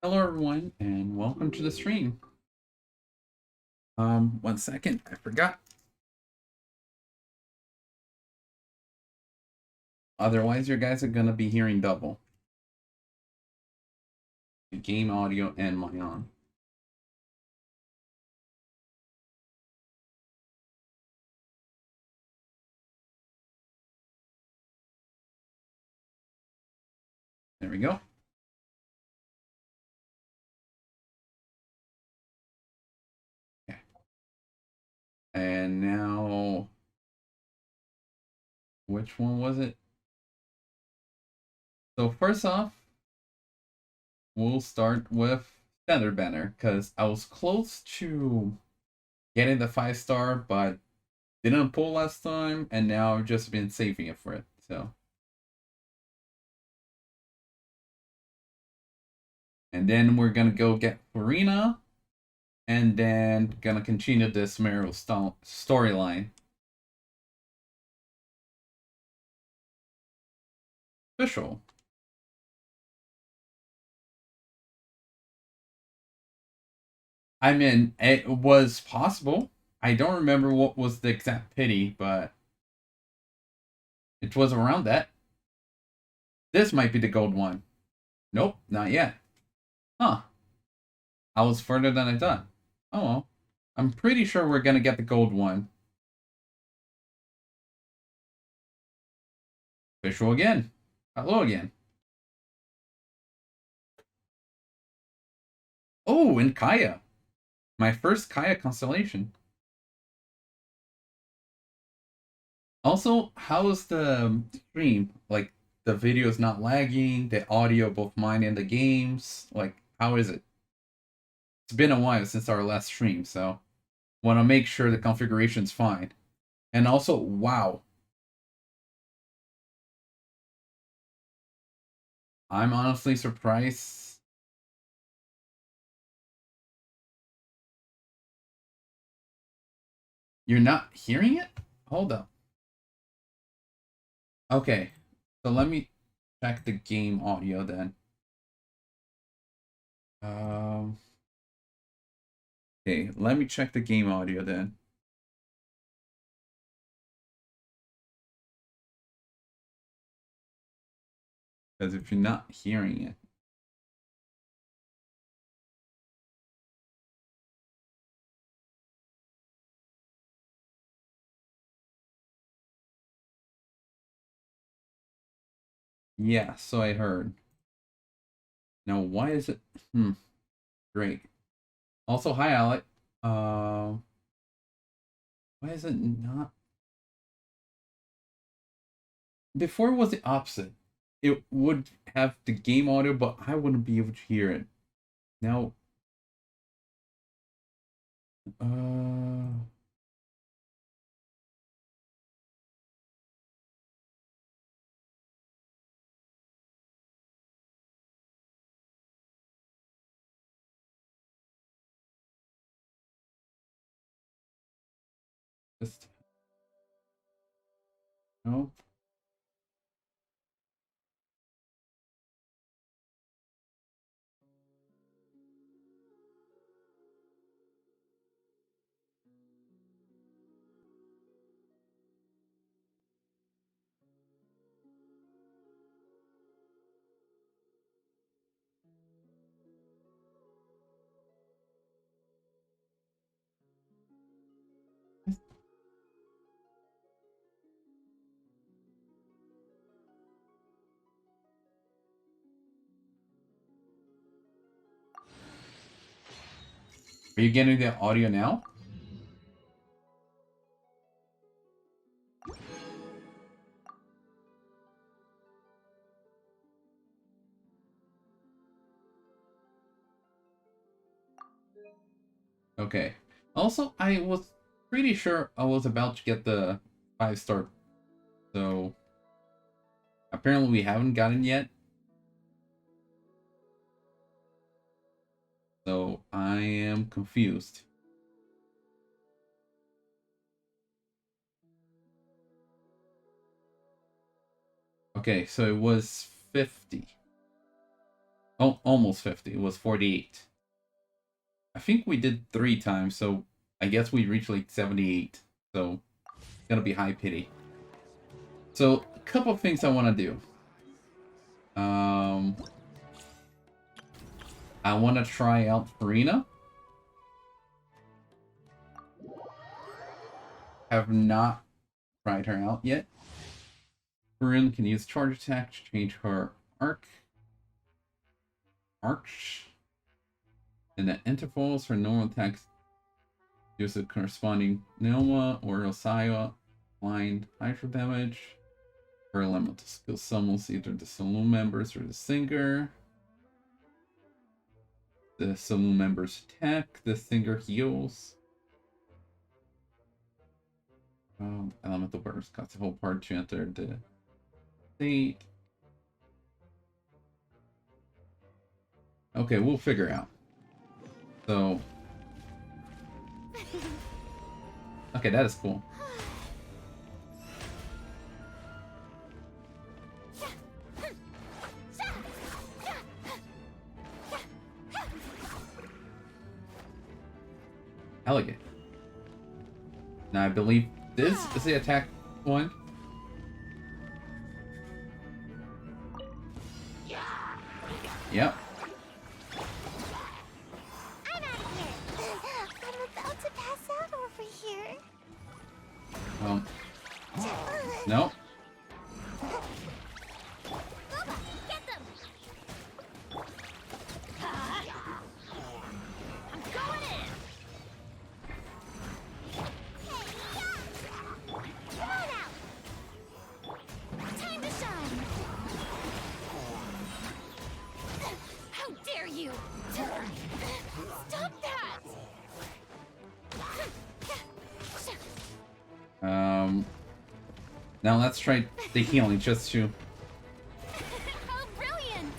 Hello everyone and welcome to the stream. 1 second, I forgot. Otherwise, you guys are gonna be hearing double. The game audio and my own. There we go. Okay. And now, which one was it? So first off, we'll start with Feather Banner, because I was close to getting the 5-star, but didn't pull last time, and now I've just been saving it for it. So, and then we're gonna go get Furina, and then gonna continue this Meryl storyline. Official. I mean, it was possible. I don't remember what was the exact pity, but it was around that. This might be the gold one. Nope, not yet. Huh. I was further than I thought. Oh well. I'm pretty sure we're gonna get the gold one. Official again. Hello again. Oh, and Kaya. My first Kaya constellation. Also, how's the stream? Like, the video is not lagging, the audio, both mine and the games. Like, how is it? It's been a while since our last stream, so want to make sure the configuration's fine. And also, wow. I'm honestly surprised. You're not hearing it? Hold up. Okay, so let me check the game audio then. Okay, let me check the game audio then. Because if you're not hearing it. Yeah, so I heard. Now, why is it? Great. Also, hi, Alec. Why is it not? Before it was the opposite. It would have the game audio, but I wouldn't be able to hear it. Now, uh, just no. Are you getting the audio now? Okay. Also, I was pretty sure I was about to get the 5-star, so apparently we haven't gotten yet. So I am confused. Okay, so it was 50. Oh, almost 50. It was 48. I think we did 3 times, so I guess we reached like 78. So it's gonna be high pity. So a couple of things I want to do. I want to try out Furina. Have not tried her out yet. Furina can use charge attack to change her arch. And at intervals, her normal attacks use a corresponding Nilma or Osaya blind hydro damage. Her elemental skill summons either the saloon members or the singer. The saloon members attack, the singer heals. Elemental burst costs a whole part to enter the state. Okay, we'll figure out. So, okay, that is cool. Elegant. Now I believe this is the attack one. Yep. I'm out of here. I'm about to pass out over here. No. Get them. I'm going in. Come on out. Time to shine. How dare you? Stop that. Now let's try the healing just to. How brilliant!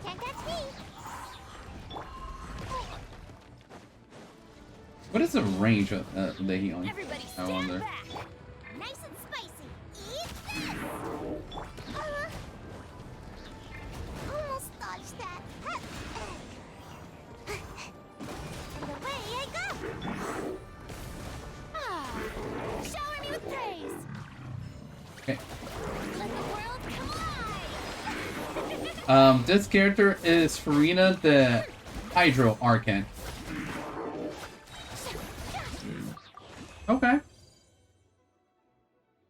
Can't catch me. What is the range of the healing? Everybody I stand wonder. back. Nice and spicy. Eat this. Almost dodged that. And away I go. Shower me with praise. Okay. Let the world come alive. This character is Furina, the Hydro Archon. Okay.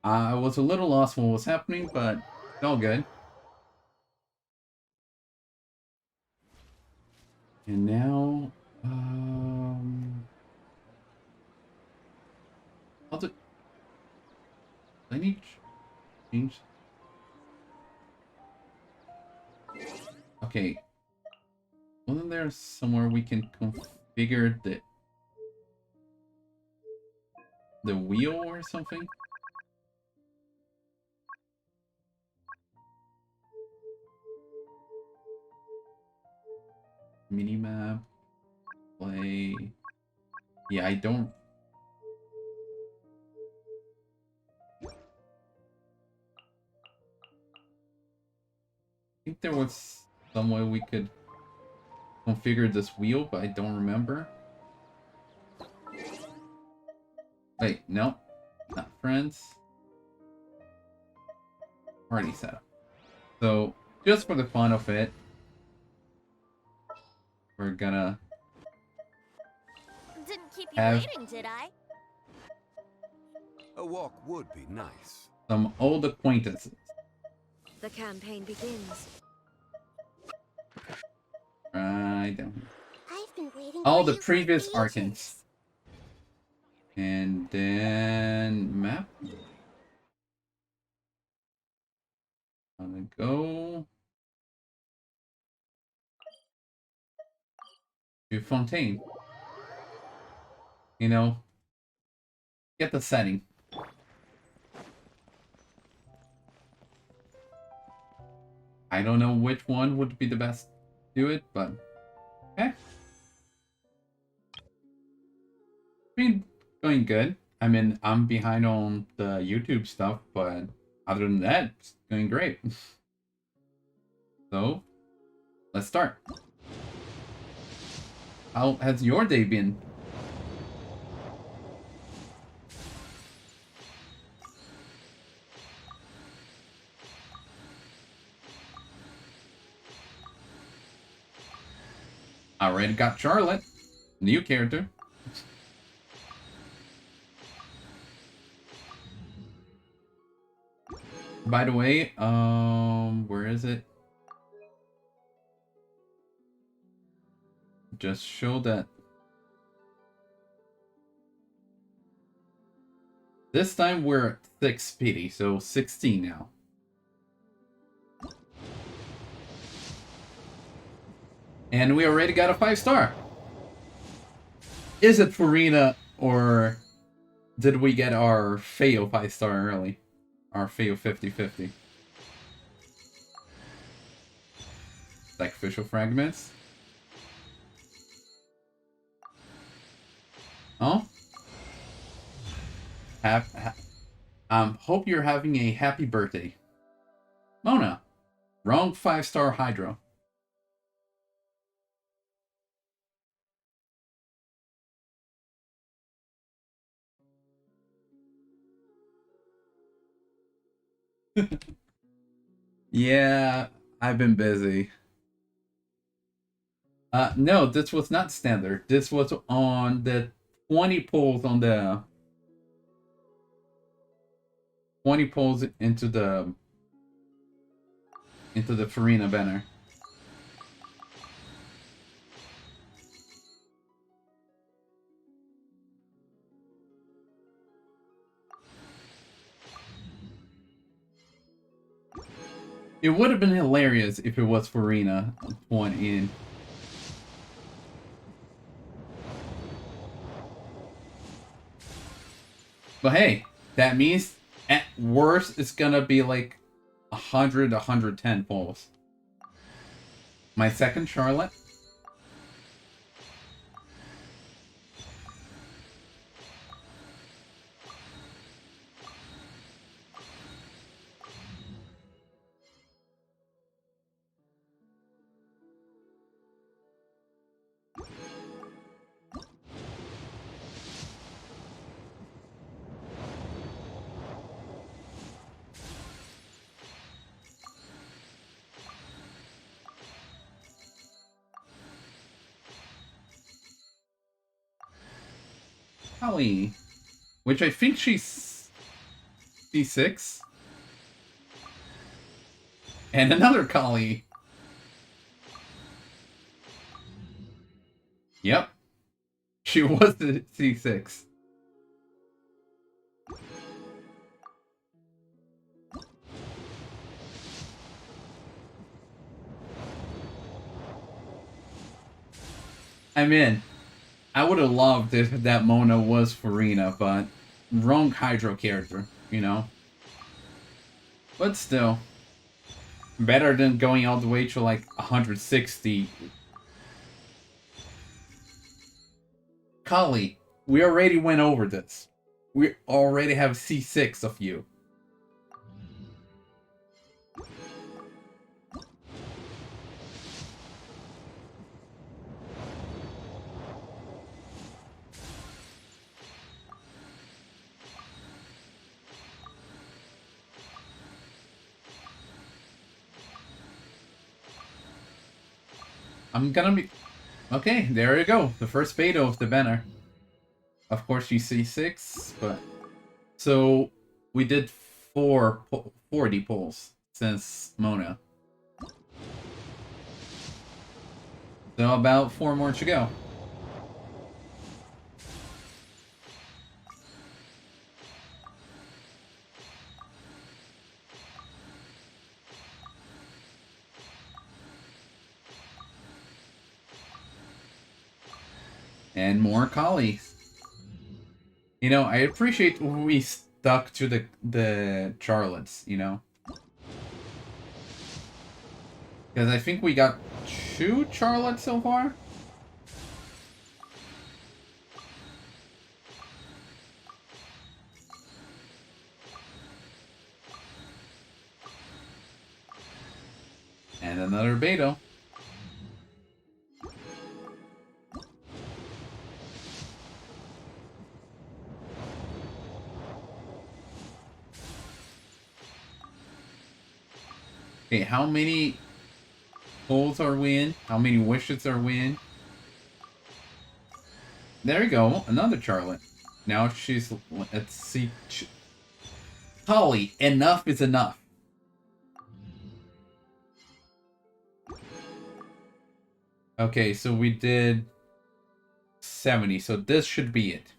I was a little lost what was happening, but it's all good. And now, I'll do. I need to change. Okay. Wasn't there somewhere we can configure the wheel or something? Minimap. Play. Yeah, I don't. I think there was some way we could configure this wheel, but I don't remember. Wait, no. Not friends. Party setup. So, just for the fun of it, we're gonna Didn't keep you have waiting, did I? A walk would be nice. some old acquaintances. The campaign begins. Right down here. I've been waiting All for the you for previous ages. Archons. And then map. Gonna go to Fontaine. You know, get the setting. I don't know which one would be the best to do it, but okay. Been going good. I mean, I'm behind on the YouTube stuff, but Other than that, it's going great. So, let's start. How has your day been? Already got Charlotte. New character. By the way, where is it? Just show that. This time we're at 6 pity, so 16 now. And we already got a 5-star. Is it Furina or did we get our fail 5-star early? Our fail 50-50. Sacrificial fragments. Oh? Hope you're having a happy birthday. Mona. Wrong 5-star Hydro. Yeah, I've been busy. No, this was not standard. This was on the 20 pulls on the 20 pulls into the Furina banner. It would have been hilarious if it was Furina 20 in. But hey, that means at worst it's gonna be like 100, 110 pulls. My second Charlotte. Holly. Which I think she's C6. And another Kali. Yep. She was the C6. I'm in. I would have loved if that Mona was Furina, but wrong Hydro character, you know? But still. Better than going all the way to like 160. Kali, we already went over this. We already have C6 of you. I'm gonna be... Okay, there you go. The first beta of the banner. Of course, you see 6, but... So, we did 40 pulls since Mona. So, about 4 more to go. And more collies. You know, I appreciate when we stuck to the Charlottes, you know? Because I think we got 2 Charlottes so far? another Beto. Okay, how many pulls are we in? How many wishes are we in? There we go, another Charlotte. Now she's, let's see. Holly, enough is enough. Okay, so we did 70, so this should be it.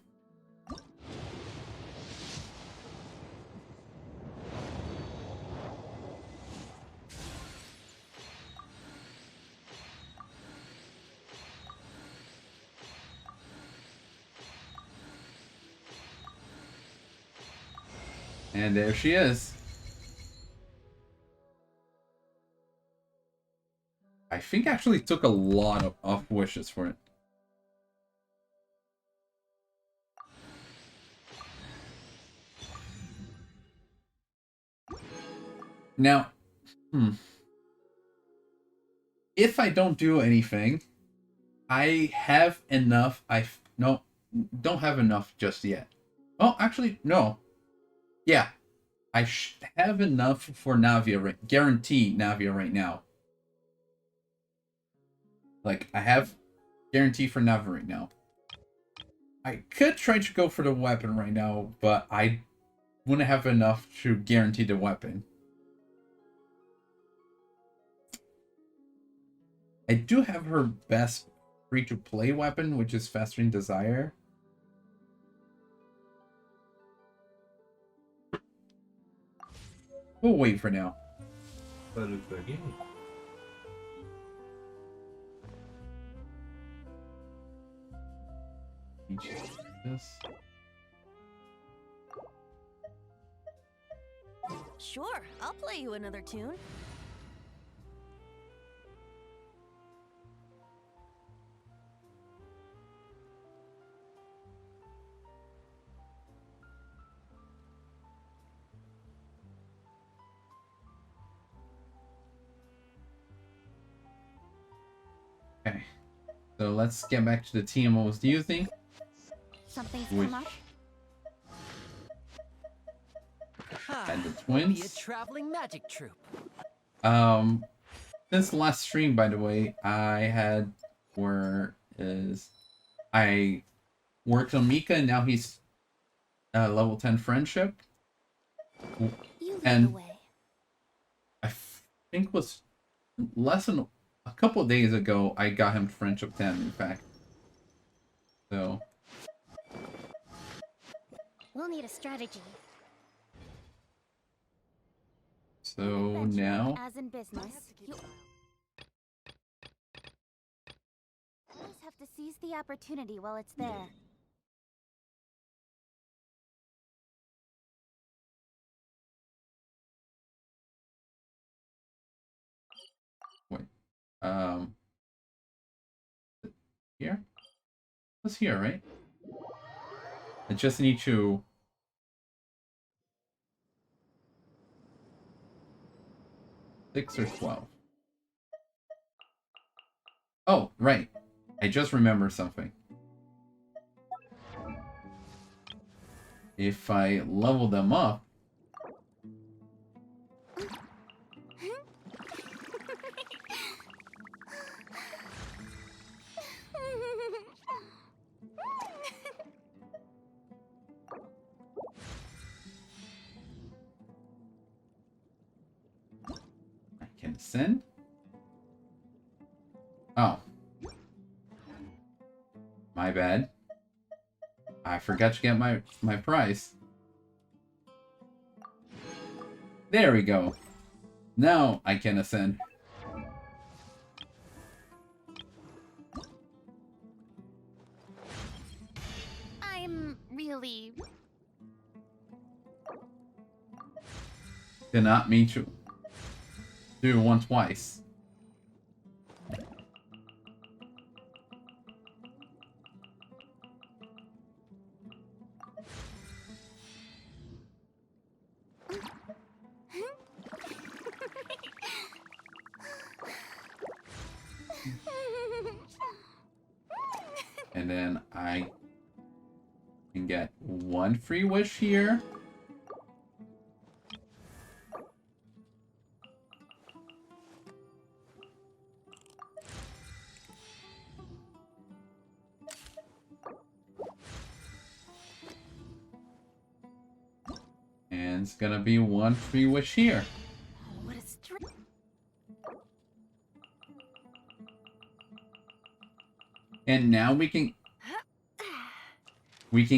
And there she is. I think actually took a lot of wishes for it. Now, if I don't do anything, I have enough. No, don't have enough just yet. Oh, actually, no. Yeah, I have enough for Navia, guarantee Navia right now. Like, I have guarantee for Navia right now. I could try to go for the weapon right now, but I wouldn't have enough to guarantee the weapon. I do have her best free-to-play weapon, which is Festering Desire. We'll wait for now. This. Sure, I'll play you another tune. Okay, so let's get back to the team I was using. Something's come up. And the twins. Be a traveling magic troupe. Since last stream, by the way, I worked on Mika, and now he's level 10 friendship. You lead And the way. I think was less than a couple of days ago, I got him friendship 10, in fact. So. We'll need a strategy. So now. As in business, you always have to seize the opportunity while it's there. Wait. Here? What's here, right? I just need to. Six or 12. Oh, right. I just remembered something. If I level them up. I can send. Oh. My bad. I forgot to get my prize. There we go. Now I can ascend. I'm really... Did not mean to do one twice. And then I can get one free wish here. And it's gonna be one free wish here. What a str- And now we can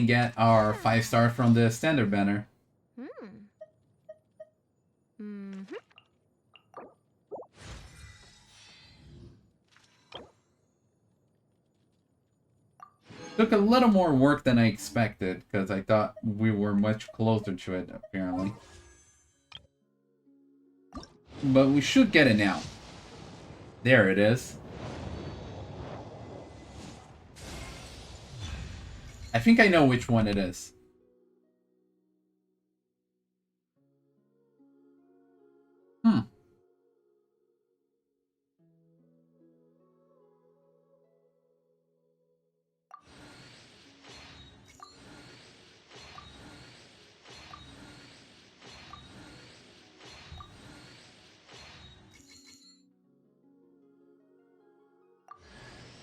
get our 5-star from the standard banner. Took a little more work than I expected, because I thought we were much closer to it, apparently. But we should get it now. There it is. I think I know which one it is.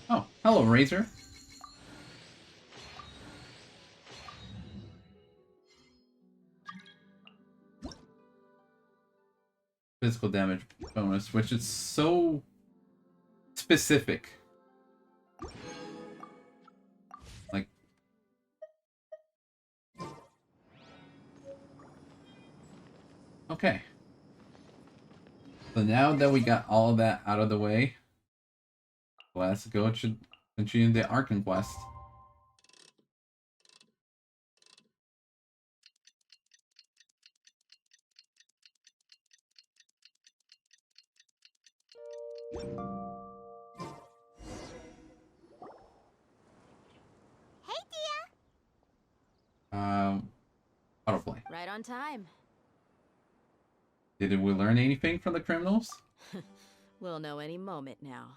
Oh, hello, Razor. Physical damage bonus, which is so specific. Like, okay. So now that we got all of that out of the way, let's go to continue the Archon quest. Hey, Dehya. Autoplay. Right on time. Did we learn anything from the criminals? We'll know any moment now.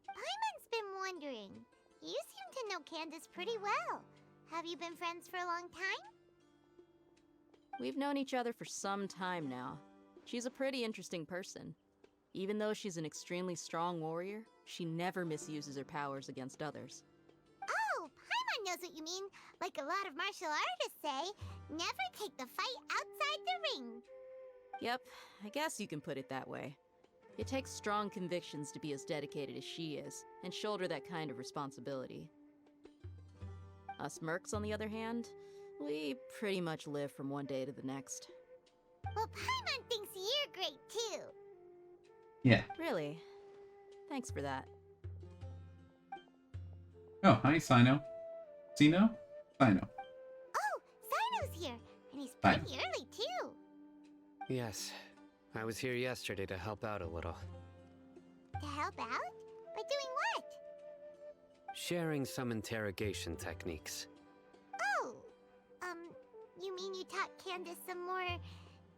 Paimon's been wondering. You seem to know Candace pretty well. Have you been friends for a long time? We've known each other for some time now. She's a pretty interesting person. Even though she's an extremely strong warrior, she never misuses her powers against others. Oh, Paimon knows what you mean. Like a lot of martial artists say, never take the fight outside the ring. Yep, I guess you can put it that way. It takes strong convictions to be as dedicated as she is, and shoulder that kind of responsibility. Us mercs, on the other hand, we pretty much live from one day to the next. Well, Paimon thinks you're great too. Yeah. Really? Thanks for that. Oh, hi, Sino. Sino? Sino. Oh, Sino's here, and he's Hi. pretty early too. Yes, I was here yesterday to help out a little. To help out? By doing what? Sharing some interrogation techniques. Oh, you mean you taught Candace some more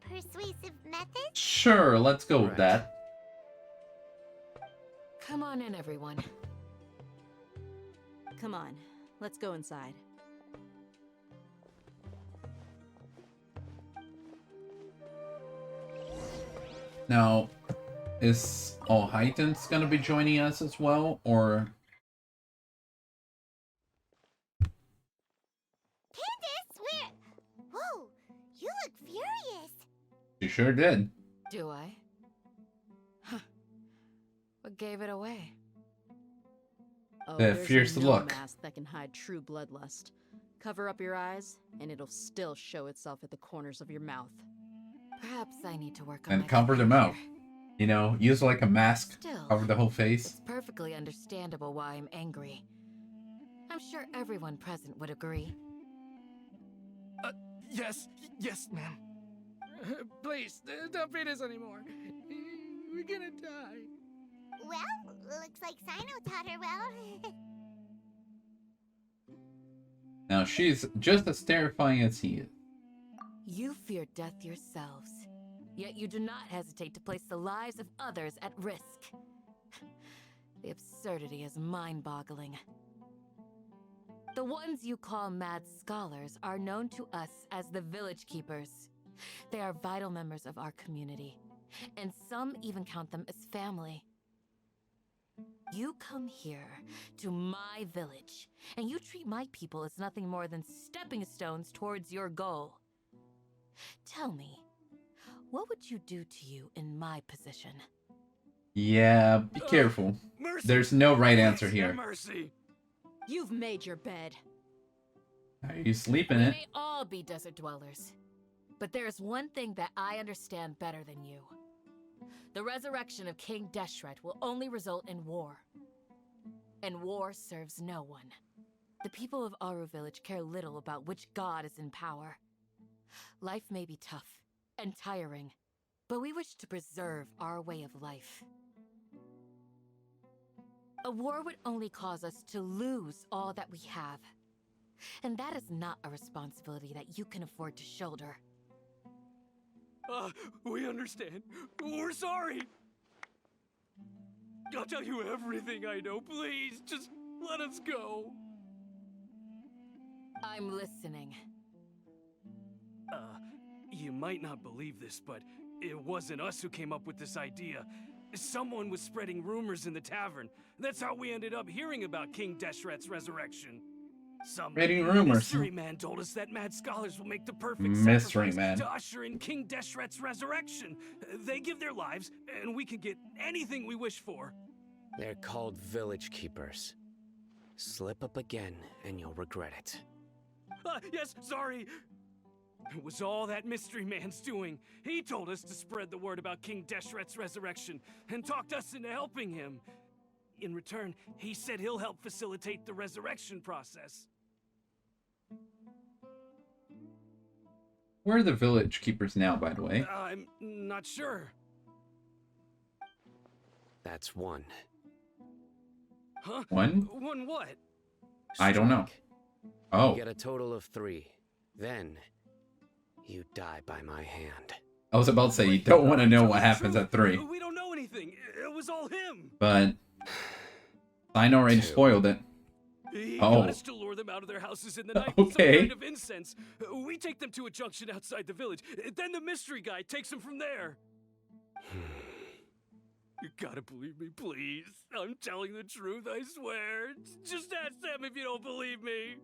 persuasive methods? Sure, let's go with Right. that. Come on in, everyone. Come on, let's go inside. Now, is Alhaitham gonna be joining us as well, or... Candace, where? Whoa, you look furious. You sure did. Do I? Huh. What gave it away? Oh, The there's fierce no look. mask that can hide true bloodlust. Cover up your eyes, and it'll still show itself at the corners of your mouth. Perhaps I need to work on And my cover them behavior. out. You know, use like a mask, Still, cover the whole face. it's perfectly understandable why I'm angry. I'm sure everyone present would agree. Yes, ma'am. Please, don't beat us anymore. We're gonna die. Well, looks like Sino taught her well. Now, she's just as terrifying as he is. You fear death yourselves, yet you do not hesitate to place the lives of others at risk. The absurdity is mind-boggling. The ones you call mad scholars are known to us as the Village Keepers. They are vital members of our community, and some even count them as family. You come here to my village, and you treat my people as nothing more than stepping stones towards your goal. Tell me, what would you do to you in my position? Yeah, be careful. Mercy! There's no right Please, answer have here. Mercy! You've made your bed. Are you sleeping We it? may all be desert dwellers, but there's one thing that I understand better than you. The resurrection of King Deshret will only result in war. And war serves no one. The people of Aru Village care little about which god is in power. Life may be tough and tiring, but we wish to preserve our way of life. A war would only cause us to lose all that we have. And that is not a responsibility that you can afford to shoulder. We understand. We're sorry. I'll tell you everything I know. Please, just let us go. I'm listening. You might not believe this, but it wasn't us who came up with this idea. Someone was spreading rumors in the tavern. That's how we ended up hearing about King Deshret's resurrection. Some Spreading rumors. mystery man told us that mad scholars will make the perfect Mystery sacrifice man. to usher in King Deshret's resurrection. They give their lives, and we can get anything we wish for. They're called Village Keepers. Slip up again, and you'll regret it. Yes, sorry. It was all that mystery man's doing. He told us to spread the word about King Deshret's resurrection and talked us into helping him. In return, he said he'll help facilitate the resurrection process. Where are the village keepers now, by the way? I'm not sure. That's one. Huh? One? One what? I don't know. Strike. Oh, You get a total of 3. Then, you die by my hand. I was about to say, you don't want to know what happens at 3. We don't know anything. It was all him. But I already 2. spoiled it. He Oh. got us to lure them out of their houses in the night with some Okay. kind of incense. We take them to a junction outside the village. Then the mystery guy takes them from there. You gotta believe me, please. I'm telling the truth, I swear. Just ask them if you don't believe me.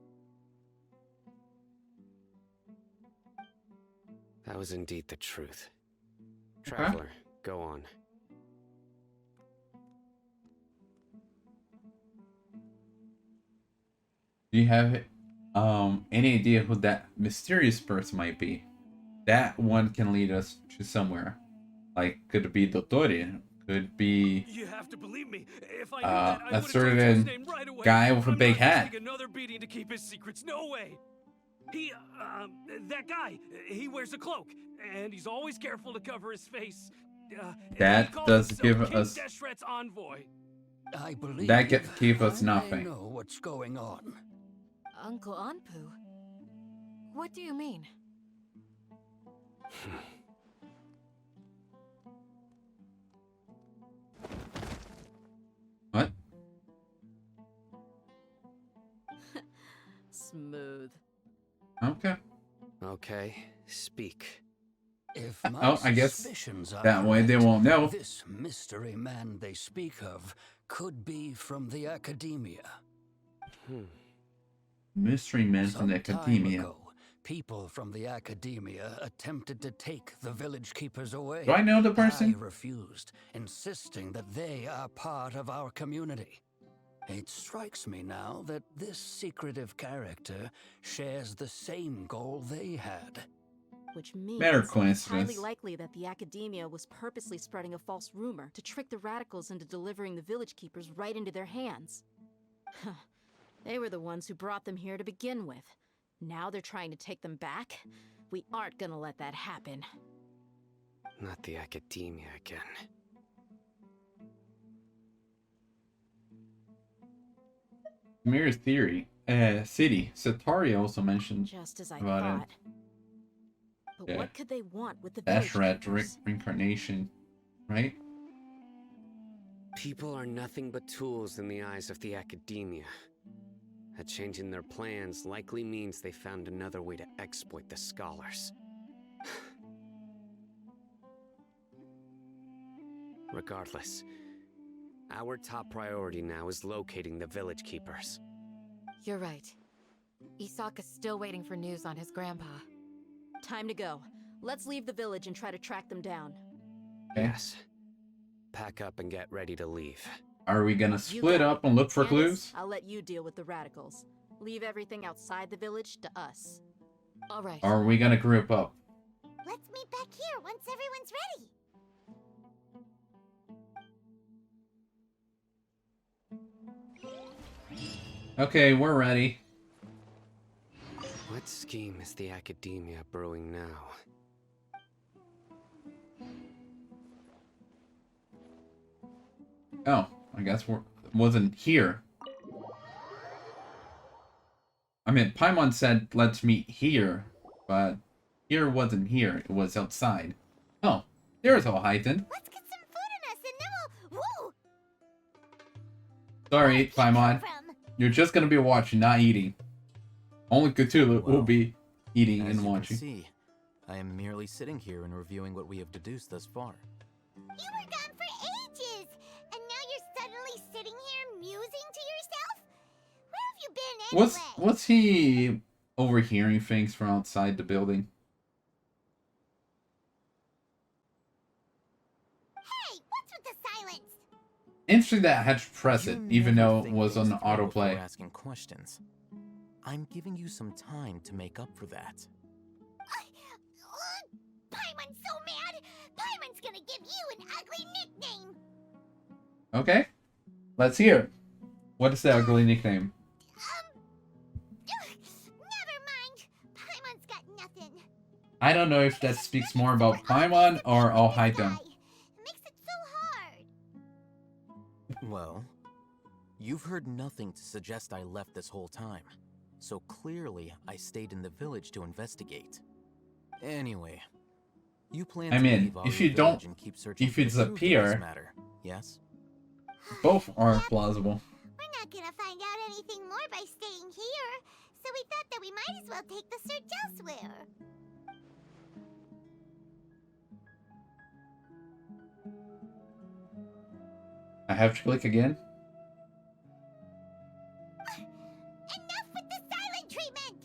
That was indeed the truth. Traveler, go on. Do you have any idea who that mysterious person might be? That one can lead us to somewhere. Like, could it be Dottore? Could be You have to believe me. If I knew that, I a would have certain told you his name right away. guy with a I'm big not hat. taking another beating to keep his secrets. No way. That guy, he wears a cloak, and he's always careful to cover his face. That he calls does himself give King us- Deshret's envoy. I believe That gave us I nothing. know what's going on. Uncle Anpu? What do you mean? what? Smooth. Okay. Okay, speak. If my Oh, I guess suspicions are that way they correct, won't know. This mystery man they speak of could be from the academia. Mystery men from the Some time academia. ago, people from the academia attempted to take the village keepers away. Do I know the person? I refused, insisting that they are part of our community. It strikes me now that this secretive character shares the same goal they had. Which means Mere it's coincidence. highly likely that the academia was purposely spreading a false rumor to trick the radicals into delivering the village keepers right into their hands. They were the ones who brought them here to begin with. Now they're trying to take them back? We aren't gonna let that happen. Not the academia again. Mirror theory. City. Satari also mentioned Just as I about thought. But Yeah. what could they want with the village Deshret keepers? reincarnation, right? People are nothing but tools in the eyes of the academia. A change in their plans likely means they found another way to exploit the scholars. Regardless, our top priority now is locating the village keepers. You're right. Isak is still waiting for news on his grandpa. Time to go. Let's leave the village and try to track them down. Okay. Yes. Pack up and get ready to leave. Are we gonna split got up and look for Candace, clues? I'll let you deal with the radicals. Leave everything outside the village to us. All right. Or are we gonna group up? Let's meet back here once everyone's ready. Okay, we're ready. What scheme is the academia brewing now? Oh, I guess wasn't here. I mean, Paimon said let's meet here, but here wasn't here. It was outside. Oh, there's Alhaitham. Let's get some food in us and then we'll... Woo! Sorry, Where'd he come Paimon. from? You're just gonna be watching, not eating. Only Cthulhu will Well, be eating As and you can watching. see, I am merely sitting here and reviewing what we have deduced thus far. You were gone for ages, and now you're suddenly sitting here musing to yourself? Where have you been anyway? What's he overhearing things from outside the building? Hey, what's with the silence? Interesting that I had to press it, You even never though it think was on things through before autoplay. asking questions. I'm giving you some time to make up for that. Paimon's so mad! Paimon's gonna give you an ugly nickname! Okay, let's hear it. What is the ugly nickname? Never mind. Paimon's got nothing. I don't know if that speaks more about Paimon or Alhaitham. It makes it so hard. Well, you've heard nothing to suggest I left this whole time. So clearly, I stayed in the village to investigate. Anyway, you plan I to mean, leave if our you village don't- and keep searching if for the it's truth up of here- this matter, yes? Both are plausible. We're not gonna find out anything more by staying here, so we thought that we might as well take the search elsewhere. I have to click again. Enough with the silent treatment!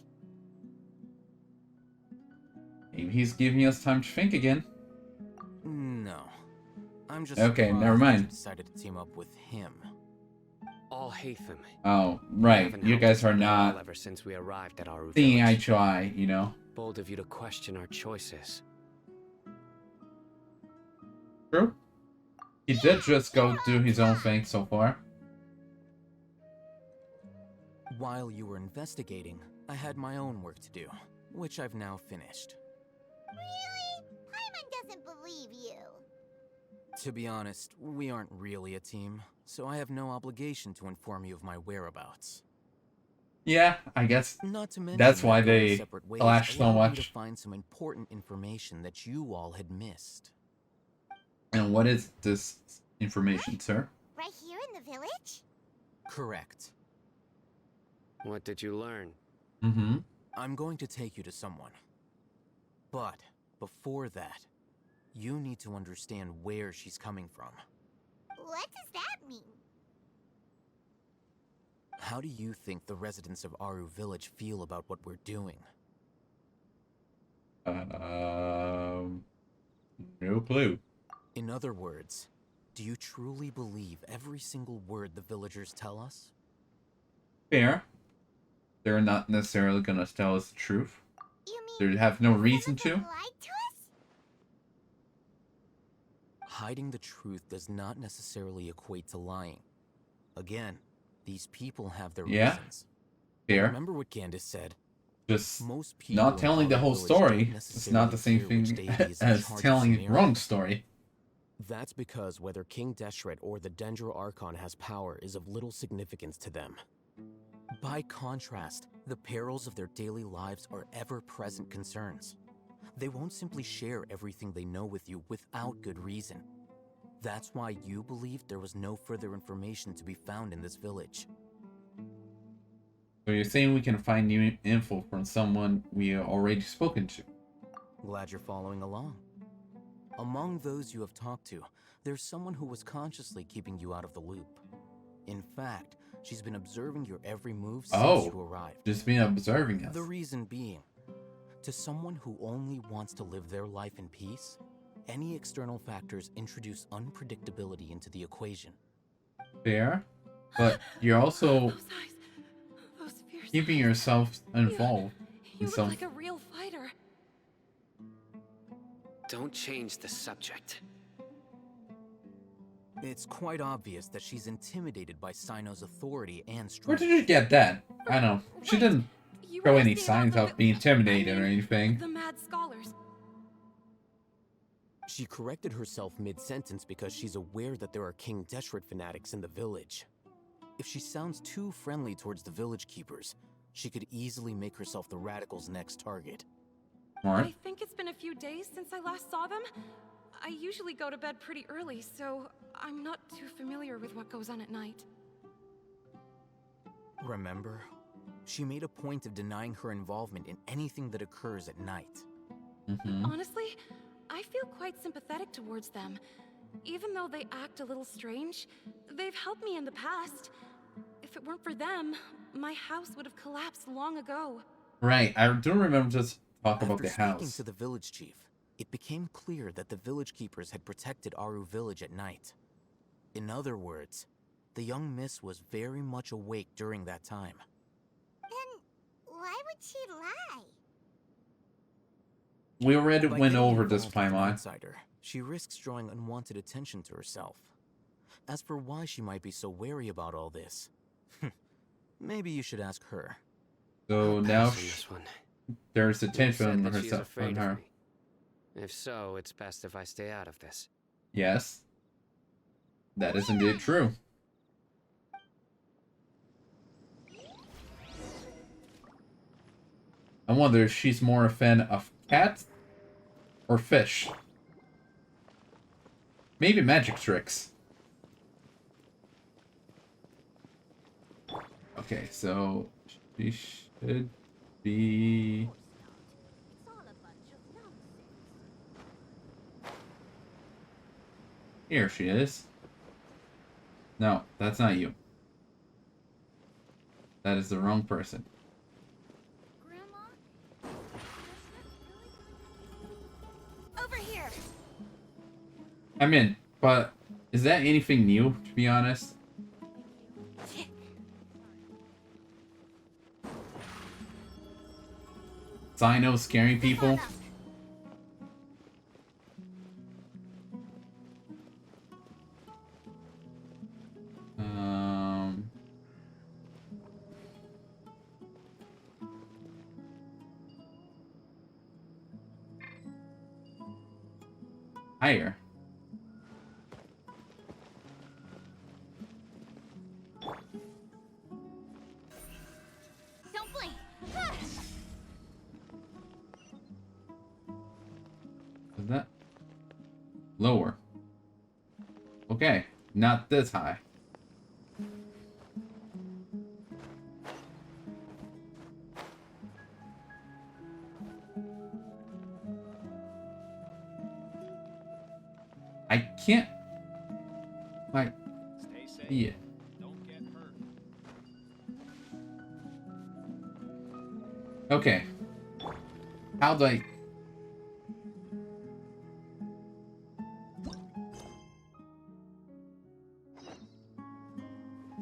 Maybe he's giving us time to think again. No. I'm just Okay, surprised never that you mind. decided to team up with him. Alhaitham. Oh, right. Haven't You helped guys us are at all not ever since we arrived at our seeing eye village. to eye, you know? Bold of you to question our choices. True. He did just go do his own thing so far. While you were investigating, I had my own work to do, which I've now finished. Really? Paimon doesn't believe you. To be honest, we aren't really a team, so I have no obligation to inform you of my whereabouts. Yeah, I guess. Not to mention That's why that going they separate ways clash so allowed me to much. find some important information that you all had missed. And what is this information, sir? Right here in the village? Correct. What did you learn? Mm-hmm. I'm going to take you to someone. But before that, you need to understand where she's coming from. What does that mean? How do you think the residents of Aru Village feel about what we're doing? No clue. In other words, do you truly believe every single word the villagers tell us? Fair. They're not necessarily gonna tell us the truth. You mean They have no some reason of them to. lied to us? Hiding the truth does not necessarily equate to lying. Again, these people have their Yeah. reasons. Fair. Remember what Candace said? Just Most people not in telling the Aru whole Village story. don't It's not the same necessarily care thing which deity is in as charge of telling Sumeru. wrong story. That's because whether King Deshret or the Dendro Archon has power is of little significance to them. By contrast, the perils of their daily lives are ever-present concerns. They won't simply share everything they know with you without good reason. That's why you believed there was no further information to be found in this village. So you're saying we can find new info from someone we are already spoken to? Glad you're following along. Among those you have talked to, there's someone who was consciously keeping you out of the loop. In fact, she's been observing your every move since you arrived. Just been observing us. The reason being, to someone who only wants to live their life in peace, any external factors introduce unpredictability into the equation. Fair, but you're also Those eyes, those fierce keeping eyes. yourself involved You in look some. like a real fighter. Don't change the subject. It's quite obvious that she's intimidated by Sino's authority and Where strength. did you get that? I know she Right. didn't You show were any asking signs about of being intimidated or I mean, anything. The mad scholars. She corrected herself mid-sentence because she's aware that there are King Deshret fanatics in the village. If she sounds too friendly towards the village keepers, she could easily make herself the radicals' next target. Smart. I think it's been a few days since I last saw them. I usually go to bed pretty early, so I'm not too familiar with what goes on at night. Remember? She made a point of denying her involvement in anything that occurs at night. Honestly, I feel quite sympathetic towards them. Even though they act a little strange, they've helped me in the past. If it weren't for them, my house would have collapsed long ago. Right, I do remember just talk about After the speaking house. to the village chief, it became clear that the village keepers had protected Aru village at night. In other words, the young miss was very much awake during that time. Then why would she lie? We already By went getting over this, involved with an Paimon. outsider, she risks drawing unwanted attention to herself. As for why she might be so wary about all this, maybe you should ask her. So I'll now pass on this one. there's You attention said on that she's herself afraid on of her. me. If so, it's best if I stay out of this. Yes, that is indeed true. I wonder if she's more a fan of cats or fish. Maybe magic tricks. Okay, so she should be. It's all a bunch of nonsense. Here she is. No, that's not you. That is the wrong person. Grandma? Over here! I'm in, but is that anything new, to be honest? Sino scaring people? Higher. Don't blink! Is that lower? Okay, not this high. I can't like see it. Don't get hurt. Okay. How do I?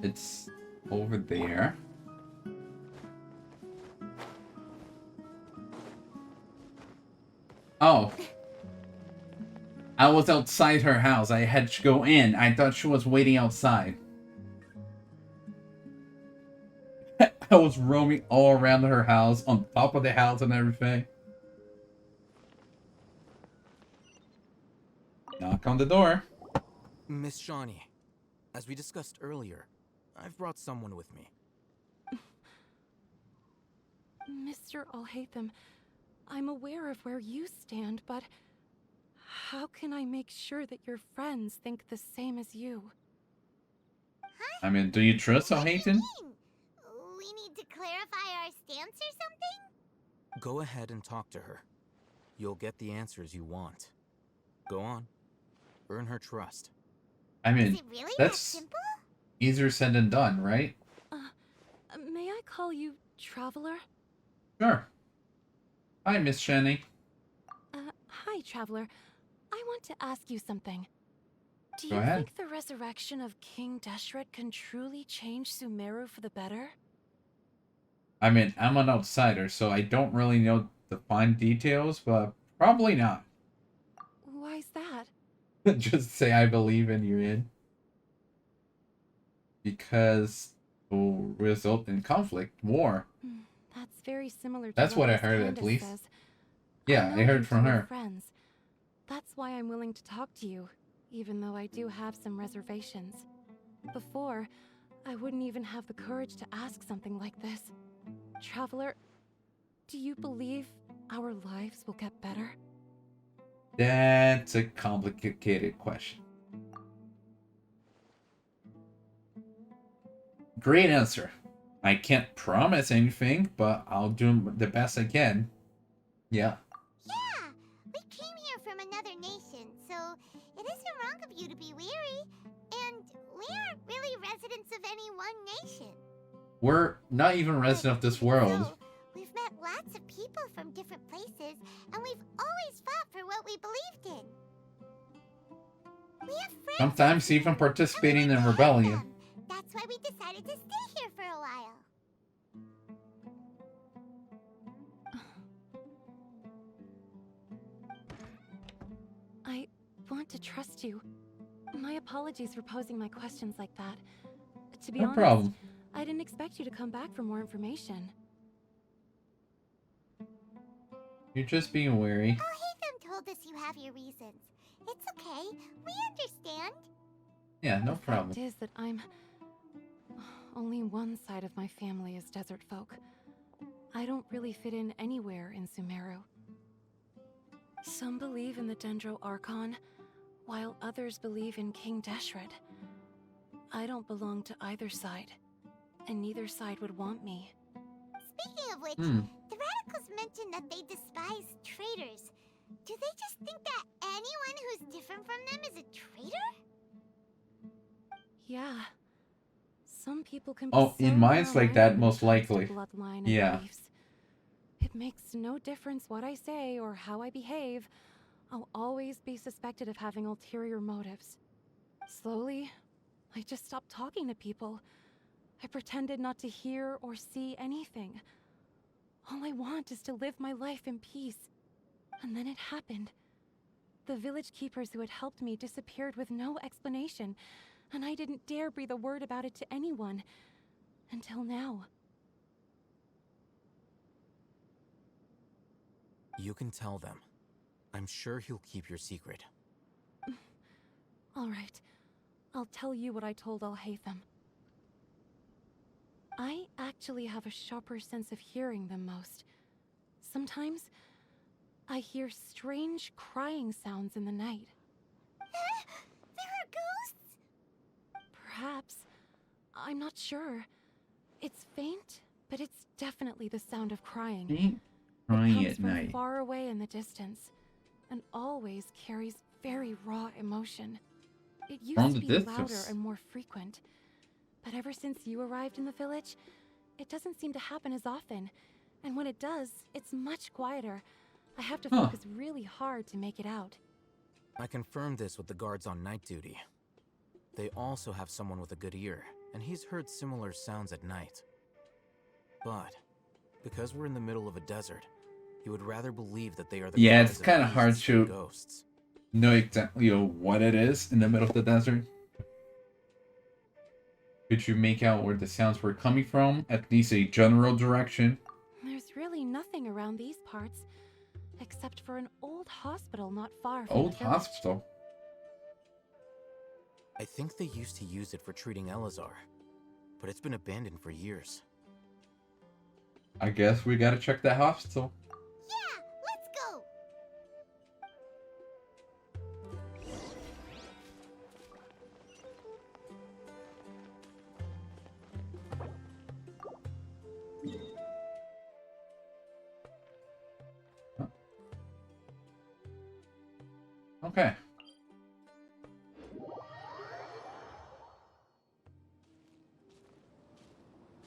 It's over there. Oh. I was outside her house. I had to go in. I thought she was waiting outside. I was roaming all around her house, on top of the house and everything. Knock on the door. Miss Shawnee, as we discussed earlier, I've brought someone with me. Mr. Alhaitham, I'm aware of where you stand, but how can I make sure that your friends think the same as you? I mean, do you trust What do you Alhaitham? mean? we need to clarify our stance or something? Go ahead and talk to her. You'll get the answers you want. Go on. Earn her trust. I mean, Is it really that that's simple? easier said than done, right? May I call you Traveler? Sure. Hi, Miss Shani. Hi, Traveler. I want to ask you something. Do Go you ahead. think the resurrection of King Deshret can truly change Sumeru for the better? I mean, I'm an outsider, so I don't really know the fine details, but probably not. Why's that? Just say I believe and you're in. Because it will result in conflict, war. That's very similar to That's what I Miss heard, at Candace least. says. Yeah, know I heard you from two are her. Friends. That's why I'm willing to talk to you, even though I do have some reservations. Before, I wouldn't even have the courage to ask something like this. Traveler, do you believe our lives will get better? That's a complicated question. Great answer. I can't promise anything, but I'll do the best I can. Yeah. Yeah, we came here from another nation, so it isn't wrong of you to be weary. And we aren't really residents of any one nation. We're not even residents of this world. So, we've met lots of people from different places, and we've always fought for what we believed in. We have friends. Sometimes even here, participating and we in want to help rebellion. them. That's why we decided to stay here for a while. I want to trust you. My apologies for posing my questions like that. To be No honest, problem. I didn't expect you to come back for more information. You're just being wary. Alhaitham told us you have your reasons. It's okay. We understand. Yeah, no The problem. fact is that only one side of my family is desert folk. I don't really fit in anywhere in Sumeru. Some believe in the Dendro Archon, while others believe in King Deshret. I don't belong to either side, and neither side would want me. Speaking of which, the radicals mentioned that they despise traitors. Do they just think that anyone who's different from them is a traitor? Yeah. Some people can be Oh, so in minds like that, narrow-minded when most it comes to likely. bloodline and Yeah. beliefs. It makes no difference what I say or how I behave. I'll always be suspected of having ulterior motives. Slowly, I just stopped talking to people. I pretended not to hear or see anything. All I want is to live my life in peace. And then it happened. The village keepers who had helped me disappeared with no explanation, and I didn't dare breathe a word about it to anyone. Until now. You can tell them. I'm sure he'll keep your secret. All right. I'll tell you what I told Alhaitham. I actually have a sharper sense of hearing than most. Sometimes, I hear strange crying sounds in the night. There are ghosts? Perhaps. I'm not sure. It's faint, but it's definitely the sound of crying. Ain't It crying comes at from night. far away in the distance, and always carries very raw emotion. It used From to the be louder distance. and more frequent, but ever since you arrived in the village, it doesn't seem to happen as often, and when it does, it's much quieter. I have to focus really hard to make it out. I confirmed this with the guards on night duty. They also have someone with a good ear, and he's heard similar sounds at night. But, because we're in the middle of a desert, he would rather believe that they are the Yeah, cries it's of kind of hard beasts than to ghosts. know exactly what it is in the middle of the desert. Could you make out where the sounds were coming from? At least a general direction. There's really nothing around these parts, except for an old hospital not far from Old the village. hospital. I think they used to use it for treating Elazar, but it's been abandoned for years. I guess we gotta check that hospital. Yeah, let's go! Okay.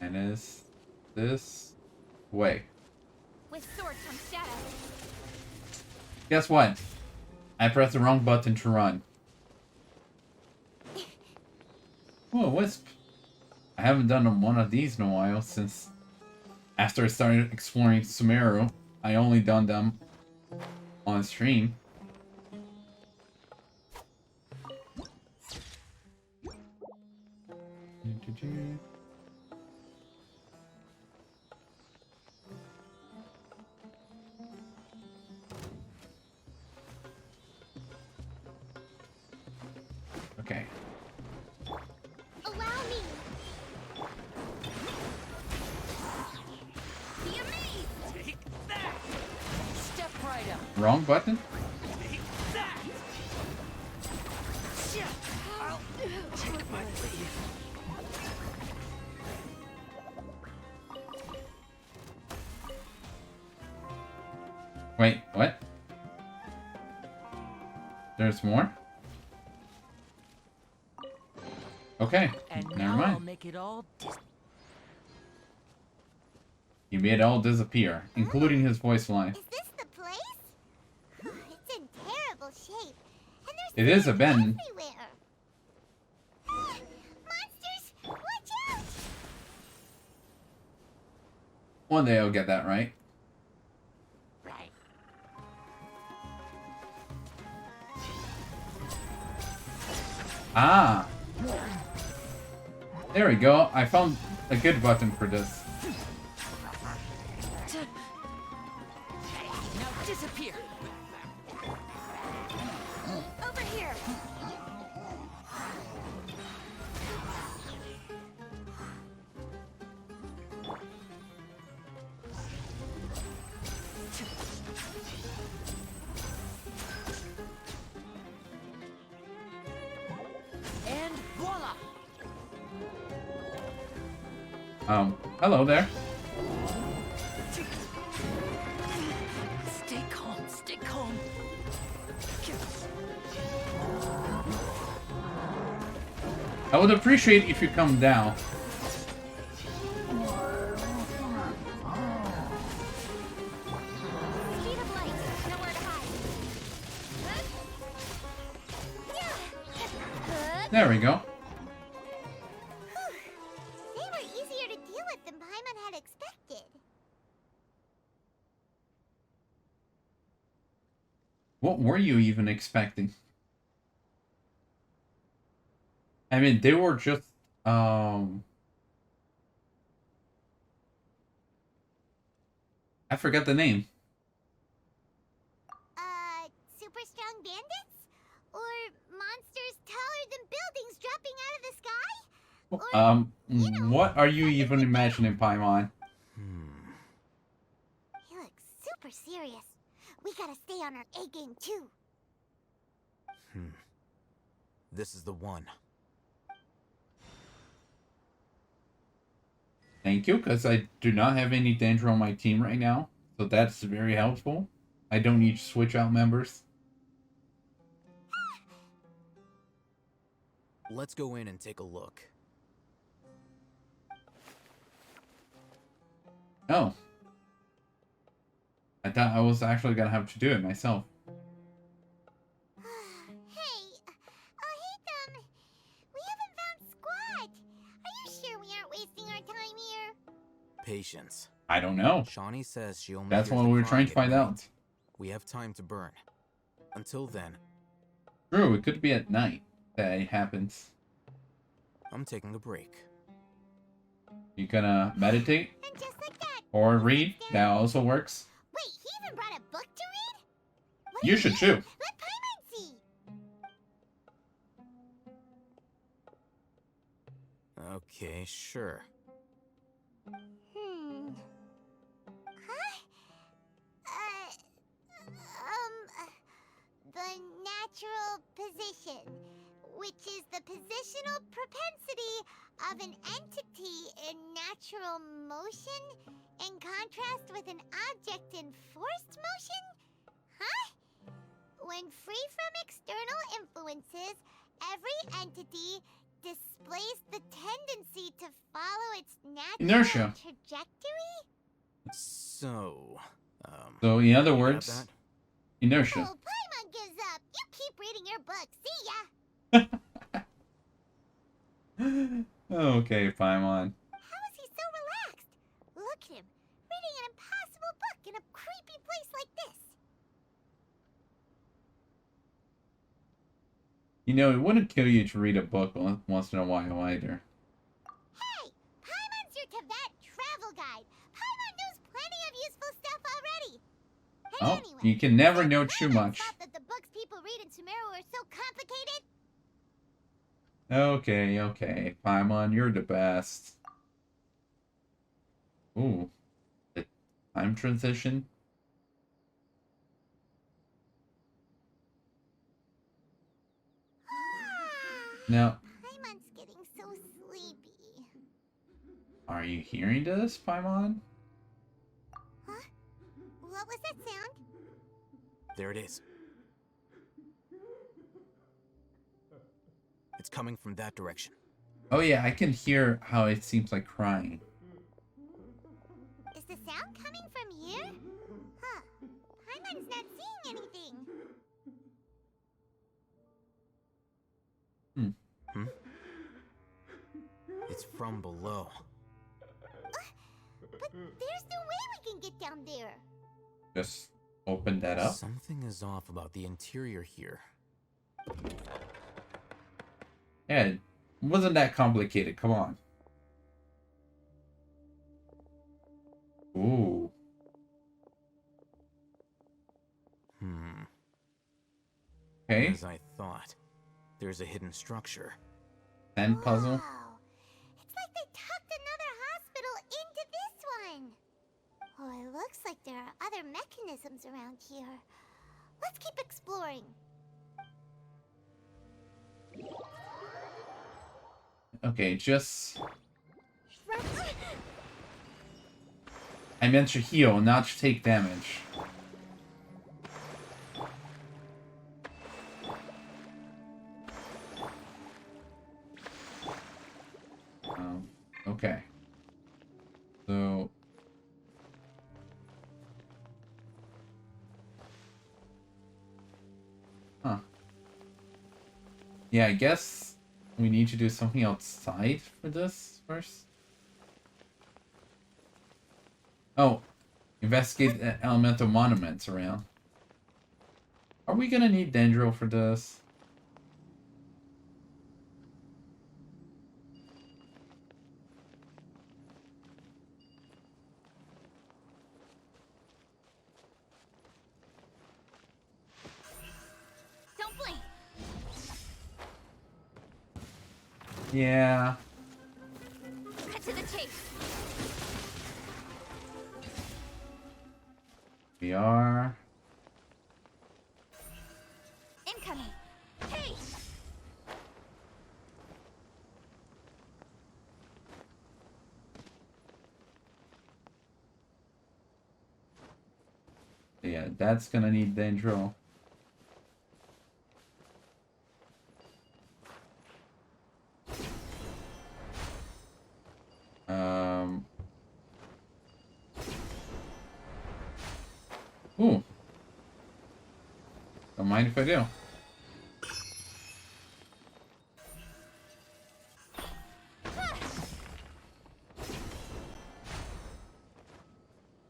And is this way? With swords from shadow. Guess what? I pressed the wrong button to run. Oh, a wisp. I haven't done one of these in a while since after I started exploring Sumeru. I only done them on stream. Okay. Allow me. Be amazed. Take that! Step right up. Wrong button? Take that! Shit! I'll take my leave. Wait, what? There's more? Okay, And never now mind. I'll make it all He made it all disappear, including his voice line. Is this the place? It's in terrible shape. And there's It is things abandoned. everywhere. Monsters, watch out! One day I'll get that right. Right. Ah! There we go. I found a good button for this. now disappear. Over here. And voila! Hello there. Stay calm, stay calm. I would appreciate if you come down. Speed of light. Nowhere to hide. There we go. They were easier to deal with than Paimon had expected. What were you even expecting? I mean, they were just, I forgot the name. Super strong bandits? Or monsters taller than buildings dropping out of the sky? What are you even imagining, Paimon? He looks super serious. We gotta stay on our A game too. This is the one. Thank you, because I do not have any danger on my team right now. So that's very helpful. I don't need to switch out members. Let's go in and take a look. Oh. I thought I was actually gonna have to do it myself. Hey, Alhaitham, we haven't found Squad. Are you sure we aren't wasting our time here? Patience. I don't know. Shawnee says she only That's hears what the we were trying to crying find at out. night. We have time to burn. Until then, True, it could be at night that it happens. I'm taking a break. You gonna meditate And just like that. or read? That also works. Wait, he even brought a book to read? What You is should it? too. Let Paimon see. Okay, sure. Huh? The natural position, which is the positional propensity of an entity in natural motion in contrast with an object in forced motion? Huh? When free from influences, every entity displays the tendency to follow its natural Inertia. trajectory? So, So, in other you got words, that? inertia. Oh, Paimon gives up. You keep reading your book. See ya. Okay, Paimon. How is he so relaxed? Look at him, reading an impossible book in a creepy place like this. You know, it wouldn't kill you to read a book once in a while either. Hey, Paimon's your Tibet travel guide. Paimon knows plenty of useful stuff already. And Oh, anyway, you can never so know too Paimon much. thought that the books people read in Sumeru are so complicated? Okay, Paimon, you're the best. Ooh, the time transition. Now, Paimon's getting so sleepy. are you hearing this, Paimon? Huh? What was that sound? There it is. It's coming from that direction. Oh yeah, I can hear how it seems like crying. Is the sound coming from here? Huh. Paimon's not seeing anything. It's from below. But there's no way we can get down there. Just open that up. Something is off about the interior here. Yeah, it wasn't that complicated. Come on. Ooh. Okay. As I thought, there's a hidden structure. End puzzle. Wow. It's like they tucked another hospital into this one. Oh, it looks like there are other mechanisms around here. Let's keep exploring. Okay, just... I meant to heal, not to take damage. Okay. So... Huh. Yeah, I guess we need to do something outside for this first. Oh, investigate the elemental monuments around. Are we gonna need Dendro for this? Don't blink. Yeah. Cut to the chase. We are. Incoming. Hey! Yeah, that's gonna need Dendro. Ooh. Don't mind if I do.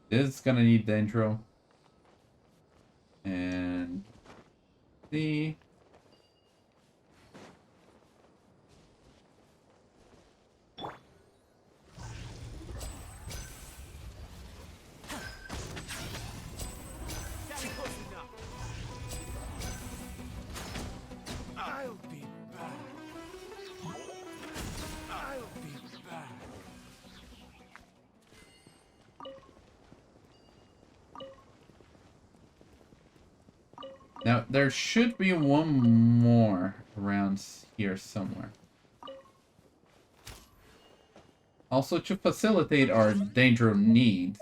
This is gonna need Dendro. And the I'll be back. I'll be back. now there should be one more around here somewhere. Also to facilitate our Dendro need.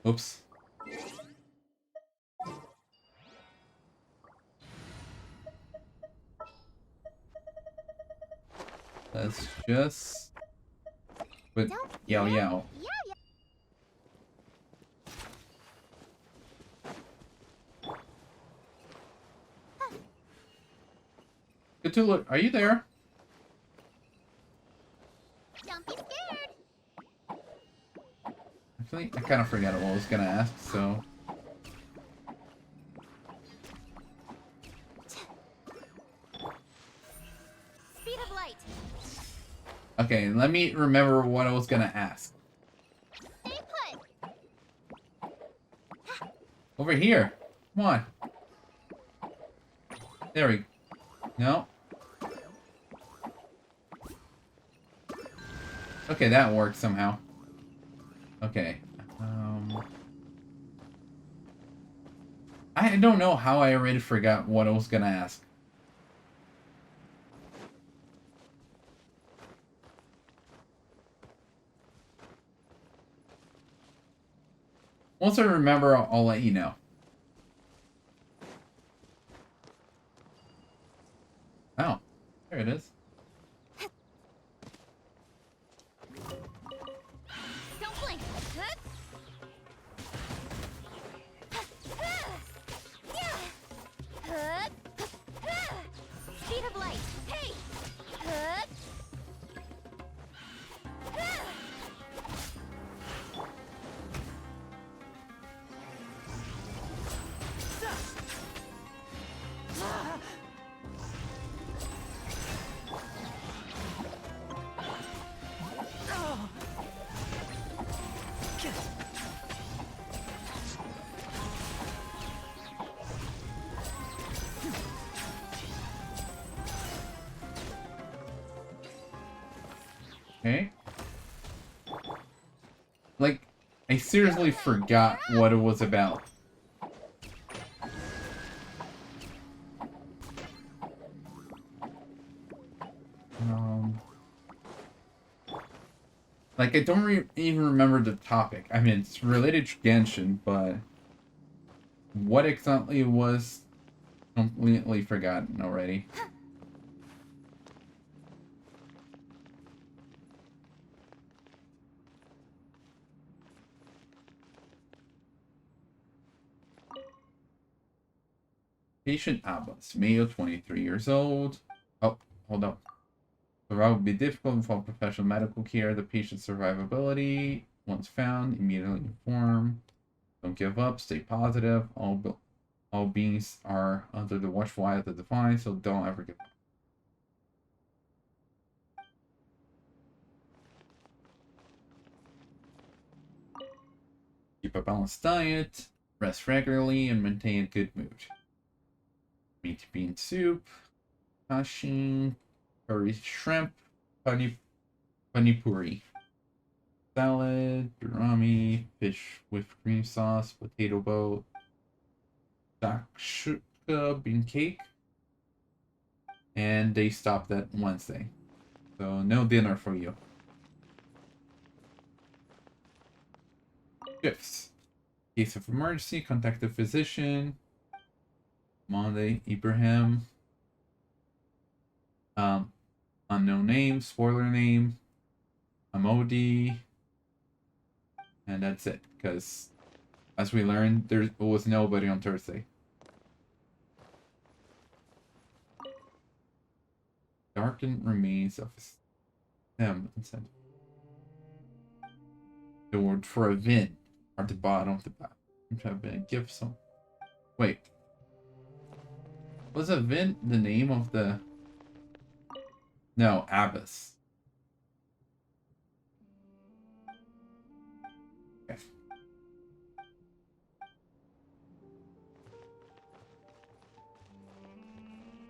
Oops. Let's just put Don't Yao yell. Yao. Yeah, yeah. Good to look. Are you there? Don't be scared. Actually, I kind of forgot what I was gonna ask, so. Speed of light. Okay, let me remember what I was gonna ask. Stay put. Over here. Come on. There we go. No. Okay, that worked somehow. Okay. I don't know how I already forgot what I was gonna ask. Once I remember, I'll let you know. Oh, there it is. Don't blink. Speed of light. Hey. Okay. Like, I seriously forgot what it was about. Like, I don't even remember the topic. I mean, it's related to Genshin, but what exactly it was, completely forgotten already. Patient Abbas, male, 23 years old. Oh, hold up. Survival would be difficult without professional medical care. The patient's survivability, once found, immediately inform. Don't give up. Stay positive. All beings are under the watchful eye of the divine, so don't ever give up. Keep a balanced diet. Rest regularly and maintain a good mood. Meat bean soup. Kashin. Curry shrimp. Panipuri. Salad, birami, fish with cream sauce, potato boat, shakshuka bean cake, and they stopped at Wednesday. So no dinner for you. Gifts. Case of emergency, contact the physician. Monday, Ibrahim. Unknown name, spoiler name, Amodi. And that's it, because as we learned, there was nobody on Thursday. Darkened remains of him. The word for a vin at the bottom of the back. Have been a gift. So, wait, was a vin the name of the? No, Abbas. Okay.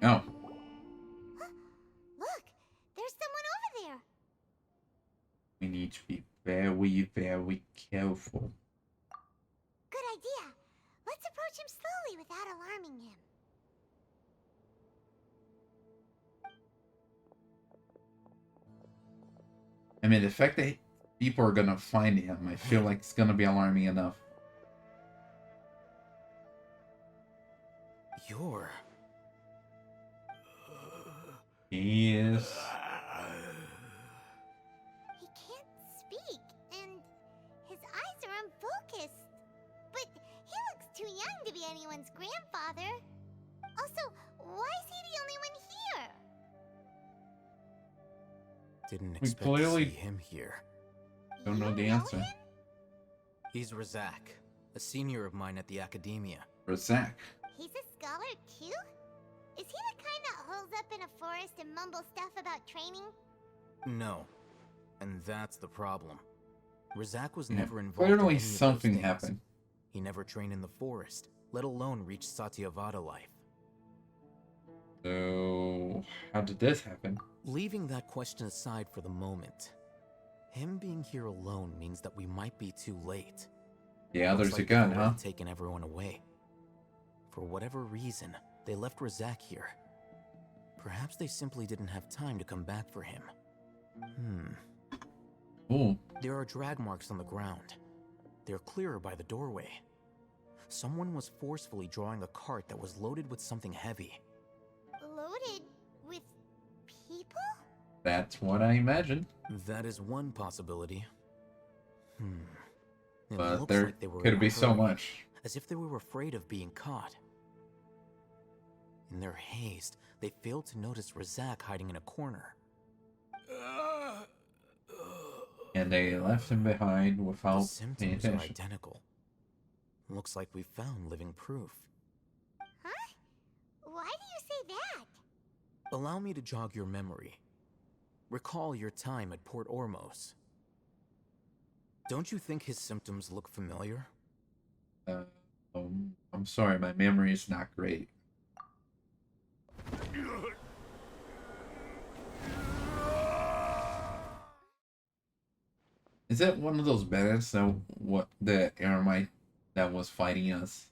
Oh. Look, there's someone over there. We need to be very, very careful. Good idea. Let's approach him slowly without alarming him. I mean, the fact that people are gonna find him, I feel like it's gonna be alarming enough. You're... Yes. young to be anyone's grandfather. Also, why is he the only one here? Didn't We expect clearly to see him here. don't You know the know answer. him? He's Razak, a senior of mine at the academia. For Zach. He's a scholar too? Is he the kind that holes up in a forest and mumbles stuff about training? No. And that's the problem. Razak was Yeah, never involved in clearly any of those something things. happened. He never trained in the forest, let alone reach Satyavada life. So, how did this happen? Leaving that question aside for the moment, him being here alone means that we might be too late. Yeah, Looks there's a like gun, they've huh? already taken everyone away. For whatever reason, they left Razak here. Perhaps they simply didn't have time to come back for him. Ooh. There are drag marks on the ground. They're clearer by the doorway. Someone was forcefully drawing a cart that was loaded with something heavy. Loaded with people? That's what I imagined. That is one possibility. It But looks there like they were in could a be so hurry, much. as if they were afraid of being caught. In their haste, they failed to notice Razak hiding in a corner. And they left him behind The without paying symptoms are attention. identical. Looks like we found living proof. Huh? Why do you say that? Allow me to jog your memory. Recall your time at Port Ormos. Don't you think his symptoms look familiar? I'm sorry, my memory is not great. Is that one of those bandits that what the Eremite that was fighting us?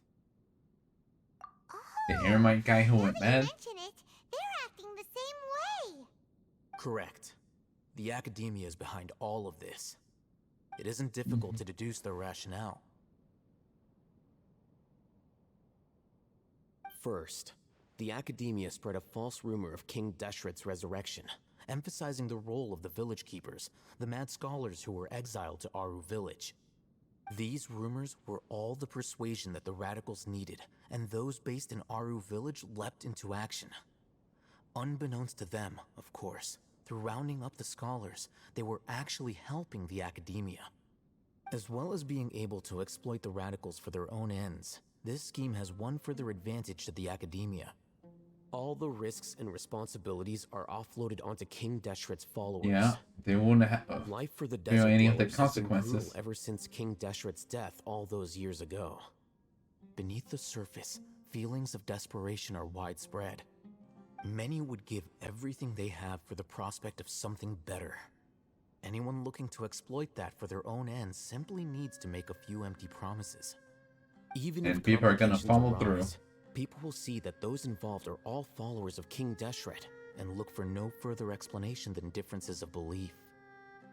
The Oh, Eremite guy who now went that you mad? mention it, they're acting the same way. Correct. The academia is behind all of this. It isn't difficult to deduce their rationale. First, the academia spread a false rumor of King Deshret's resurrection, emphasizing the role of the village keepers, the mad scholars who were exiled to Aru village. These rumors were all the persuasion that the radicals needed, and those based in Aru village leapt into action. Unbeknownst to them, of course, through rounding up the scholars, they were actually helping the academia. As well as being able to exploit the radicals for their own ends, this scheme has one further advantage to the academia. All the risks and responsibilities are offloaded onto King Deshret's followers. Yeah, they wouldn't have Life for the know desert any of the dwellers has been consequences. brutal ever since King Deshret's death all those years ago. Beneath the surface, feelings of desperation are widespread. Many would give everything they have for the prospect of something better. Anyone looking to exploit that for their own ends simply needs to make a few empty promises. Even And if people are gonna complications follow through. arise, people will see that those involved are all followers of King Deshret and look for no further explanation than differences of belief.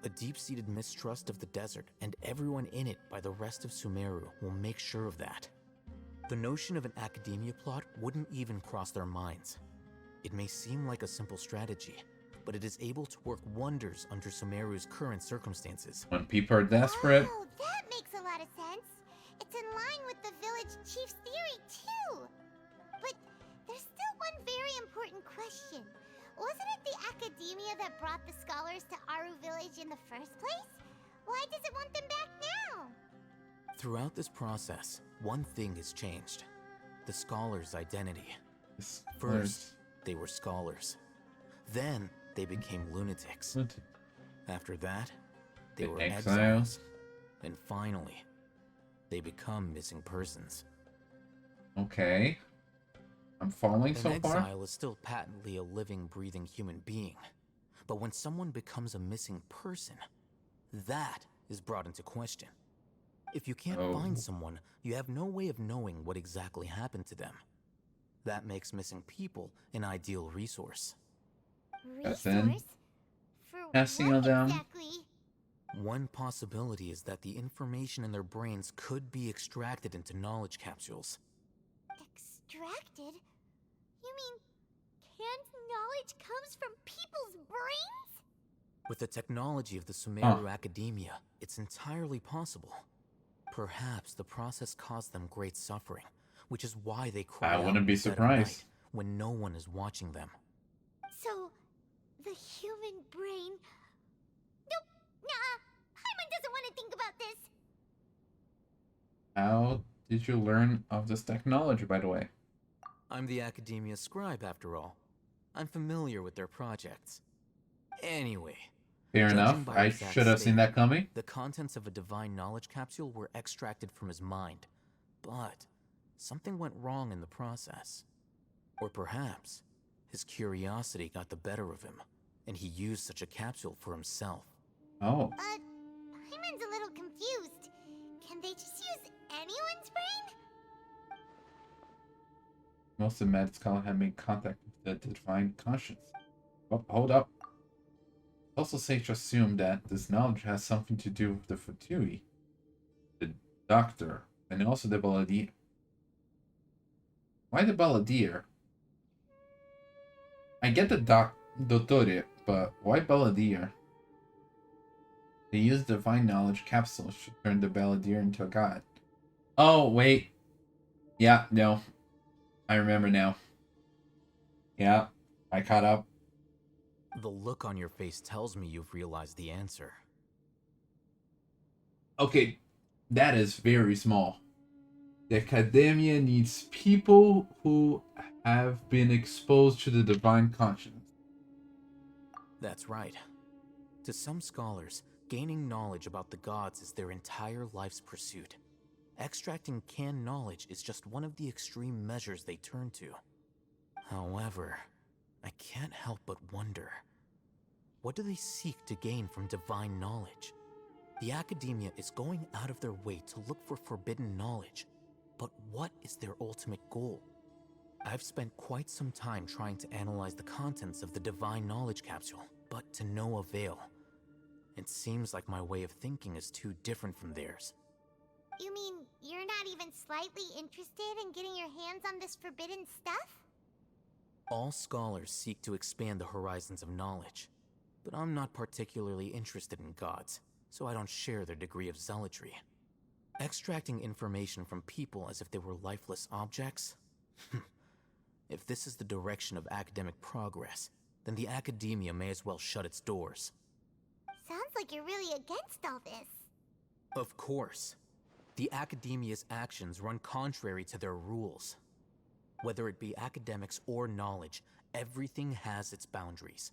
A deep-seated mistrust of the desert and everyone in it by the rest of Sumeru will make sure of that. The notion of an academia plot wouldn't even cross their minds. It may seem like a simple strategy, but it is able to work wonders under Sumeru's current circumstances. When people are desperate, Oh, that makes a lot of sense. It's in line with the village chief's theory, too. But there's still one very important question. Wasn't it the academia that brought the scholars to Aru village in the first place? Why does it want them back now? Throughout this process, one thing has changed. The scholars' identity. First, they were scholars. Then, they became lunatics. After that, they The were exiles. exiles. And finally, they become missing persons. Okay. I'm following An so far. exile is still patently a living, breathing human being. But when someone becomes a missing person, that is brought into question. If you can't Oh. find someone, you have no way of knowing what exactly happened to them. That makes missing people an ideal resource. But then, Resource? For testing what of them. exactly? One possibility is that the information in their brains could be extracted into knowledge capsules. Extracted? You mean canned knowledge comes from people's brains? With the technology of the Sumeru Academia, it's entirely possible. Perhaps the process caused them great suffering, which is why they cry I out wouldn't be in the dead of surprised. night when no one is watching them. So, the human brain... Nope, nah, Paimon doesn't want to think about this. How did you learn of this technology, by the way? I'm the Academia scribe, after all. I'm familiar with their projects. Anyway, Fair judging enough. by I Zack's should have seen that coming. the contents of a divine knowledge capsule were extracted from his mind, but something went wrong in the process. Or perhaps his curiosity got the better of him, and he used such a capsule for himself. Oh. But Paimon's a little confused. Can they just use anyone's brain? Most of Mad Skull have made contact with the divine conscience. Oh, hold up. It's also safe to assume that this knowledge has something to do with the Fatui, the Doctor, and also the Balladeer. Why the Balladeer? I get the Dottore, but why Balladeer? They use divine knowledge capsules to turn the Balladeer into a god. Oh, wait. Yeah, no. I remember now. Yeah, I caught up. The look on your face tells me you've realized the answer. Okay, that is very small. The Academia needs people who have been exposed to the divine conscience. That's right. To some scholars, gaining knowledge about the gods is their entire life's pursuit. Extracting canned knowledge is just one of the extreme measures they turn to. However, I can't help but wonder, what do they seek to gain from divine knowledge? The Academia is going out of their way to look for forbidden knowledge, but what is their ultimate goal? I've spent quite some time trying to analyze the contents of the divine knowledge capsule, but to no avail. It seems like my way of thinking is too different from theirs. You mean you're not even slightly interested in getting your hands on this forbidden stuff? All scholars seek to expand the horizons of knowledge, but I'm not particularly interested in gods, so I don't share their degree of zealotry. Extracting information from people as if they were lifeless objects? If this is the direction of academic progress, then the Academia may as well shut its doors. Sounds like you're really against all this. Of course. The Academia's actions run contrary to their rules. Whether it be academics or knowledge, everything has its boundaries.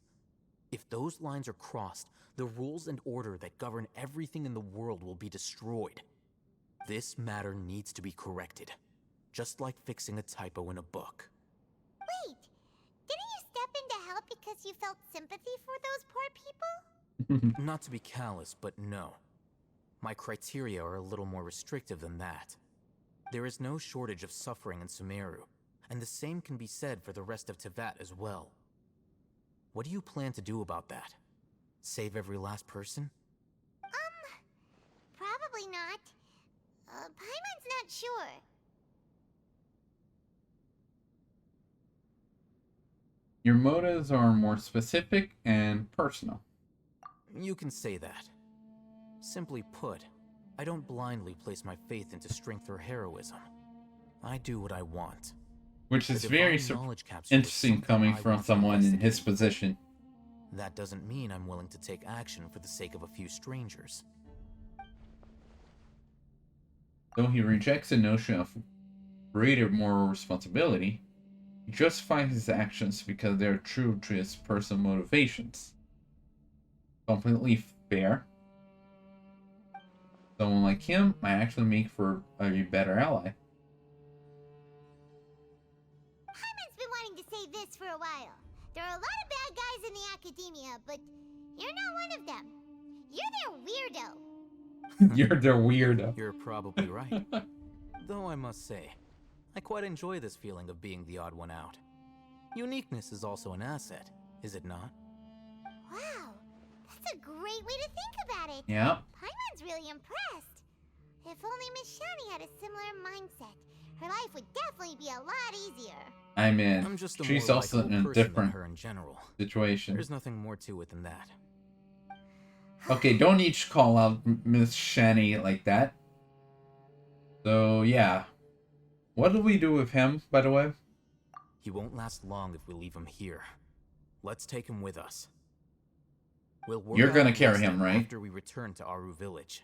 If those lines are crossed, the rules and order that govern everything in the world will be destroyed. This matter needs to be corrected, just like fixing a typo in a book. Wait, didn't you step in to help because you felt sympathy for those poor people? Not to be callous, but no. My criteria are a little more restrictive than that. There is no shortage of suffering in Sumeru, and the same can be said for the rest of Teyvat as well. What do you plan to do about that? Save every last person? Probably not. Paimon's not sure. Your motives are more specific and personal. You can say that. Simply put, I don't blindly place my faith into strength or heroism. I do what I want. Which is The very divine knowledge capsule is interesting something coming I from want to someone in his investigate. position. That doesn't mean I'm willing to take action for the sake of a few strangers. Though he rejects the notion of greater moral responsibility, he justifies his actions because they are true to his personal motivations. Completely fair. Someone like him might actually make for a better ally. Paimon's been wanting to say this for a while. There are a lot of bad guys in the Academia, but you're not one of them. You're their weirdo. You're the weirdo. You're probably right. Though I must say, I quite enjoy this feeling of being the odd one out. Uniqueness is also an asset, is it not? Wow, that's a great way to think about it. Yeah. Paimon's really impressed. If only Miss Shani had a similar mindset, her life would definitely be a lot easier. I mean, I'm just a she's more also likable in a person than different her in general. situation. There's nothing more to it than that. Okay, don't each call out Miss Shani like that. So, yeah. What do we do with him, by the way? He won't last long if we leave him here. Let's take him with us. We'll work You're out gonna a carry listing him, right? after we return to Aru Village.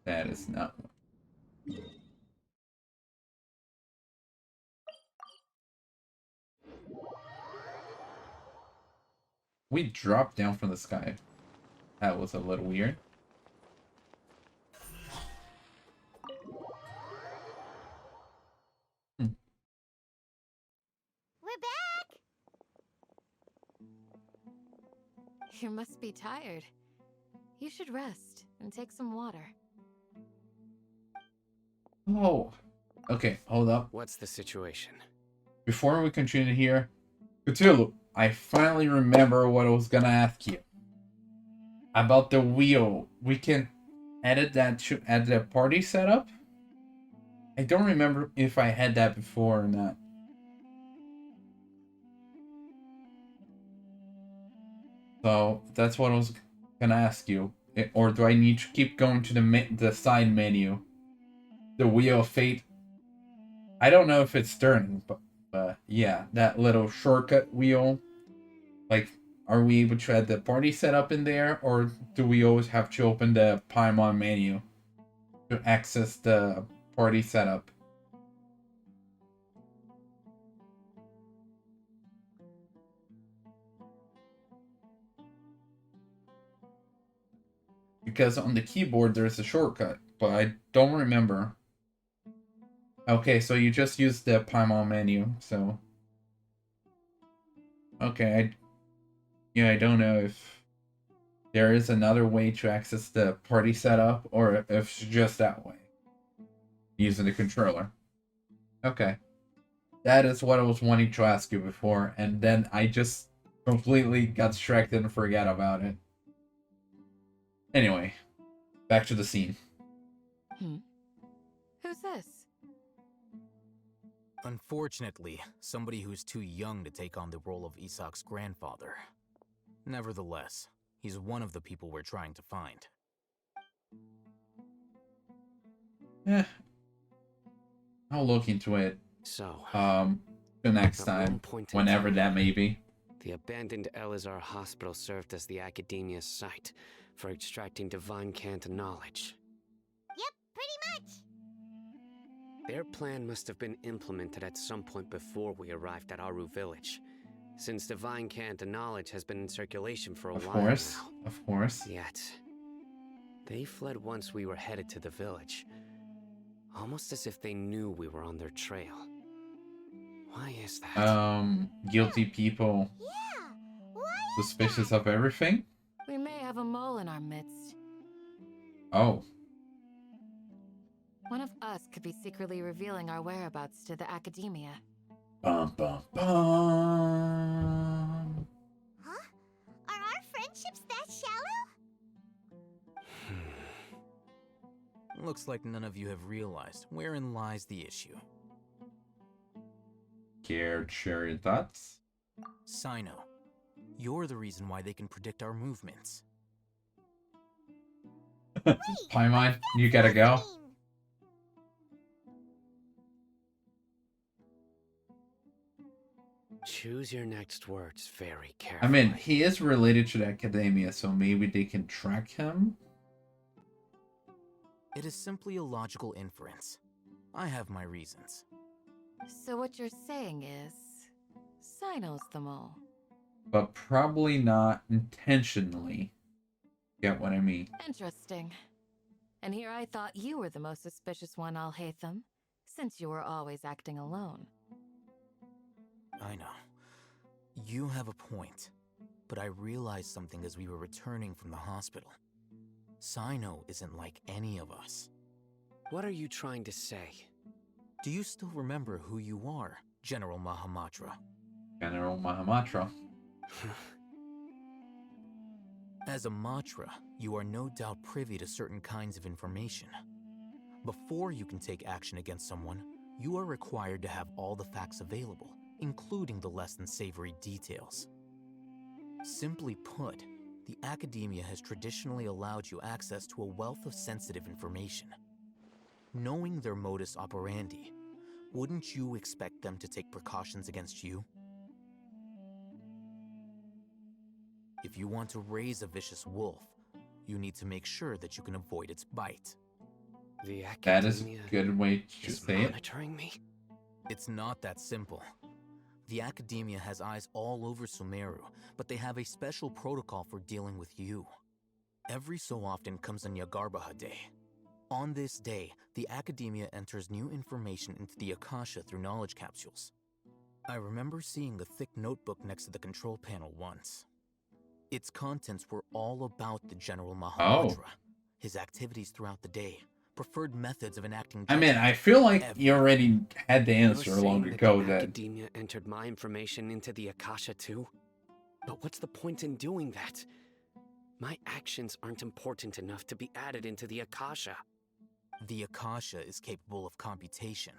That is not. We dropped down from the sky. That was a little weird. We're back! You must be tired. You should rest and take some water. Oh. Okay, hold up. What's the situation? Before we continue here, Cthulhu, I finally remember what I was gonna ask you. About the wheel. We can edit that to add the party setup? I don't remember if I had that before or not. So that's what I was gonna ask you. Or do I need to keep going to the side menu? The Wheel of Fate. I don't know if it's turning, but yeah, that little shortcut wheel. Like, are we able to add the party setup in there, or do we always have to open the Paimon menu to access the party setup? Because on the keyboard there's a shortcut, but I don't remember. Okay, so you just use the Paimon menu, so... Okay, I don't know if there is another way to access the party setup, or if it's just that way. Using the controller. Okay. That is what I was wanting to ask you before, and then I just completely got distracted and forgot about it. Anyway, back to the scene. Who's this? Unfortunately, somebody who's too young to take on the role of Isak's grandfather. Nevertheless, he's one of the people we're trying to find. I'll look into it. So, The next at one time, point in whenever time, that may be. the abandoned Elazar hospital served as the Academia's site for extracting divine cant knowledge. Yep, pretty much. Their plan must have been implemented at some point before we arrived at Aru Village, since divine cant knowledge has been in circulation for a Of while course, now. of course. Yet, they fled once we were headed to the village, almost as if they knew we were on their trail. Why is that? Guilty people Yeah, why is suspicious that? of everything? We may have a mole in our midst. Oh. One of us could be secretly revealing our whereabouts to the Academia. Bum, bum, bum. Huh? Are our friendships that shallow? Looks like none of you have realized wherein lies the issue. Care to share your thoughts? Sino, you're the reason why they can predict our movements. Paimon, you gotta go. Mean. Choose your next words very I carefully. mean, he is related to the Academia, so maybe they can track him? It is simply a logical inference. I have my reasons. So what you're saying is, Sino's the mole. But probably not intentionally. Get what I mean? Interesting. And here I thought you were the most suspicious one, Alhaitham, since you were always acting alone. I know. You have a point. But I realized something as we were returning from the hospital. Sino isn't like any of us. What are you trying to say? Do you still remember who you are, General Mahamatra? General Mahamatra. As a Matra, you are no doubt privy to certain kinds of information. Before you can take action against someone, you are required to have all the facts available, including the less than savory details. Simply put, the academia has traditionally allowed you access to a wealth of sensitive information. Knowing their modus operandi, wouldn't you expect them to take precautions against you? If you want to raise a vicious wolf, you need to make sure that you can avoid its bite. The That is a academia good way to is say it. monitoring me? It's not that simple. The academia has eyes all over Sumeru, but they have a special protocol for dealing with you. Every so often comes a Nyagarbaha Day. On this day, the academia enters new information into the Akasha through knowledge capsules. I remember seeing a thick notebook next to the control panel once. Its contents were all about the General Mahamudra, his activities throughout the day, preferred methods of enacting I mean, judgment, I feel like everything. you already had the answer You're long saying ago that the that academia entered my information into the Akasha too? But what's the point in doing that? My actions aren't important enough to be added into the Akasha. The Akasha is capable of computation.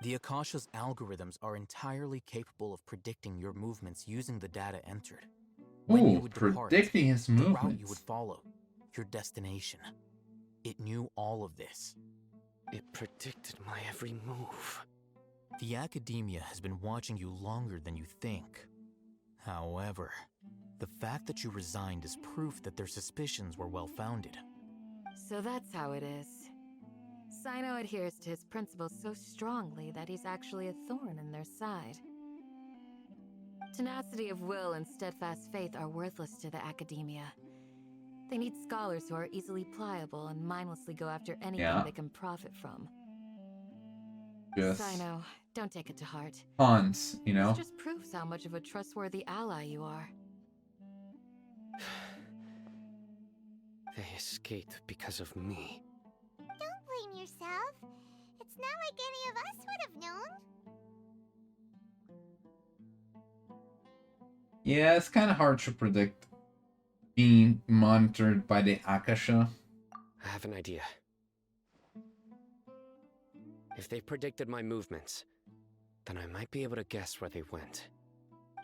The Akasha's algorithms are entirely capable of predicting your movements using the data entered. When you would depart, predicting his the route you movements. would follow, your destination. It knew all of this. It predicted my every move. The academia has been watching you longer than you think. However, the fact that you resigned is proof that their suspicions were well-founded. So that's how it is. Sino adheres to his principles so strongly that he's actually a thorn in their side. Tenacity of will and steadfast faith are worthless to the academia. They need scholars who are easily pliable and mindlessly go after anything they can profit from. Just Sino, don't take it to heart. cons, you know? This just proves how much of a trustworthy ally you are. They escaped because of me. Don't blame yourself. It's not like any of us would have known. Yeah, it's kind of hard to predict being monitored by the Akasha. I have an idea. If they predicted my movements, then I might be able to guess where they went.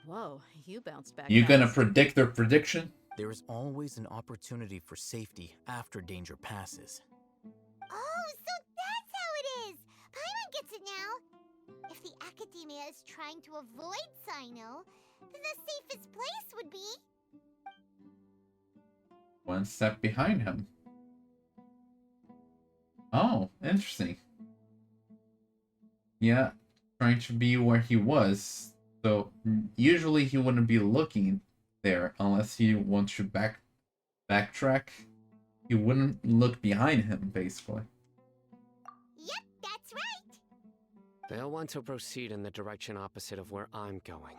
Whoa, you bounced back. You gonna fast. predict their prediction? There is always an opportunity for safety after danger passes. Oh, so that's how it is! Paimon gets it now! If the academia is trying to avoid Sino, then the safest place would be... One step behind him. Oh, interesting. Yeah, trying to be where he was. So usually he wouldn't be looking there unless he wants to backtrack. He wouldn't look behind him, basically. Yep, that's right! They'll want to proceed in the direction opposite of where I'm going.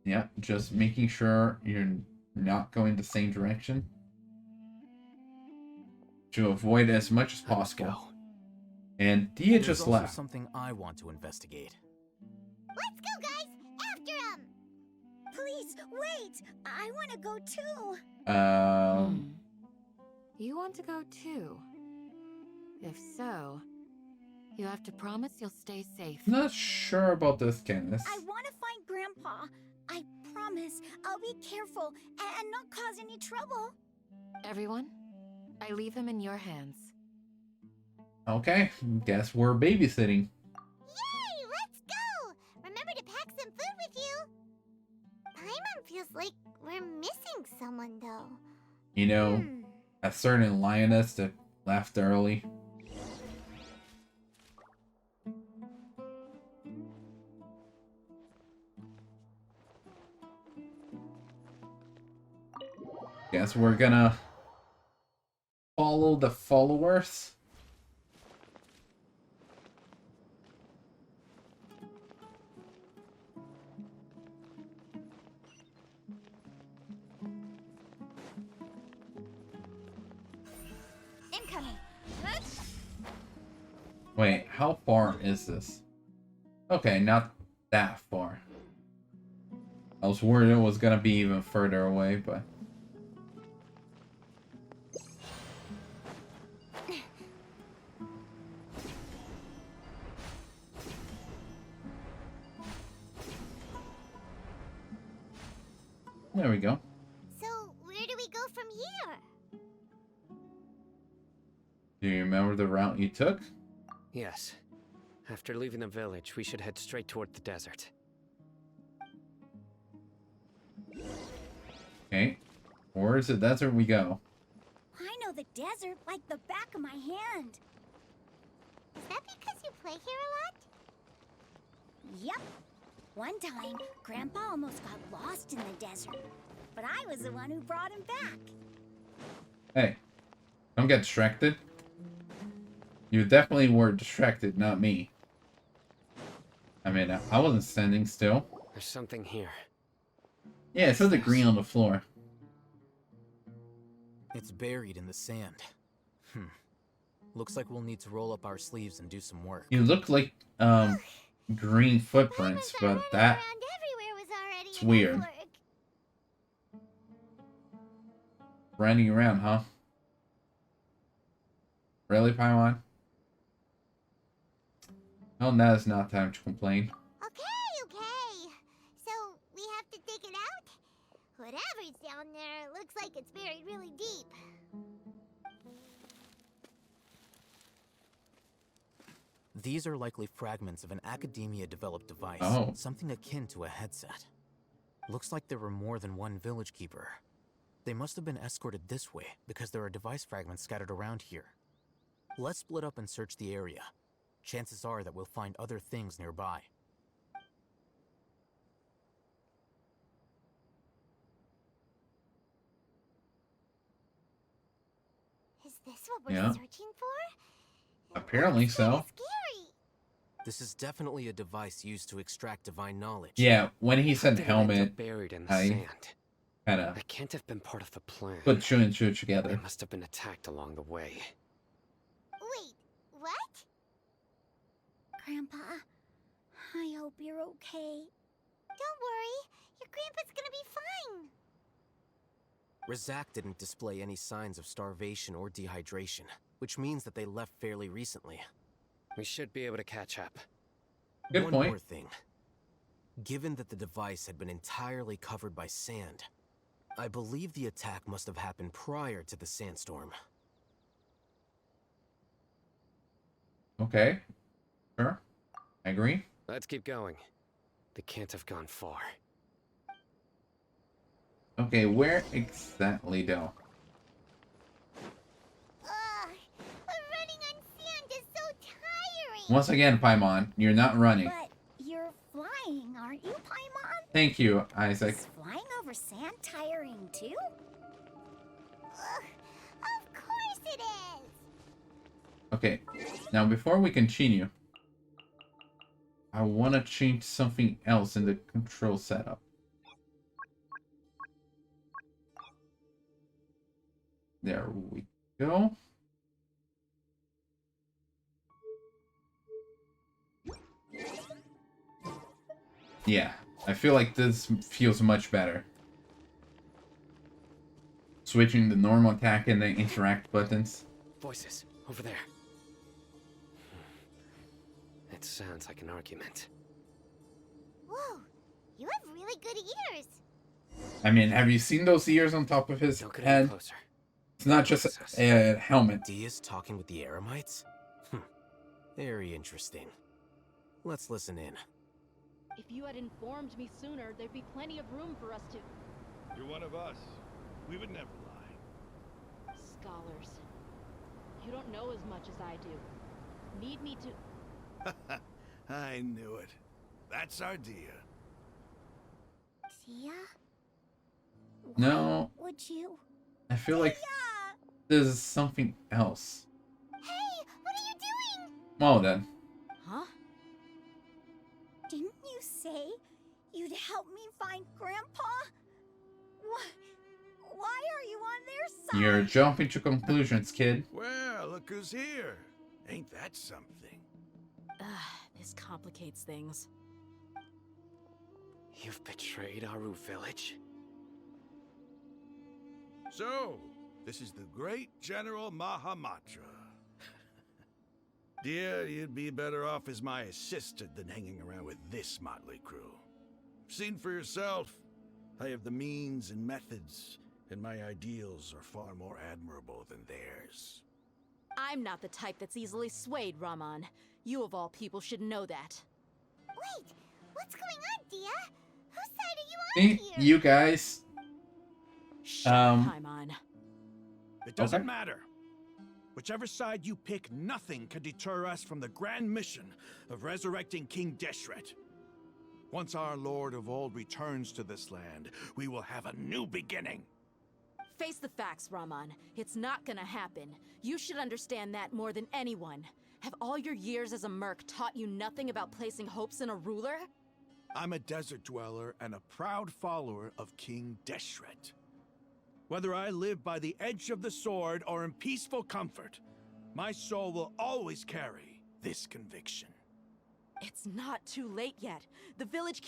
Yeah, just making sure you're not going the same direction to avoid as much as possible. And Dehya There's just also left. something I want to investigate. Let's go, guys! After him! Please, wait! I want to go too! You want to go too? If so, you have to promise you'll stay safe. Not sure about this, Candace. I want to find Grandpa. I promise I'll be careful and not cause any trouble. Everyone, I leave him in your hands. Okay, guess we're babysitting. Yay! Let's go! Remember to pack some food with you. Paimon feels like we're missing someone, though. You know, a certain lioness that left early. Guess we're gonna follow the followers. Incoming. Wait, how far is this? Okay, not that far. I was worried it was gonna be even further away, but... There we go. So, where do we go from here? Do you remember the route you took? Yes. After leaving the village, we should head straight toward the desert. Okay. Where's the desert we go? I know the desert like the back of my hand. Is that because you play here a lot? Yep. One time, Grandpa almost got lost in the desert, but I was the one who brought him back. Hey, don't get distracted. You definitely were distracted, not me. I mean, I wasn't standing still. There's something here. Yeah, it says the green on the floor. It's buried in the sand. Looks like we'll need to roll up our sleeves and do some work. You look like, green footprints, but that's weird. Running around, huh? Really, Paimon? Oh, now is not time to complain. Okay. So, we have to dig it out? Whatever's down there looks like it's buried really deep. These are likely fragments of an academia-developed device, something akin to a headset. Looks like there were more than one village keeper. They must have been escorted this way because there are device fragments scattered around here. Let's split up and search the area. Chances are that we'll find other things nearby. Is this what we're searching for? Apparently so. Scary. This is definitely a device used to extract divine knowledge. Yeah, when he said helmet, buried in the I sand. kinda That can't have been part of the plan. put two and two together. They must have been attacked along the way. Wait, what? Grandpa, I hope you're okay. Don't worry, your grandpa's gonna be fine. Razak didn't display any signs of starvation or dehydration, which means that they left fairly recently. We should be able to catch up. Good One point. more thing. Given that the device had been entirely covered by sand, I believe the attack must have happened prior to the sandstorm. Okay. Sure. I agree. Let's keep going. They can't have gone far. Okay, where exactly though? Running on sand is so tiring. Once again, Paimon, you're not running. But you're flying, aren't you, Paimon? Thank you, Isaac. Is flying over sand tiring too? Of course it is. Okay, now before we continue, I want to change something else in the control setup. There we go. Yeah, I feel like this feels much better. Switching the normal attack and the interact buttons. Voices, over there. It sounds like an argument. Whoa, you have really good ears. I mean, have you seen those ears on top of his Don't get any head? closer. It's not just a helmet. Dehya's talking with the Eremites? Very interesting. Let's listen in. If you had informed me sooner, there'd be plenty of room for us to... You're one of us. We would never lie. Scholars. You don't know as much as I do. Need me to... I knew it. That's our Dehya. Dehya? No, Would you? I feel like this is something else. Hey, what are you doing? Well then. Huh? Didn't you say you'd help me find Grandpa? Why are you on their side? You're jumping to conclusions, kid. Well, look who's here. Ain't that something? This complicates things. You've betrayed Aru village? So, this is the great General Mahamatra. Dear, you'd be better off as my assistant than hanging around with this motley crew. Seen for yourself. I have the means and methods, and my ideals are far more admirable than theirs. I'm not the type that's easily swayed, Raman. You of all people should know that. Wait, what's going on, Dehya? Whose side are you on See, here? you guys. Shut up, Paimon. It doesn't Okay. matter. Whichever side you pick, nothing can deter us from the grand mission of resurrecting King Deshret. Once our Lord of Old returns to this land, we will have a new beginning. Face the facts, Raman. It's not gonna happen. You should understand that more than anyone. Have all your years as a merc taught you nothing about placing hopes in a ruler? I'm a desert dweller and a proud follower of King Deshret. Whether I live by the edge of the sword or in peaceful comfort, my soul will always carry this conviction. It's not too late yet. The village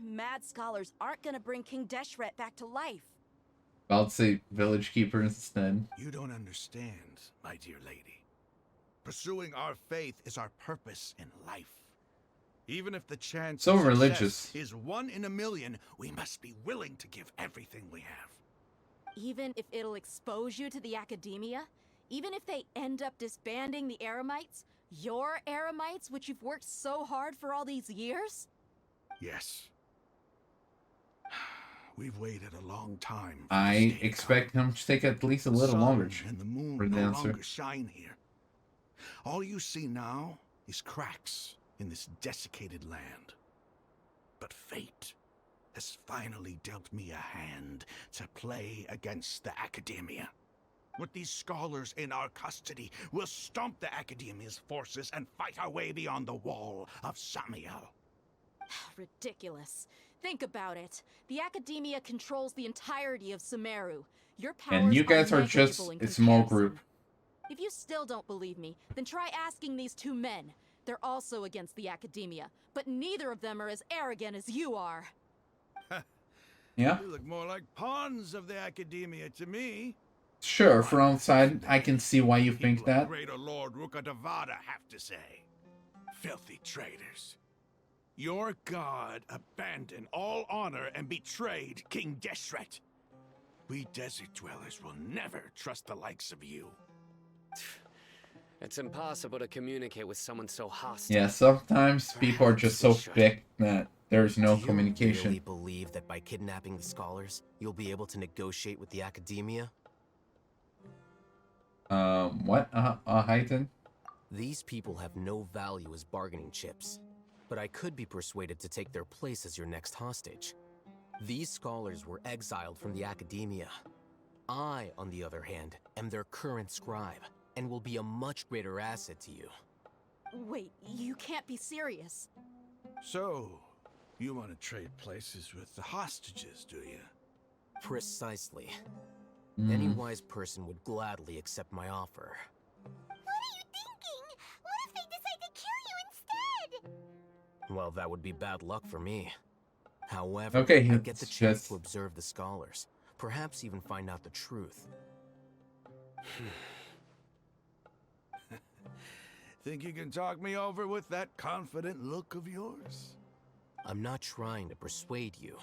mad scholars aren't gonna bring King Deshret back to life. I'll say village keeper instead. You don't understand, my dear lady. Pursuing our faith is our purpose in life. Even if the chance So of success religious. is 1 in a million, we must be willing to give everything we have. Even if it'll expose you to the academia? Even if they end up disbanding the Eremites? Your Eremites, which you've worked so hard for all these years? Yes. We've waited a long time. I expect him to take at least a little longer And the moon for the no answer. longer shine here. All you see now is cracks in this desiccated land. But fate has finally dealt me a hand to play against the academia. With these scholars in our custody, we'll stomp the academia's forces and fight our way beyond the wall of Samiel. Ridiculous. Think about it. The academia controls the entirety of Sumeru. Your powers And you guys are negligible just in a small comparison. group. If you still don't believe me, then try asking these two men. They're also against the academia, but neither of them are as arrogant as you are. Yeah, You look more like pawns of the academia to me. sure. From outside, I can see why you think People of that. Greater Lord Rukadavada have to say. Filthy traitors. Your god abandoned all honor and betrayed King Deshret. We desert dwellers will never trust the likes of you. It's impossible to communicate with someone so hostile. Yeah, sometimes people are just so Perhaps we should. thick that there's no Do you communication. really believe that by kidnapping the scholars, you'll be able to negotiate with the academia? What? Alhaitham? These people have no value as bargaining chips, but I could be persuaded to take their place as your next hostage. These scholars were exiled from the academia. I, on the other hand, am their current scribe, and will be a much greater asset to you. Wait, you can't be serious. So, you want to trade places with the hostages, do you? Precisely. Hmm. Any wise person would gladly accept my offer. What are you thinking? What if they decide to kill you instead? Well, that would be bad luck for me. However, Okay, I get it's the chance just- to observe the scholars, perhaps even find out the truth. Think you can talk me over with that confident look of yours? I'm not trying to persuade you.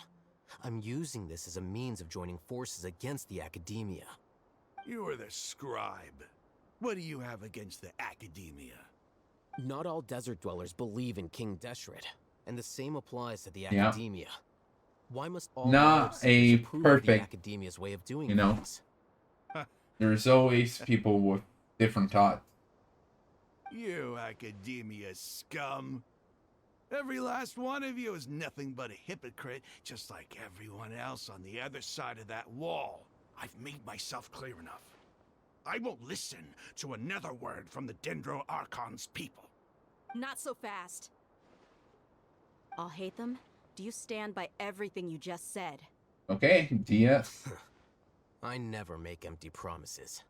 I'm using this as a means of joining forces against the academia. You are the scribe. What do you have against the academia? Not all desert dwellers believe in King Deshret, and the same applies to the Yeah. academia. Why must all Not knowledge seekers a approve of the perfect, academia's way of doing you know. things? There's always people with different thoughts. You academia scum. Every last one of you is nothing but a hypocrite, just like everyone else on the other side of that wall. I've made myself clear enough. I won't listen to another word from the Dendro Archon's people. Not so fast. Alhaitham, do you stand by everything you just said? Okay, Dehya. I never make empty promises.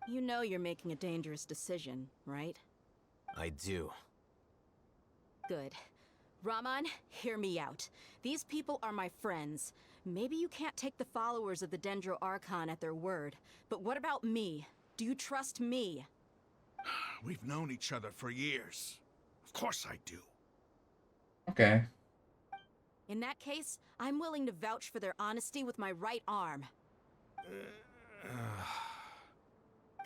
You know you're making a dangerous decision, right? I do. Good. Raman, hear me out. These people are my friends. Maybe you can't take the followers of the Dendro Archon at their word, but what about me? Do you trust me? We've known each other for years. Of course I do. Okay. In that case, I'm willing to vouch for their honesty with my right arm.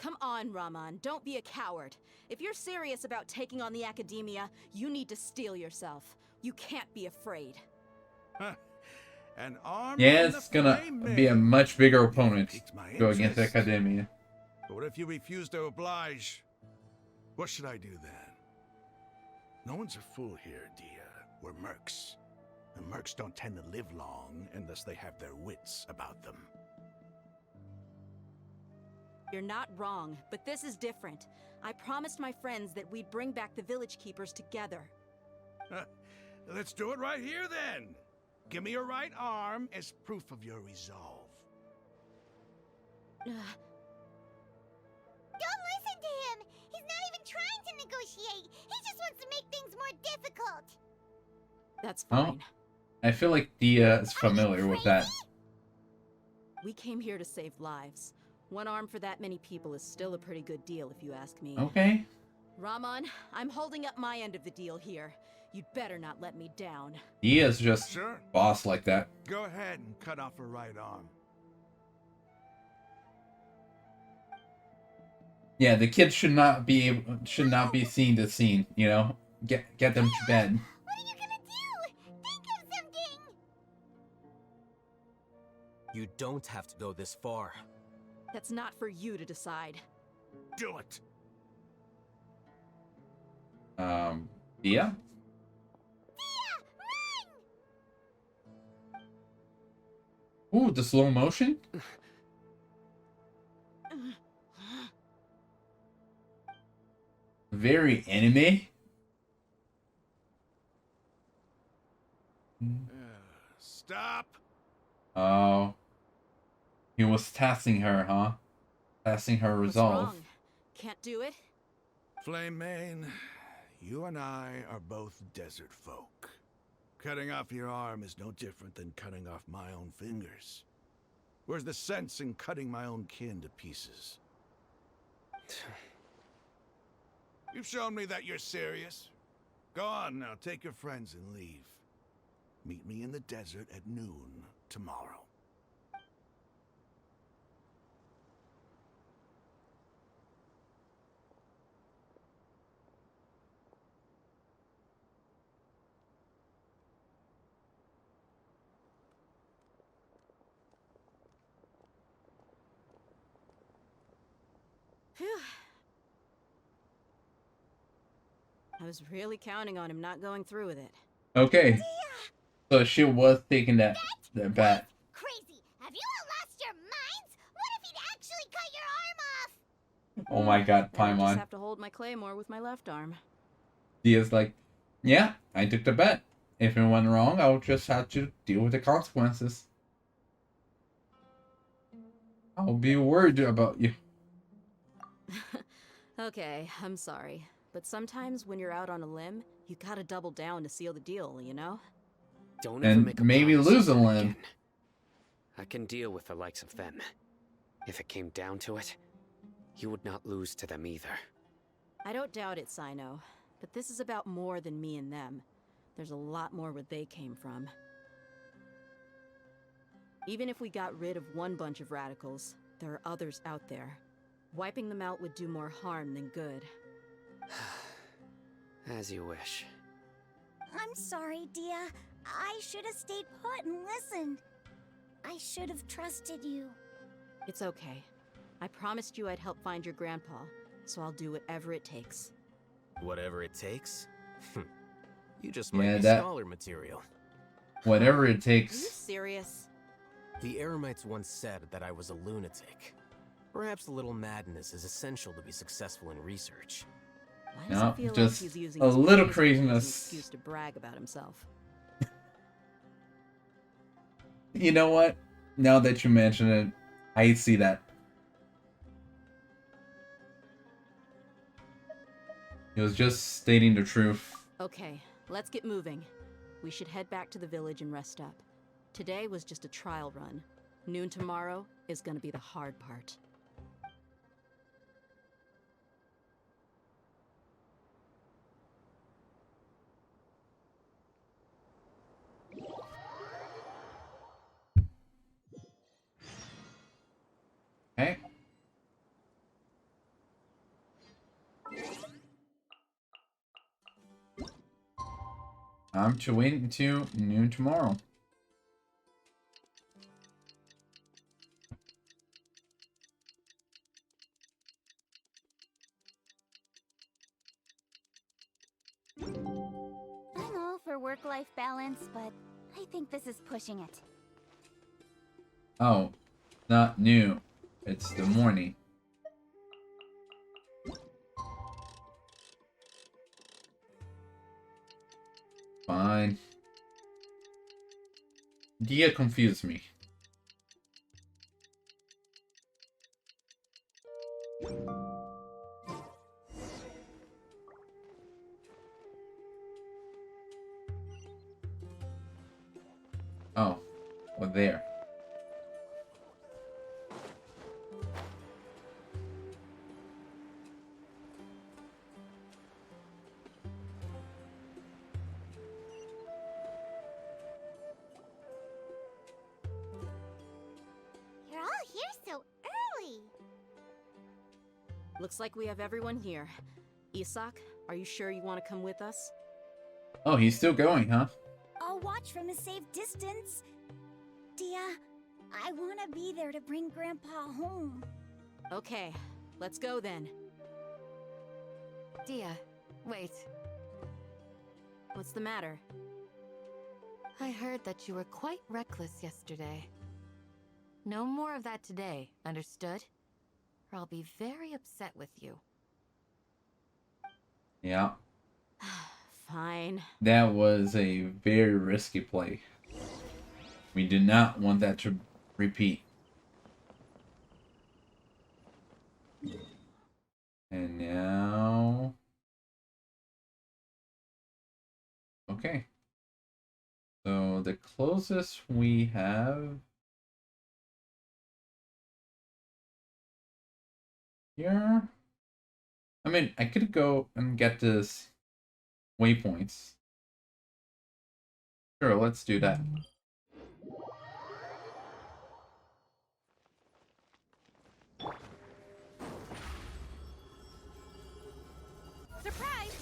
Come on, Raman, don't be a coward. If you're serious about taking on the Academia, you need to steel yourself. You can't be afraid. An arm Yeah, from it's the gonna flame be a maid. much bigger opponent Piqued my go against the interest. Academia. But what if you refuse to oblige? What should I do then? No one's a fool here, Dehya. We're mercs. And mercs don't tend to live long unless they have their wits about them. You're not wrong, but this is different. I promised my friends that we'd bring back the village keepers together. Let's do it right here then. Give me your right arm as proof of your resolve. Don't listen to him! He's not even trying to negotiate! He just wants to make things more difficult! That's Oh, fine. I feel like Dehya is familiar with that. We came here to save lives. One arm for that many people is still a pretty good deal, if you ask me. Okay. Raman, I'm holding up my end of the deal here. You'd better not let me down. Dehya's just Sure. boss like that. Go ahead and cut off her right arm. Yeah, the kids should not be seeing the scene. You know, get them to bed. What are you gonna do? Think of something! You don't have to go this far. That's not for you to decide. Do it! Dehya? Dehya, run! Ooh, the slow motion. Very anime. Stop! Oh. He was testing her, huh? Testing her What's resolve. wrong? Can't do it? Flame Mane, you and I are both desert folk. Cutting off your arm is no different than cutting off my own fingers. Where's the sense in cutting my own kin to pieces? You've shown me that you're serious. Go on now, take your friends and leave. Meet me in the desert at noon tomorrow. Phew. I was really counting on him not going through with it. Okay. So she was taking that bet. Crazy! Have you all lost your minds? What if he'd actually cut your arm off? Oh my god, Then I just Paimon. have to hold my claymore with my left arm. Dehya's like, yeah, I took the bet. If it went wrong, I'll just have to deal with the consequences. I'll be worried about you. Okay, I'm sorry. But sometimes when you're out on a limb, you gotta double down to seal the deal, you know? Don't ever And make a maybe promise lose a ever limb. again. I can deal with the likes of them. If it came down to it, you would not lose to them either. I don't doubt it, Sino. But this is about more than me and them. There's a lot more where they came from. Even if we got rid of one bunch of radicals, there are others out there. Wiping them out would do more harm than good. As you wish. I'm sorry, Dehya. I should have stayed put and listened. I should have trusted you. It's okay. I promised you I'd help find your grandpa, so I'll do whatever it takes. Whatever it takes? You just might Yeah, be that- scholar material. Whatever it Are you takes. serious? The Eremites once said that I was a lunatic. Perhaps a little madness is essential to be successful in research. Why does No, it feel just like he's using a his little craziness as an craziness. excuse to brag about himself? You know what? Now that you mention it, I see that. He was just stating the truth. Okay, let's get moving. We should head back to the village and rest up. Today was just a trial run. Noon tomorrow is gonna be the hard part. I'm to wait until noon tomorrow. I'm all for work-life balance, but I think this is pushing it. Oh, not noon. It's the morning. Fine. Dehya confused me. Oh, well there. You're all here so early. Looks like we have everyone here. Isak, are you sure you want to come with us? Oh, he's still going, huh? I'll watch from a safe distance. Dehya, I want to be there to bring Grandpa home. Okay, let's go then. Dehya, wait. What's the matter? I heard that you were quite reckless yesterday. No more of that today, understood? Or I'll be very upset with you. Yeah. Fine. That was a very risky play. We did not want that to repeat. And now... Okay. So the closest we have... here... I mean, I could go and get this waypoints. Sure, let's do that. Surprise!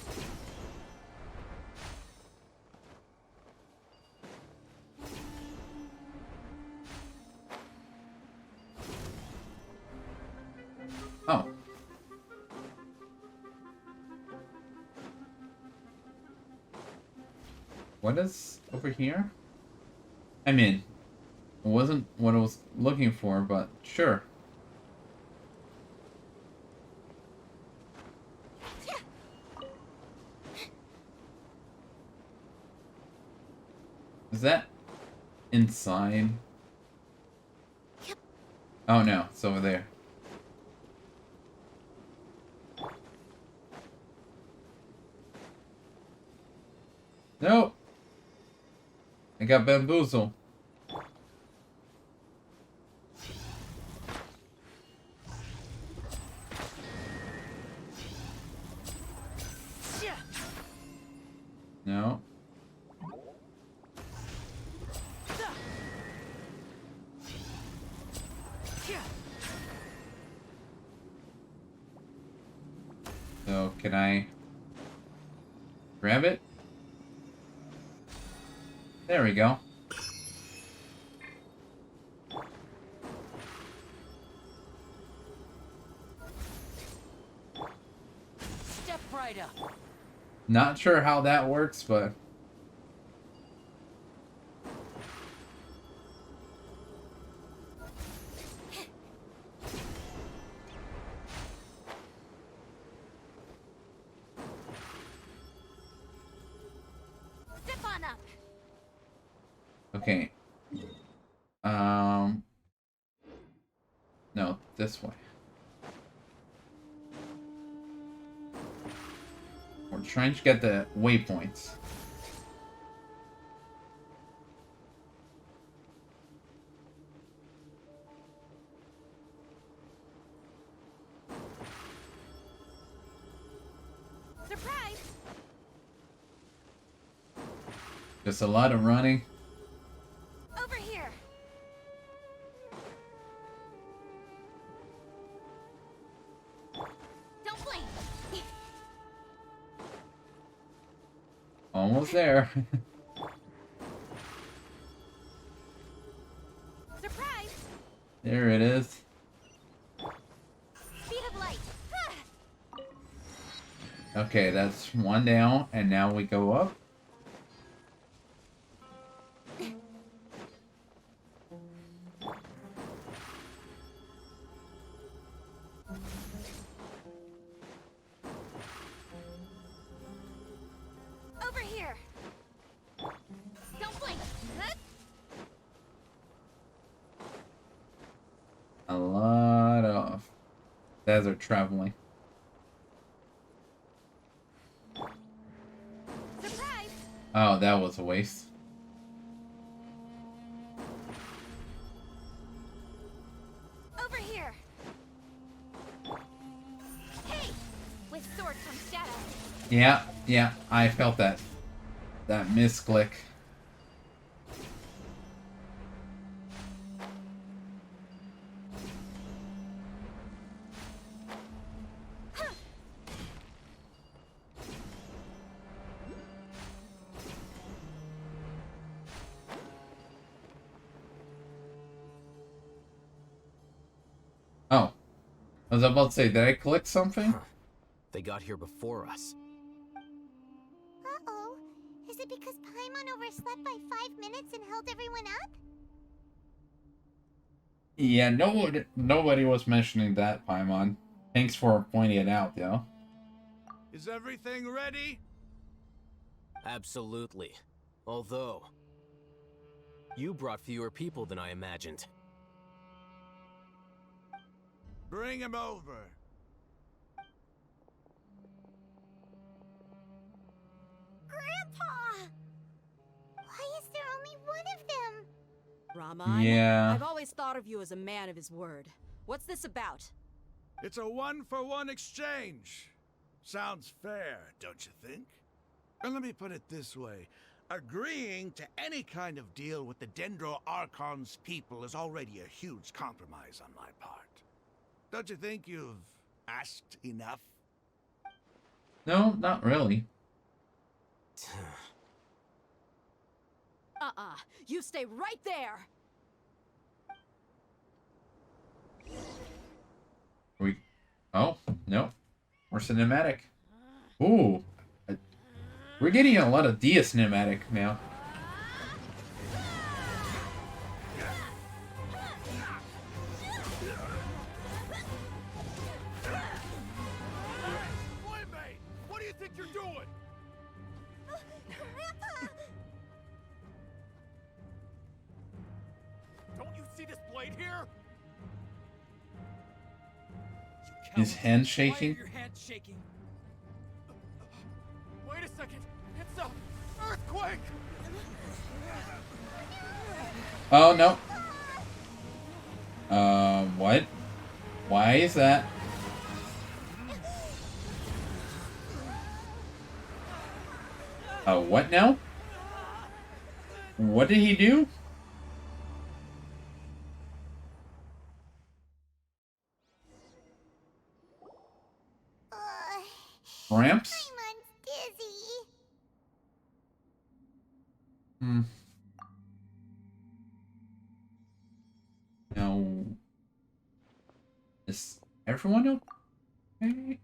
Oh. What is over here? I mean, it wasn't what I was looking for, but sure. Is that inside? Oh no, it's over there. Nope. I got bamboozled. No. So, can I grab it? There we go. Step right up. Not sure how that works, but... Step on up. Okay. No, this way. We're trying to get the waypoints. Surprise! Just a lot of running. Over here. Don't blink. Almost there. Surprise! There it is. Speed of light. Okay, that's one down, and now we go up. Over here. Don't blink. A lot of desert traveling. Surprise! Oh, that was a waste. Over here. Hey! With sword comes shadow. Yeah, I felt that. That misclick. Oh, I was about to say, did I click something? They got here before us. Uh-oh. Is it because Paimon overslept by 5 minutes and held everyone up? Yeah, nobody was mentioning that, Paimon. Thanks for pointing it out, though. Is everything ready? Absolutely. Although, you brought fewer people than I imagined. Bring him over. Grandpa! Why is there only one of them? Raman, Yeah. I've always thought of you as a man of his word. What's this about? It's a one-for-one exchange. Sounds fair, don't you think? And let me put it this way. Agreeing to any kind of deal with the Dendro Archon's people is already a huge compromise on my part. Don't you think you've asked enough? No, not really. You stay right there! Oh, no. More cinematic. Ooh. We're getting a lot of Dehya cinematic now. Playmate! What do you think you're doing? Grandpa! Don't you see this blade here? His hand shaking. Why are your hands shaking? Wait a second. It's a earthquake. Oh, no. What? Why is that? What now? What did he do? Ramps? Paimon's dizzy. No. Is everyone okay?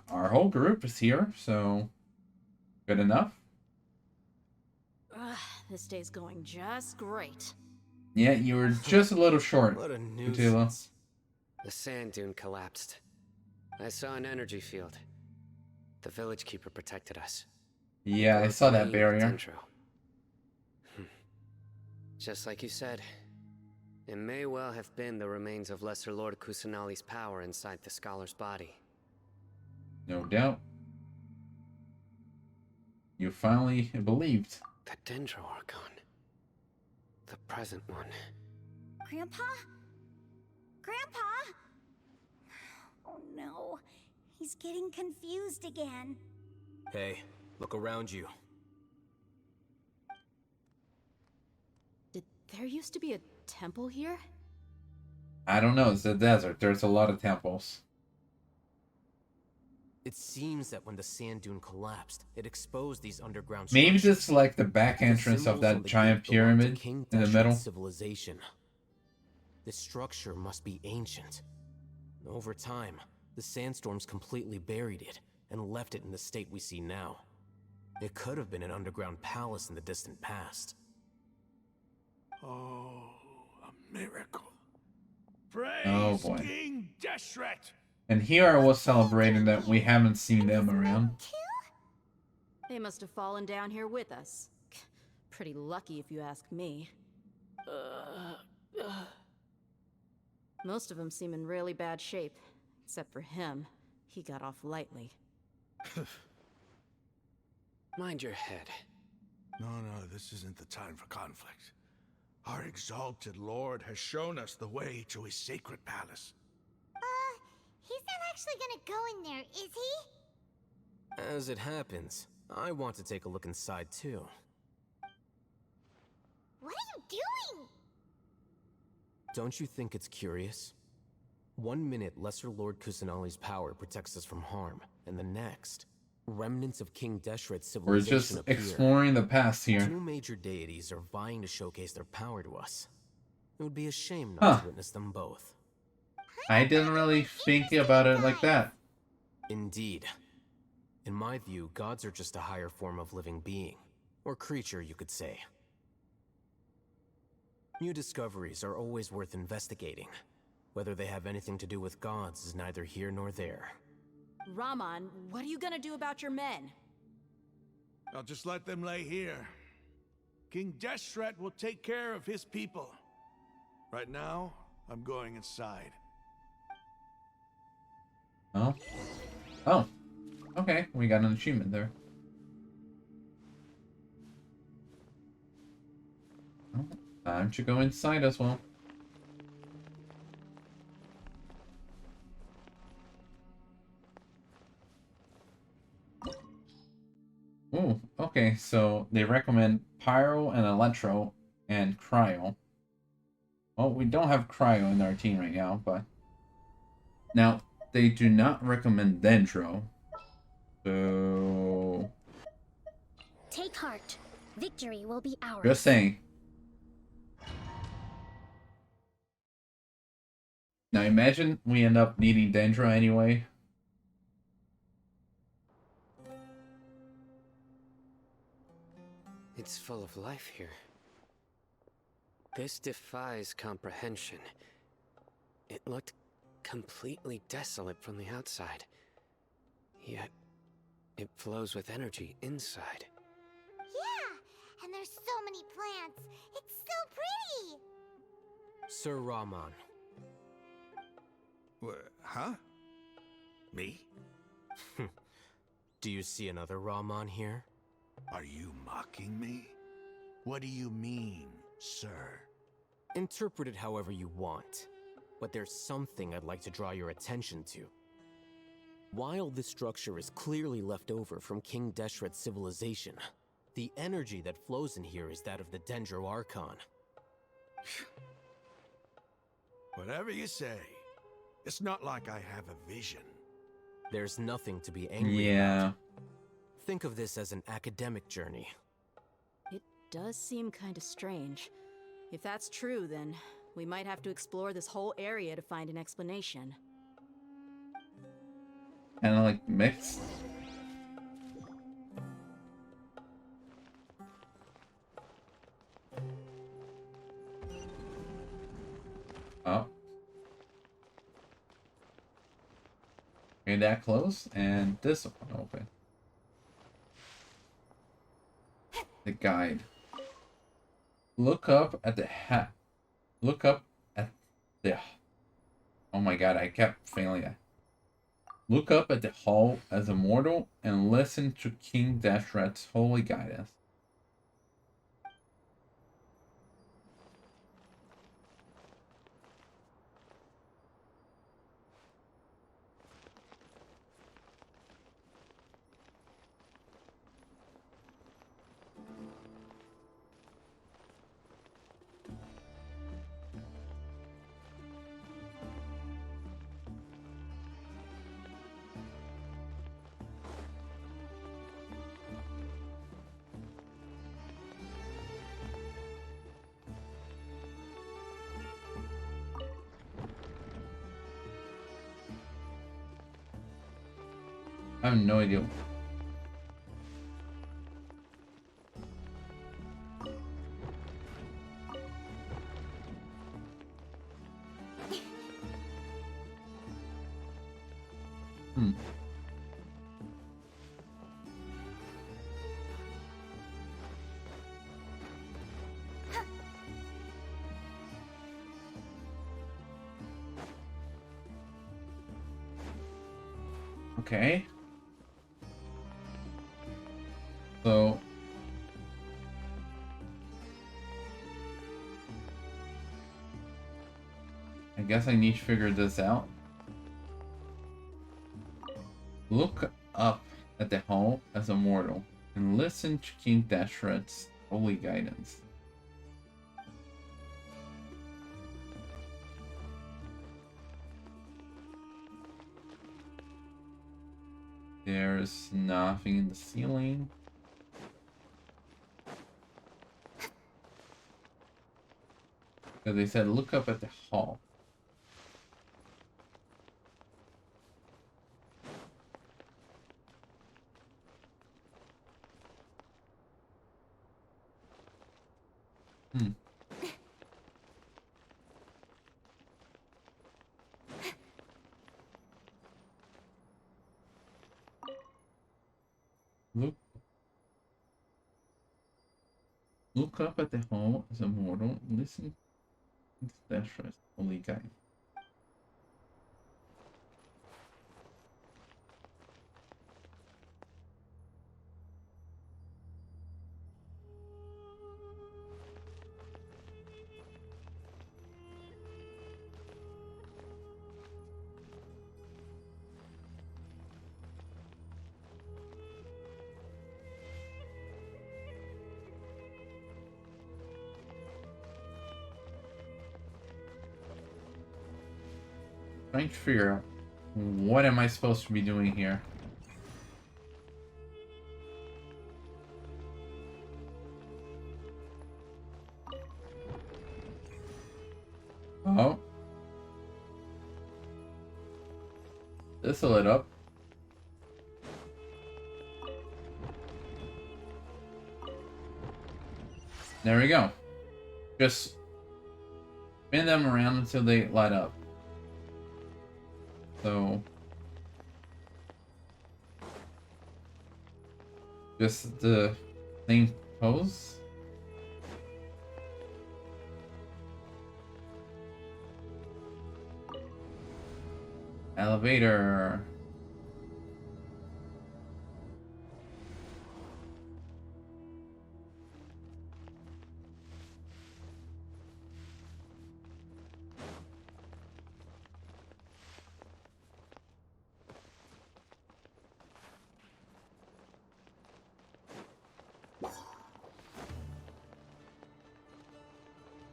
Our whole group is here, so good enough. This day's going just great. Yeah, you were just a little short, What a Patula. nuisance. The sand dune collapsed. I saw an energy field. The village keeper protected us. Yeah, I Both saw that me and barrier. Dendro. Just like you said, it may well have been the remains of Lesser Lord Kusanali's power inside the scholar's body. No doubt. You finally believed. The Dendro Archon. The present one. Grandpa? Grandpa? Oh no. He's getting confused again. Hey, look around you. Did there used to be a temple here? I don't know, it's the desert. There's a lot of temples. It seems that when the sand dune collapsed, it exposed these underground Maybe structures. this is like the back The entrance of symbols on that the giant gate belong to pyramid King in the Deshret's middle. civilization. This structure must be ancient. Over time, the sandstorms completely buried it and left it in the state we see now. It could have been an underground palace in the distant past. Oh, a miracle. Praise Oh boy. King Deshret! And here I was celebrating that we haven't seen them around. They must have fallen down here with us. Pretty lucky if you ask me. Most of them seem in really bad shape, except for him. He got off lightly. Mind your head. No, this isn't the time for conflict. Our exalted lord has shown us the way to his sacred palace. He's not actually gonna go in there, is he? As it happens, I want to take a look inside too. What are you doing? Don't you think it's curious? 1 minute, Lesser Lord Kusanali's power protects us from harm, and the next, remnants of King Deshret's We're civilization just appear. exploring the past here. 2 major deities are vying to showcase their power to us. It would be a shame not Huh. to witness them both. I didn't really think about it like that. Indeed. In my view, gods are just a higher form of living being, or creature, you could say. New discoveries are always worth investigating. Whether they have anything to do with gods is neither here nor there. Raman, what are you gonna do about your men? I'll just let them lay here. King Deshret will take care of his people. Right now, I'm going inside. Oh. Oh. Okay, we got an achievement there. Oh, time to go inside as well. Ooh, okay, so they recommend Pyro and Electro and Cryo. Well, we don't have Cryo in our team right now, but... Now, they do not recommend Dendro. So... Take heart. Victory will be ours. Just saying. Now imagine we end up needing Dendro anyway. It's full of life here. This defies comprehension. It looked completely desolate from the outside. Yet, it flows with energy inside. Yeah, and there's so many plants. It's so pretty. Sir Raman. Huh? Me? Do you see another Raman here? Are you mocking me? What do you mean, sir? Interpret it however you want, but there's something I'd like to draw your attention to. While this structure is clearly left over from King Deshret's civilization, the energy that flows in here is that of the Dendro Archon. Whatever you say. It's not like I have a vision. There's nothing to be angry about. Think of this as an academic journey. It does seem kind of strange. If that's true, then we might have to explore this whole area to find an explanation. Kind of like mixed. Oh. Okay, that close, and this one open. The guide. Look up at the Look up at the... Oh my god, I kept failing that. Look up at the hall as a mortal and listen to King Deshret's holy guidance. I have no idea. Hmm. Okay. So I guess I need to figure this out. Look up at the hall as a mortal and listen to King Dashret's holy guidance. There's nothing in the ceiling. Because they said look up at the hall. Hmm. Look up at the hall as a mortal. Listen to Dashret's holy guidance. Trying to figure out what am I supposed to be doing here. Oh. This will lit up. There we go. Just spin them around until they light up. So just the same pose. Elevator.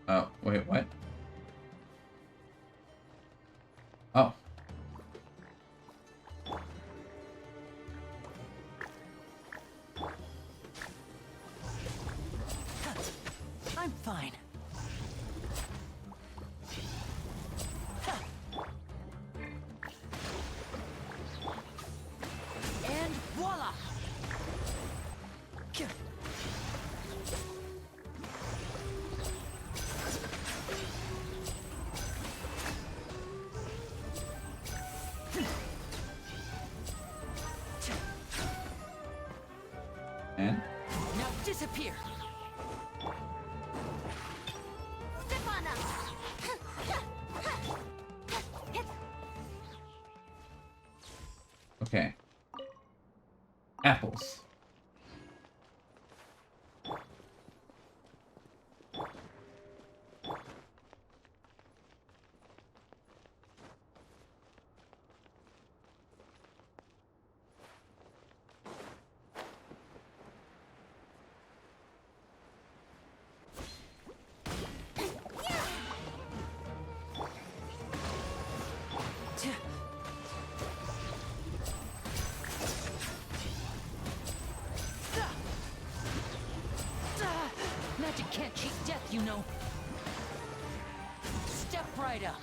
Oh, wait, what? Oh. I'm fine. And voila! And? Now disappear! Step on up. Okay. Apples. Magic can't cheat death, you know. Step right up.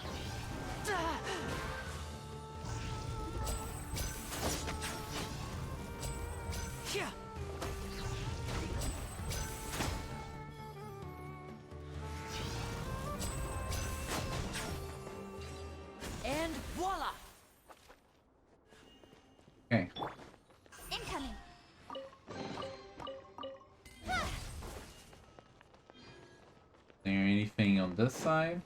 And voila! Okay. Incoming. Is there anything on this side?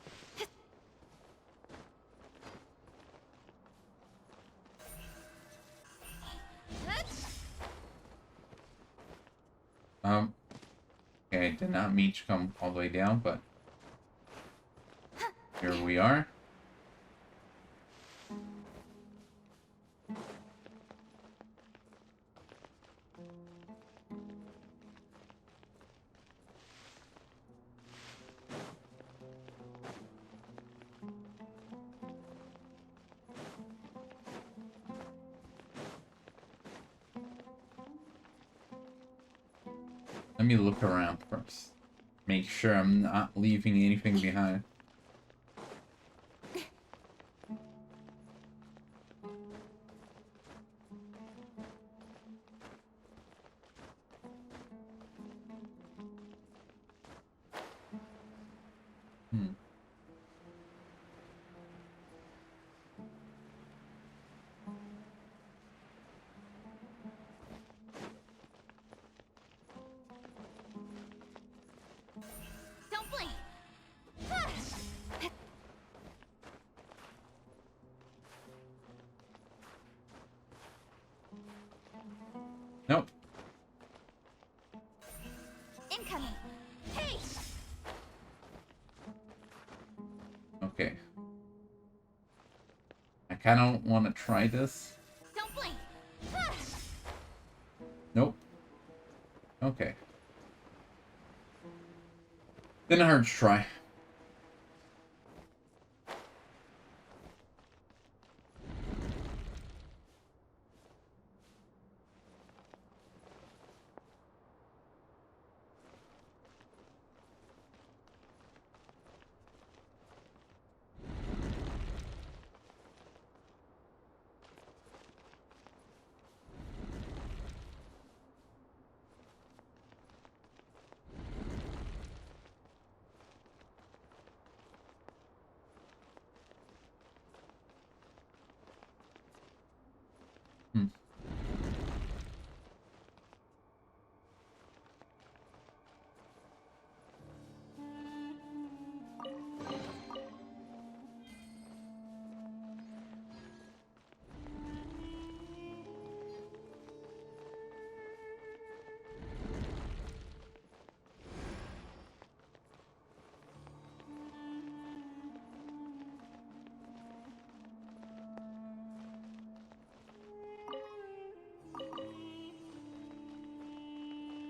Okay, I did not mean to come all the way down, but here we are. Let me look around first. Make sure I'm not leaving anything behind. Don't blink. Nope. Incoming. Hey. Okay. I kind of want to try this. Don't blink. Nope. Okay. Didn't hurt to try.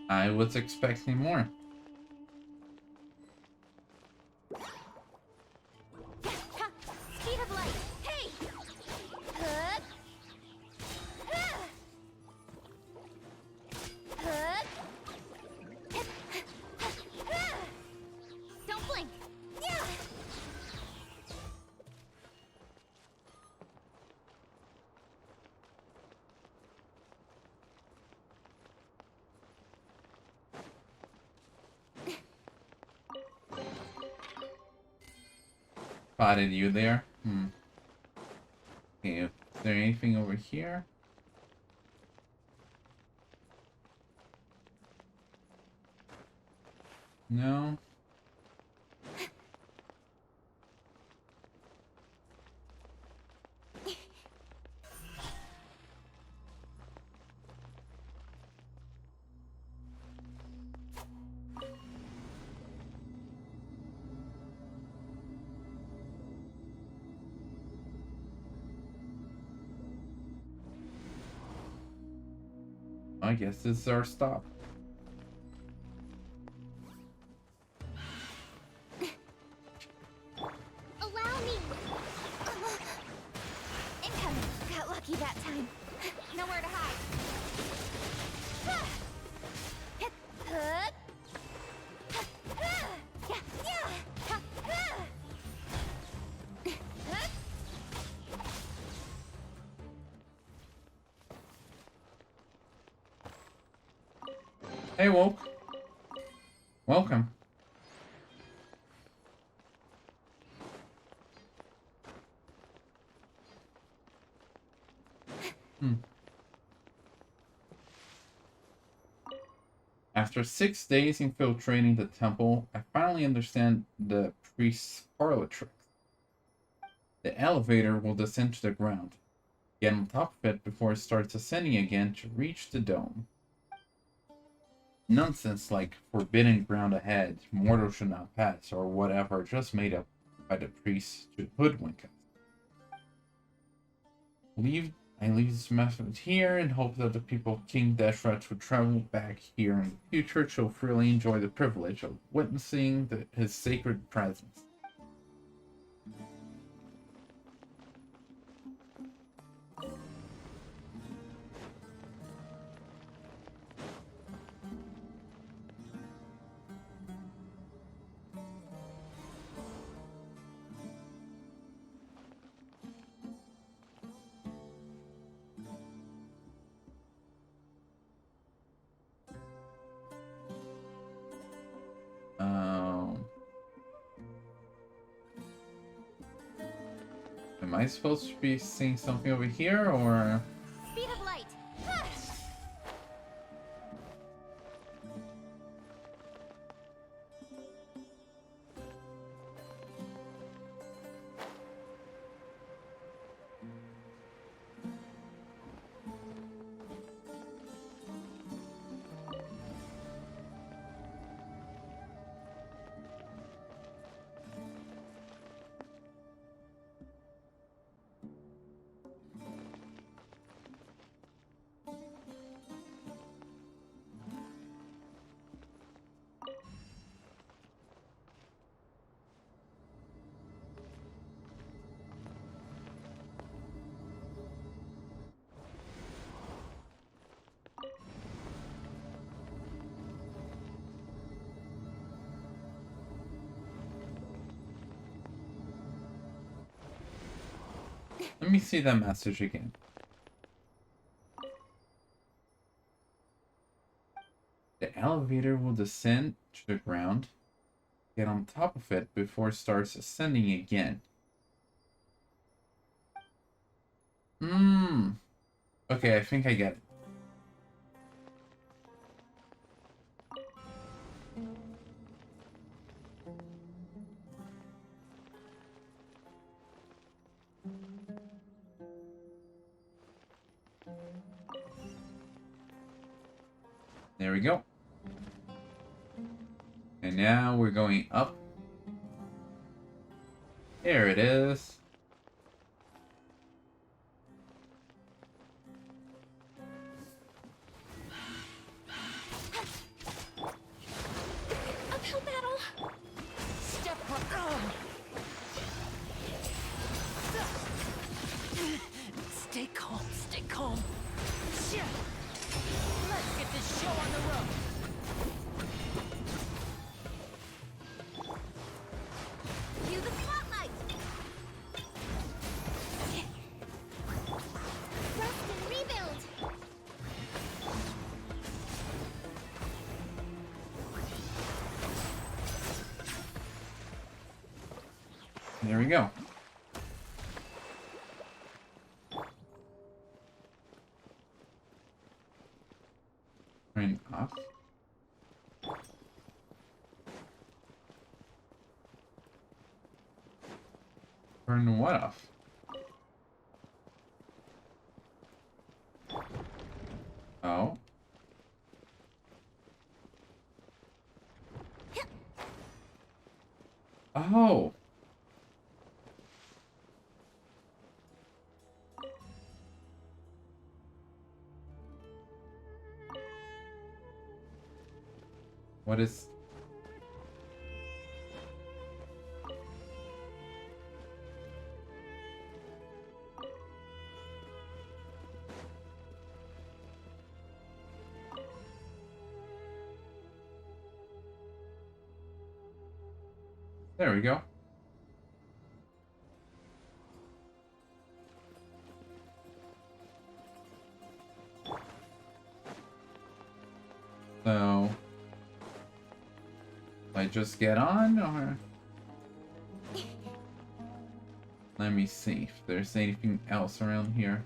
I was expecting more. Speed of light. Hey. Hup. Hup. Don't blink. Yeah. Spotted you there. Okay, is there anything over here? No. I guess this is our stop. Allow me. Incoming. Got lucky that time. Nowhere to hide. Hup. Yeah, yeah. Hey, Woke. Welcome. After 6 days infiltrating the temple, I finally understand the priest's parlor tricks. The elevator will descend to the ground. Get on top of it before it starts ascending again to reach the dome. Nonsense like forbidden ground ahead, mortals should not pass, or whatever, just made up by the priests to hoodwink us. I leave this message here and hope that the people of King Deshret who travel back here in the future shall freely enjoy the privilege of witnessing his sacred presence. Am I supposed to be seeing something over here, or? Speed of light. Let me see that message again. The elevator will descend to the ground. Get on top of it before it starts ascending again. Okay, I think I get it. There we go. And now we're going up. There it is. Uphill battle. Step up. Stay calm, stay calm. Let's get this show on the road. Cue the spotlight. Rest and rebuild. There we go. Turn off. Turn what off? Oh. Oh. What is... There we go. So... I just get on, or let me see if there's anything else around here.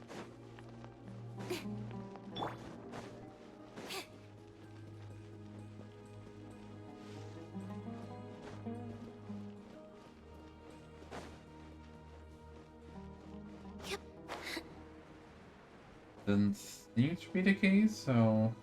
Doesn't seem to be the case, so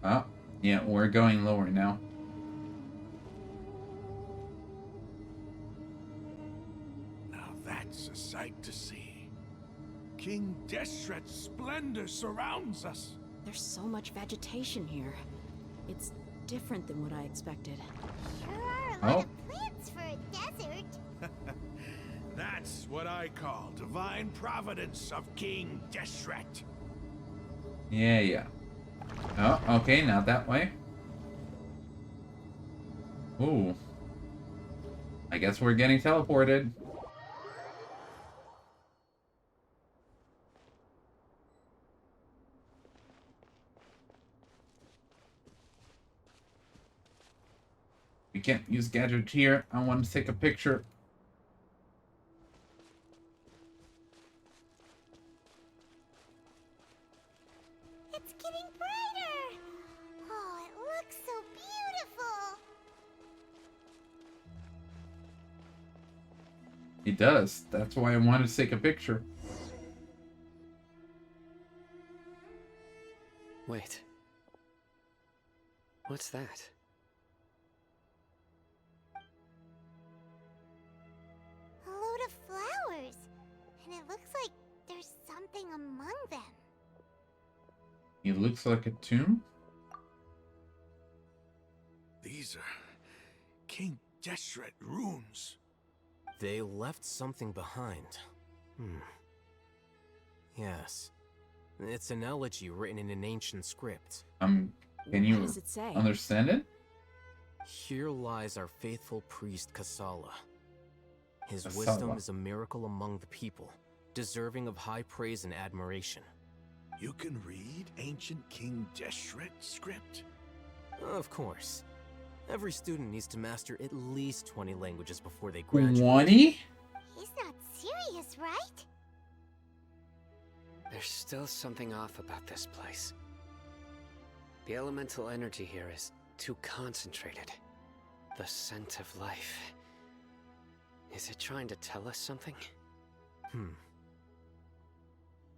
oh, yeah, we're going lower now. Now that's a sight to see. King Deshret's splendor surrounds us. There's so much vegetation here. It's different than what I expected. Sure are a lot of plants for a desert. That's what I call divine providence of King Deshret. Yeah. Oh, okay, not that way. Ooh. I guess we're getting teleported. We can't use gadget here. I want to take a picture. It's getting brighter. Oh, it looks so beautiful. It does. That's why I wanted to take a picture. Wait. What's that? A load of flowers. And it looks like there's something among them. It looks like a tomb. These are King Deshret runes. They left something behind. Yes. It's an elegy written in an ancient script. Can you What does it say? understand it? Here lies our faithful priest Kasala. His Kasala. wisdom is a miracle among the people, deserving of high praise and admiration. You can read ancient King Deshret script? Of course. Every student needs to master at least 20 languages before they graduate. 20? He's not serious, right? There's still something off about this place. The elemental energy here is too concentrated. The scent of life. Is it trying to tell us something?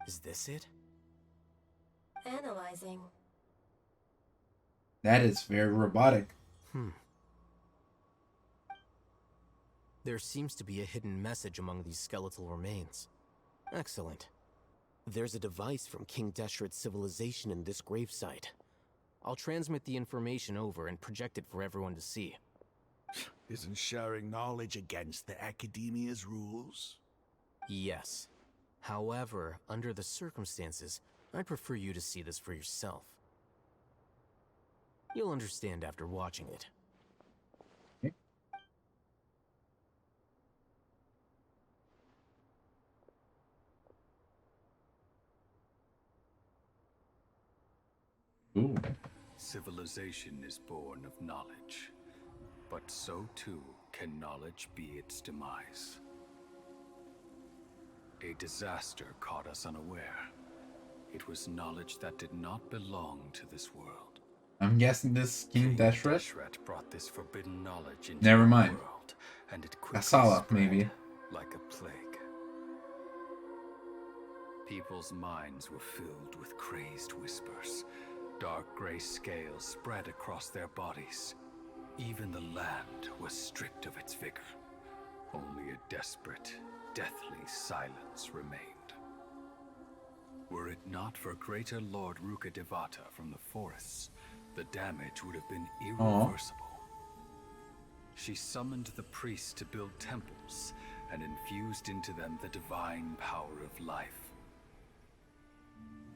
Is this it? Analyzing. That is very robotic. There seems to be a hidden message among these skeletal remains. Excellent. There's a device from King Deshret's civilization in this gravesite. I'll transmit the information over and project it for everyone to see. Isn't sharing knowledge against the Academia's rules? Yes. However, under the circumstances, I'd prefer you to see this for yourself. You'll understand after watching it. Ooh. Civilization is born of knowledge, but so too can knowledge be its demise. A disaster caught us unaware. It was knowledge that did not belong to this world. I'm guessing this King Deshret? Deshret brought this forbidden knowledge into Never our mind. world, and it quickly Kasala, spread maybe. like a plague. People's minds were filled with crazed whispers. Dark gray scales spread across their bodies. Even the land was stripped of its vigor. Only a desperate, deathly silence remained. Were it not for greater Lord Ruka Devata from the forests, the damage would have been irreversible. She summoned the priests to build temples and infused into them the divine power of life.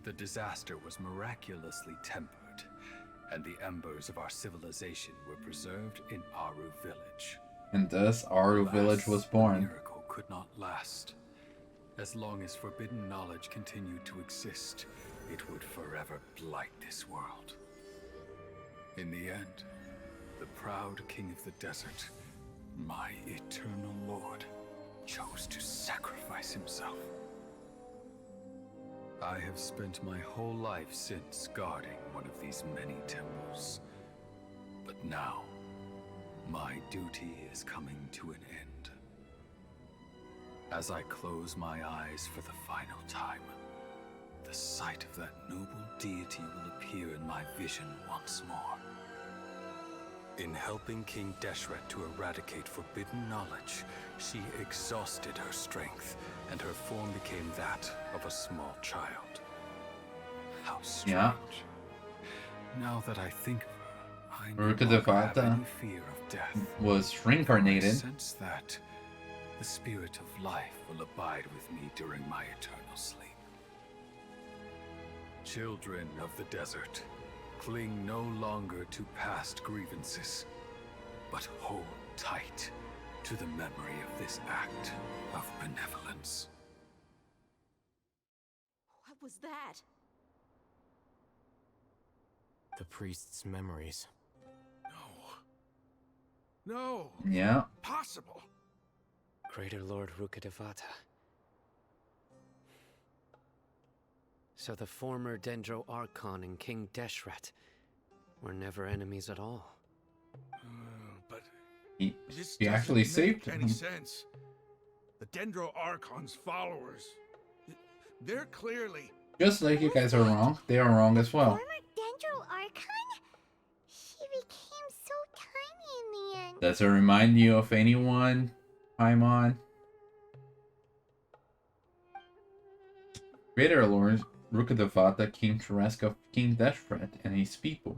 The disaster was miraculously tempered, and the embers of our civilization were preserved in Aru Village. And thus Aru Alas, Village was the born. miracle could not last. As long as forbidden knowledge continued to exist, it would forever blight this world. In the end, the proud king of the desert, my eternal lord, chose to sacrifice himself. I have spent my whole life since guarding one of these many temples. But now, my duty is coming to an end. As I close my eyes for the final time, the sight of that noble deity will appear in my vision once more. In helping King Deshret to eradicate forbidden knowledge, she exhausted her strength, and her form became that of a small child. How strange. Yeah. Now that I think of her, I no Ruka longer have Devata any fear of death. was I reincarnated. sense that the spirit of life will abide with me during my eternal sleep. Children of the desert, cling no longer to past grievances, but hold tight to the memory of this act of benevolence. What was that? The priest's memories. No. Yeah. Possible. Greater Lord Rukkhadevata. So the former Dendro Archon and King Deshret were never enemies at all. But He this he doesn't actually make saved any him. sense. The Dendro Archon's followers, they're clearly... Just like you guys are wrong, they are wrong as well. Former Dendro Archon? She became so tiny in the end. Does it remind you of anyone, Paimon? Greater Lord Rukkhadevata came to rescue King Deshret and his people,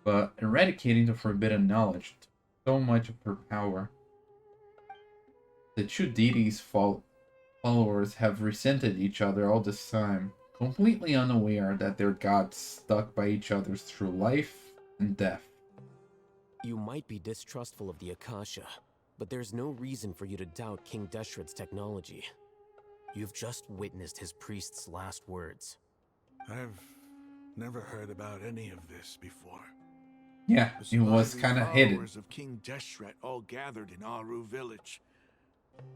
but eradicating the forbidden knowledge took so much of her power. The two deities' followers have resented each other all this time, completely unaware that their gods stuck by each other through life and death. You might be distrustful of the Akasha, but there's no reason for you to doubt King Deshret's technology. You've just witnessed his priest's last words. I've never heard about any of this before. Yeah, The it was surviving kind of hidden. followers of King Deshret all gathered in Aru village.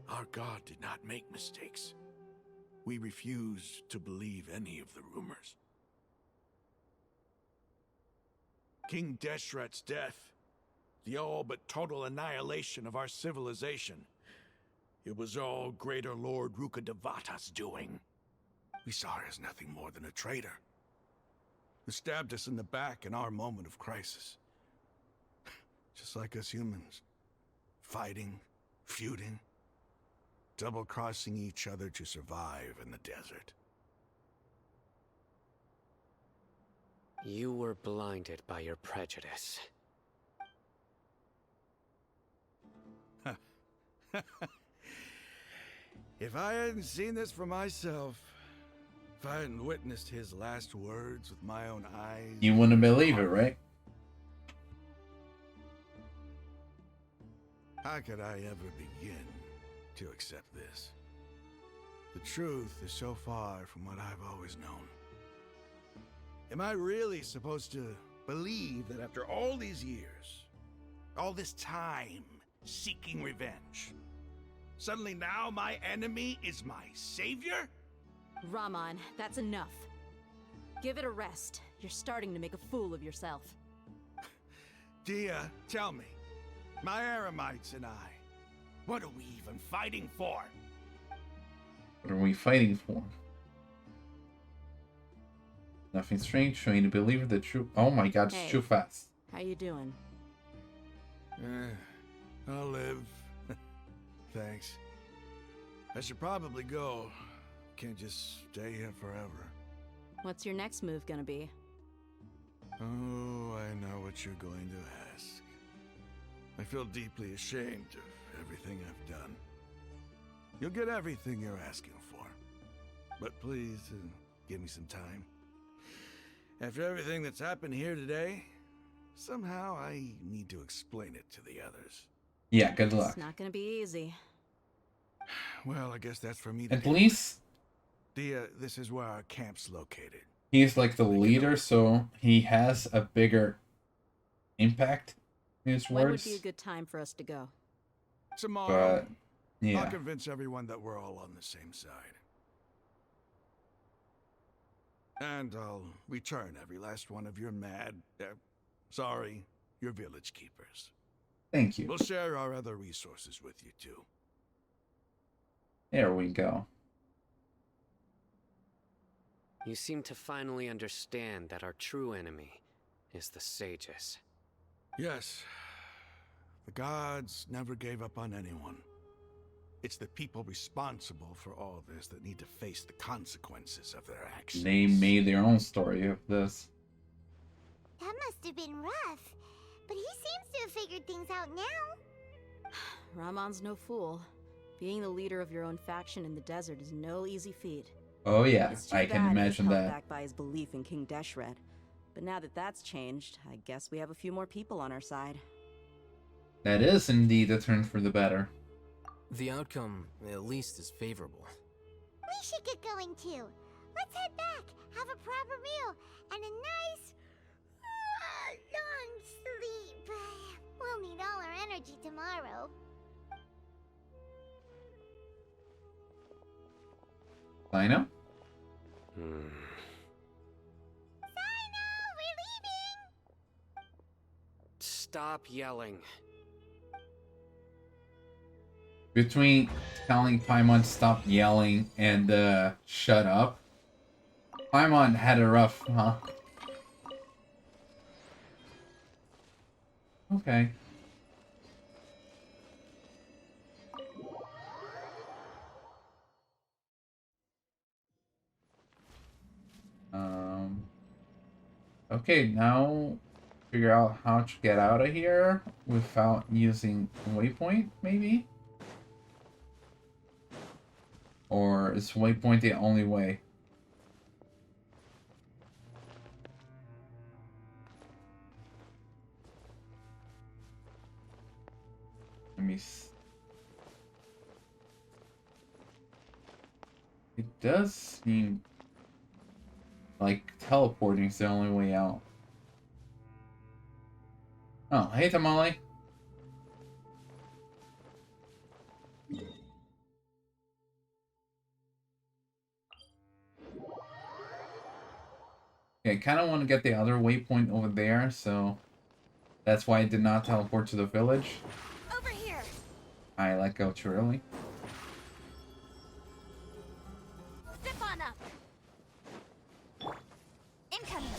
Our god did not make mistakes. We refuse to believe any of the rumors. King Deshret's death, the all but total annihilation of our civilization, it was all Greater Lord Rukkhadevata's doing. We saw her as nothing more than a traitor, who stabbed us in the back in our moment of crisis. Just like us humans. Fighting, feuding, double-crossing each other to survive in the desert. You were blinded by your prejudice. If I hadn't seen this for myself, if I hadn't witnessed his last words with my own eyes... You wouldn't believe it, right? How could I ever begin to accept this? The truth is so far from what I've always known. Am I really supposed to believe that after all these years, all this time seeking revenge, suddenly now my enemy is my savior? Raman, that's enough. Give it a rest. You're starting to make a fool of yourself. Dehya, tell me, my Aramites and I, what are we even fighting for? What are we fighting for? Nothing strange, trying to believe the truth. Oh my god, it's Hey. too fast. How you doing? I'll live. Thanks. I should probably go. Can't just stay here forever. What's your next move gonna be? Oh, I know what you're going to ask. I feel deeply ashamed of everything I've done. You'll get everything you're asking for. But please, give me some time. After everything that's happened here today, somehow I need to explain it to the others. Yeah, good luck. It's not gonna be easy. Well, I guess that's for me to At do. least Dehya, this is where our camp's located. he's like the leader, so he has a bigger impact in his When would words. be a good time for us to go? Tomorrow, But yeah, I'll convince everyone that we're all on the same side. And I'll return every last one of your your village keepers. thank you. We'll share our other resources with you too. There we go. You seem to finally understand that our true enemy is the sages. Yes, the gods never gave up on anyone. It's the people responsible for all this that need to face the consequences of their actions. They made their own story of this. That must have been rough. But he seems to have figured things out now. Ramon's no fool. Being the leader of your own faction in the desert is no easy feat. Oh yeah, It's too I can bad he was imagine held that. back by his belief in King Deshret. But now that that's changed, I guess we have a few more people on our side. That is indeed a turn for the better. The outcome, at least, is favorable. We should get going too. Let's head back, have a proper meal, and a nice, long sleep. We'll need all our energy tomorrow. Lino? Sino, we're leaving! Stop yelling. Between telling Paimon to stop yelling and shut up, Paimon had a rough, huh? Okay. Okay, now figure out how to get out of here without using waypoint, maybe? Or is waypoint the only way? Let me It does seem like teleporting is the only way out. Oh, hey Tamale. Okay, I kind of want to get the other waypoint over there, so that's why I did not teleport to the village. Over here. I let go too early. Zip on up. Incoming.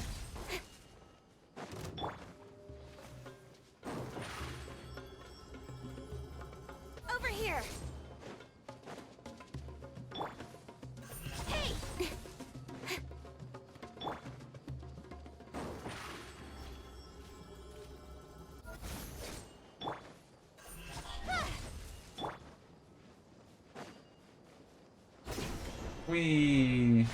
Over here. Hey. Whee!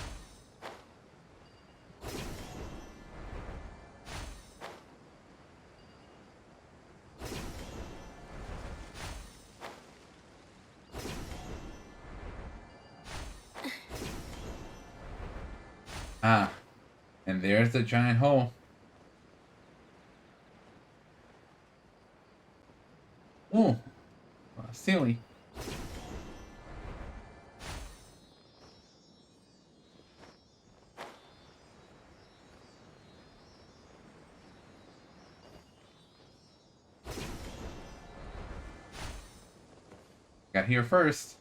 Ah, and there's the giant hole. Ooh, silly. Got here first.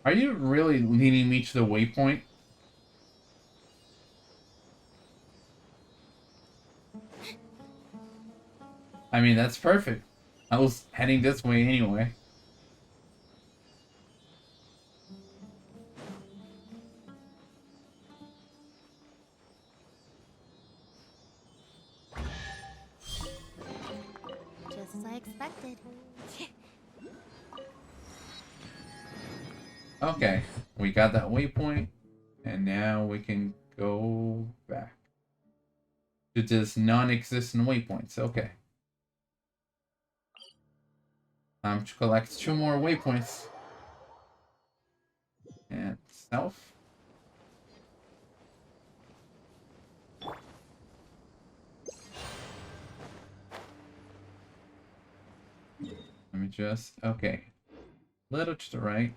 Are you really leading me to the waypoint? I mean, that's perfect. I was heading this way anyway. expected. Okay, we got that waypoint, and now we can go back to this non-existent waypoints. Okay. Time to collect 2 more waypoints. And south. Let me just, okay. Little to the right.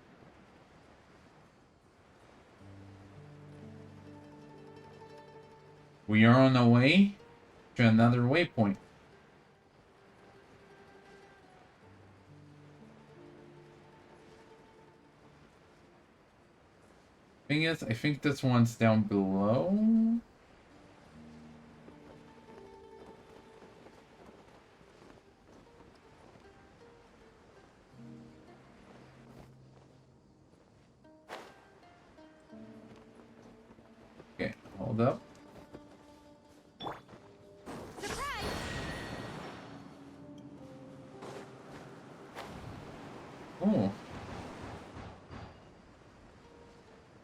We are on our way to another waypoint. Thing is, I think this one's down below. Okay, hold up. Oh.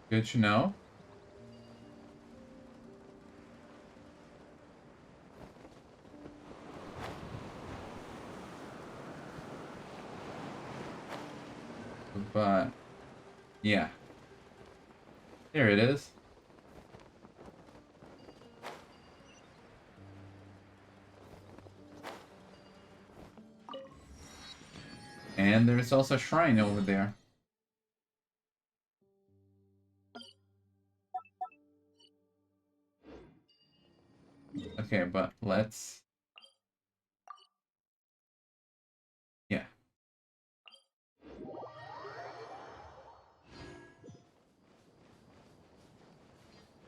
Good to know. But, yeah. There it is. And there's also a shrine over there. Okay, but let's... Yeah.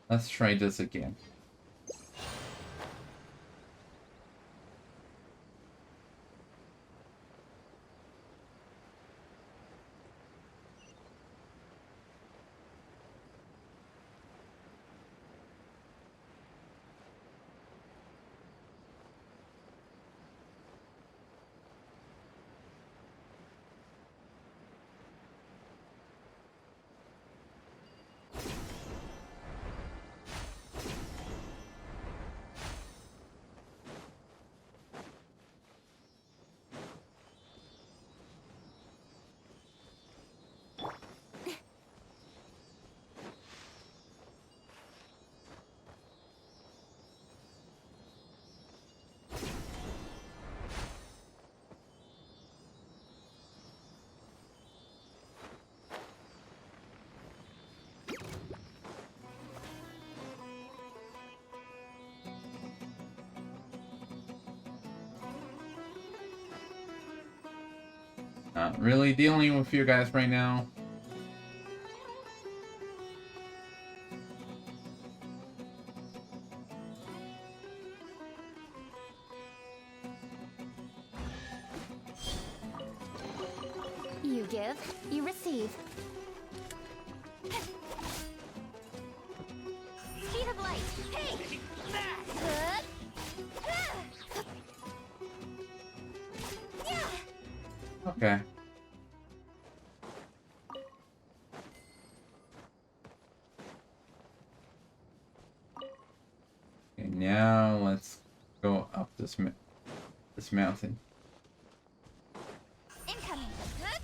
Let's try this again. Not really dealing with you guys right now. You give, you receive. Speed of light. Hey! Good. Okay. Okay, now let's go up this mountain. Incoming. Good.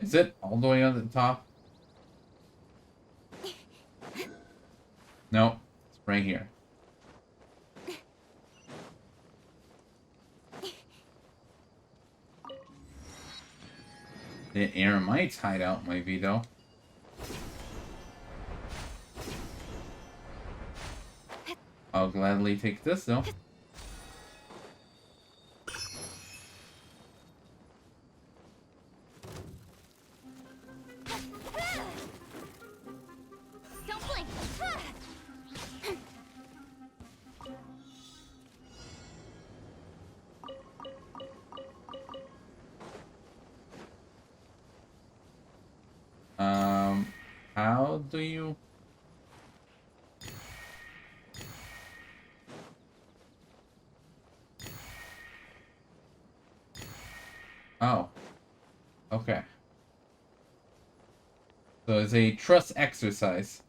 Is it all the way on the top? No, it's right here. The Eremites hideout might be though. I'll gladly take this though. Don't blink. how do you... Oh. Okay. So it's a trust exercise.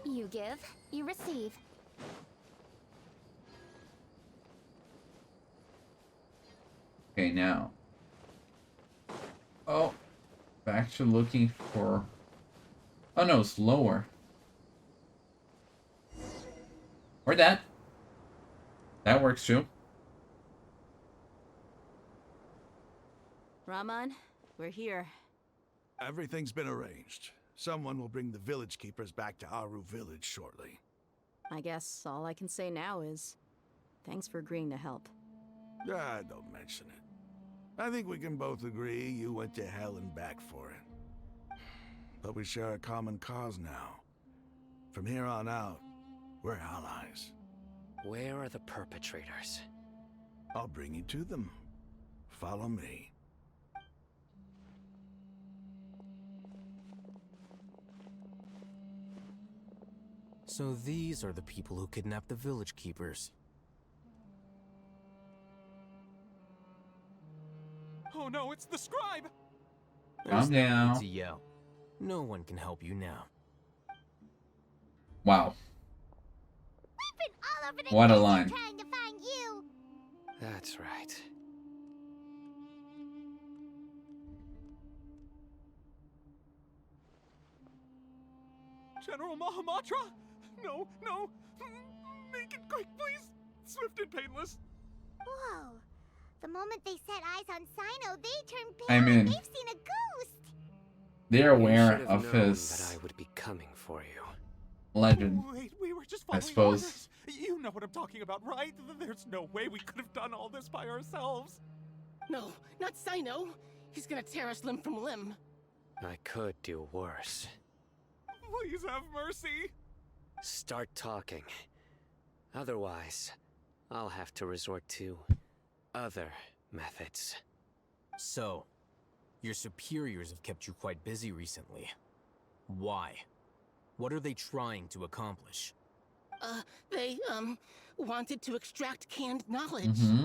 You give, you receive. Okay, now. Oh. Back to looking for... Oh no, it's lower. Or that. That works too. Rahman, we're here. Everything's been arranged. Someone will bring the village keepers back to Aru village shortly. I guess all I can say now is thanks for agreeing to help. Ah, don't mention it. I think we can both agree you went to hell and back for it. But we share a common cause now. From here on out, we're allies. Where are the perpetrators? I'll bring you to them. Follow me. So these are the people who kidnapped the village keepers. Oh no, it's the scribe! There's Calm no need down. to yell. No one can help you now. Wow. We've been all over the What a desert line. trying to find you. That's right. General Mahamatra? No, no! Make it quick, please! Swift and painless! Whoa. The moment they set eyes on Sino, they turn pale I mean- like they've seen a ghost. They're You aware should have of known his that I would be coming for you. legend. Wait, we were just I following suppose. orders. You know what I'm talking about, right? There's no way we could have done all this by ourselves. No, not Sino. He's gonna tear us limb from limb. I could do worse. Please have mercy. Start talking. Otherwise, I'll have to resort to other methods. So, your superiors have kept you quite busy recently. Why? What are they trying to accomplish? They, wanted to extract canned knowledge. Mm-hmm.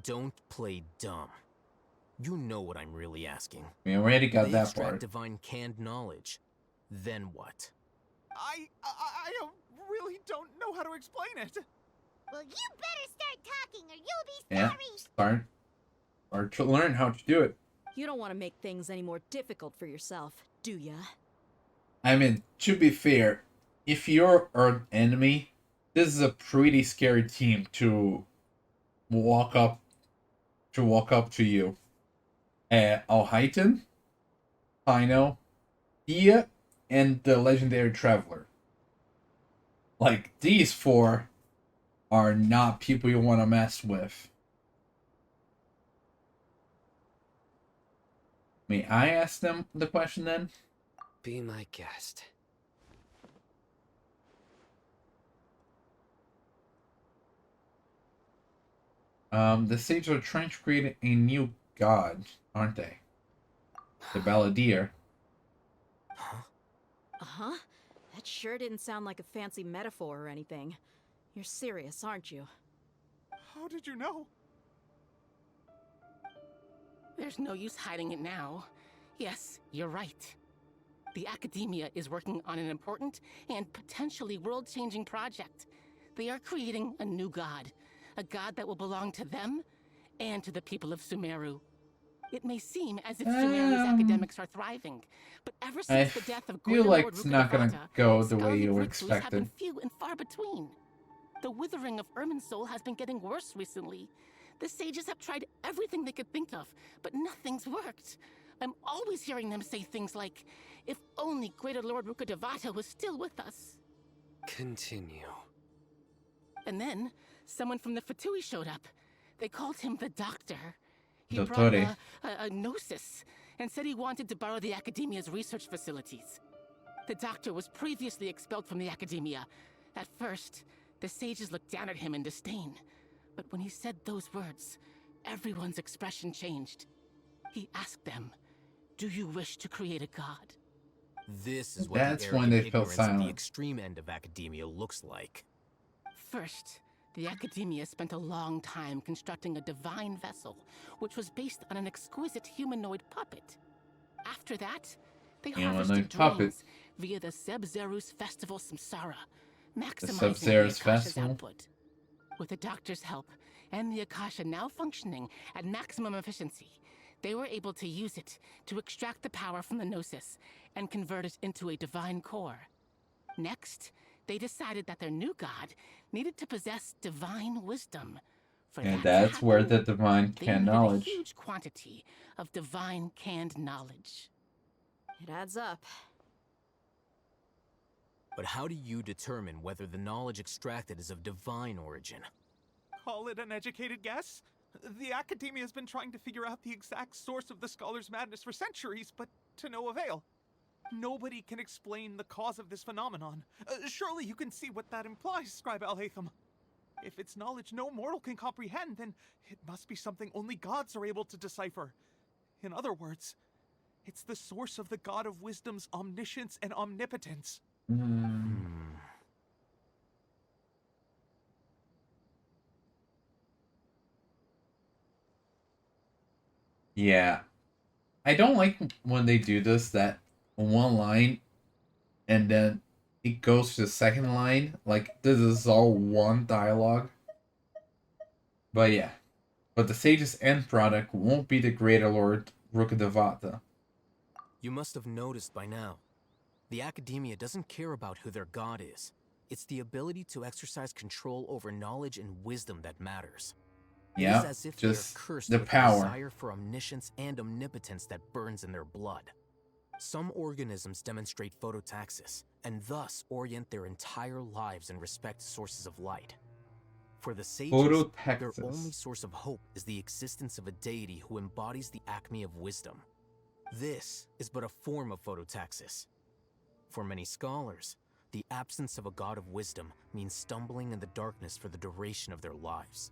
Don't play dumb. You know what I'm really asking. We already got They that extract part. divine canned knowledge. Then what? I really don't know how to explain it. Well, you better start talking or you'll be Yeah. sorry. Start to learn how to do it. You don't want to make things any more difficult for yourself, do ya? I mean, to be fair, if you're an enemy, this is a pretty scary team to walk up to you. Alhaitham, Pino, Dehya, and the legendary traveler. Like, these four are not people you want to mess with. May I ask them the question then? Be my guest. The sages are trying to create a new god, aren't they? The Balladeer. Uh-huh. That sure didn't sound like a fancy metaphor or anything. You're serious, aren't you? How did you know? There's no use hiding it now. Yes, you're right. The Academia is working on an important and potentially world-changing project. They are creating a new god. A god that will belong to them and to the people of Sumeru. It may seem as if Sumeru's academics are thriving, but ever I since the death of feel Greater like Lord it's not gonna Rukkhadevata, go the way scholarly you breakthroughs have expected. been few and far between. The withering of Irminsul has been getting worse recently. The sages have tried everything they could think of, but nothing's worked. I'm always hearing them say things like, if only Greater Lord Rukkhadevata was still with us. Continue. And then, someone from the Fatui showed up. They called him the Doctor. He brought Dottore. a gnosis and said he wanted to borrow the Academia's research facilities. The doctor was previously expelled from the Academia. At first, the sages looked down at him in disdain. But when he said those words, everyone's expression changed. He asked them, "Do you wish to create a god?" This is what That's the when they arrogant fell ignorance at the silent. extreme end of academia looks like. First, the Academia spent a long time constructing a divine vessel, which was based on an exquisite humanoid puppet. After that, they Humanoid harvested puppet. dreams via the Zeb-Zerus Festival Samsara, maximizing the Zeb-Zerus Akasha's Festival? output. With the Doctor's help, and the Akasha now functioning at maximum efficiency, they were able to use it to extract the power from the Gnosis and convert it into a divine core. Next, they decided that their new god needed to possess divine wisdom. For And that to that's where happen, the divine they can needed knowledge. a huge quantity of divine canned knowledge. It adds up. But how do you determine whether the knowledge extracted is of divine origin? Call it an educated guess? The Academia has been trying to figure out the exact source of the Scholar's madness for centuries, but to no avail. Nobody can explain the cause of this phenomenon. Surely you can see what that implies, Scribe Alhaitham. If it's knowledge no mortal can comprehend, then it must be something only gods are able to decipher. In other words, it's the source of the God of Wisdom's omniscience and omnipotence. Yeah. I don't like when they do this, that one line and then it goes to the second line. Like, this is all one dialogue. But yeah. But the sage's end product won't be the greater Lord Rukkhadevata. You must have noticed by now. The Academia doesn't care about who their god is. It's the ability to exercise control over knowledge and wisdom that matters. Yeah, it is as if just they are cursed the with power. a desire for omniscience and omnipotence that burns in their blood. Some organisms demonstrate phototaxis, and thus orient their entire lives in respect to sources of light. For the sages, their Phototaxis. only source of hope is the existence of a deity who embodies the acme of wisdom. This is but a form of phototaxis. For many scholars, the absence of a god of wisdom means stumbling in the darkness for the duration of their lives.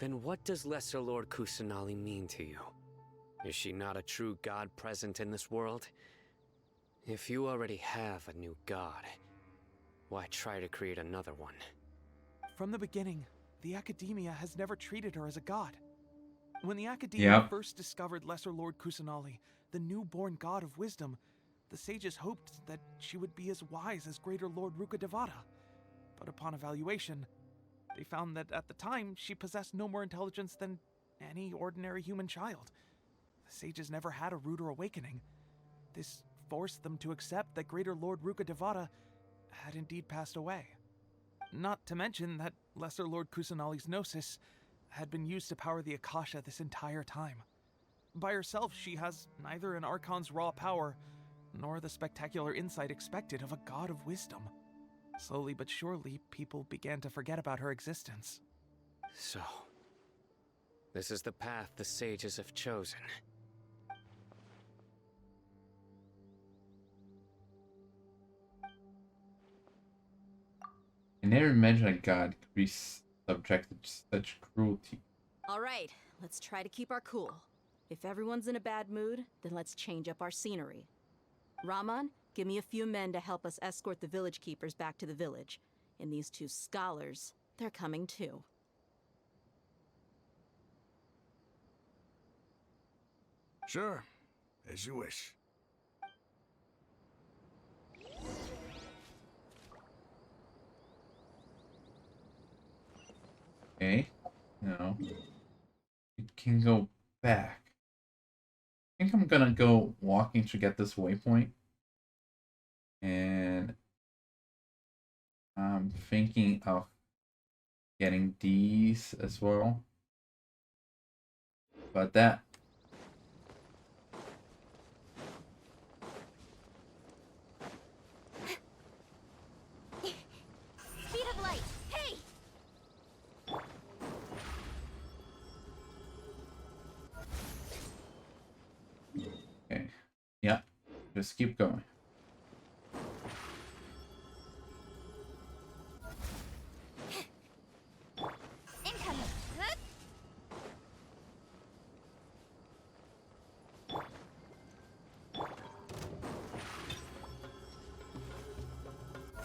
Then what does Lesser Lord Kusanali mean to you? Is she not a true god present in this world? If you already have a new god, why try to create another one? From the beginning, the Academia has never treated her as a god. When the Academia first discovered Lesser Lord Kusanali, the newborn god of wisdom, the sages hoped that she would be as wise as Greater Lord Rukkhadevata. But upon evaluation, they found that at the time she possessed no more intelligence than any ordinary human child. The sages never had a ruder awakening. This forced them to accept that Greater Lord Rukkhadevata had indeed passed away. Not to mention that Lesser Lord Kusanali's gnosis had been used to power the Akasha this entire time. By herself, she has neither an archon's raw power nor the spectacular insight expected of a god of wisdom. Slowly but surely, people began to forget about her existence. So, this is the path the sages have chosen. I never imagined a god could be subjected to such cruelty. All right, let's try to keep our cool. If everyone's in a bad mood, then let's change up our scenery. Rahman, give me a few men to help us escort the village keepers back to the village. And these two scholars, they're coming too. Sure, as you wish. Okay. No. We can go back. I think I'm gonna go walking to get this waypoint. And I'm thinking of getting these as well. But that Speed of light! Hey! Yeah, just keep going. Incoming.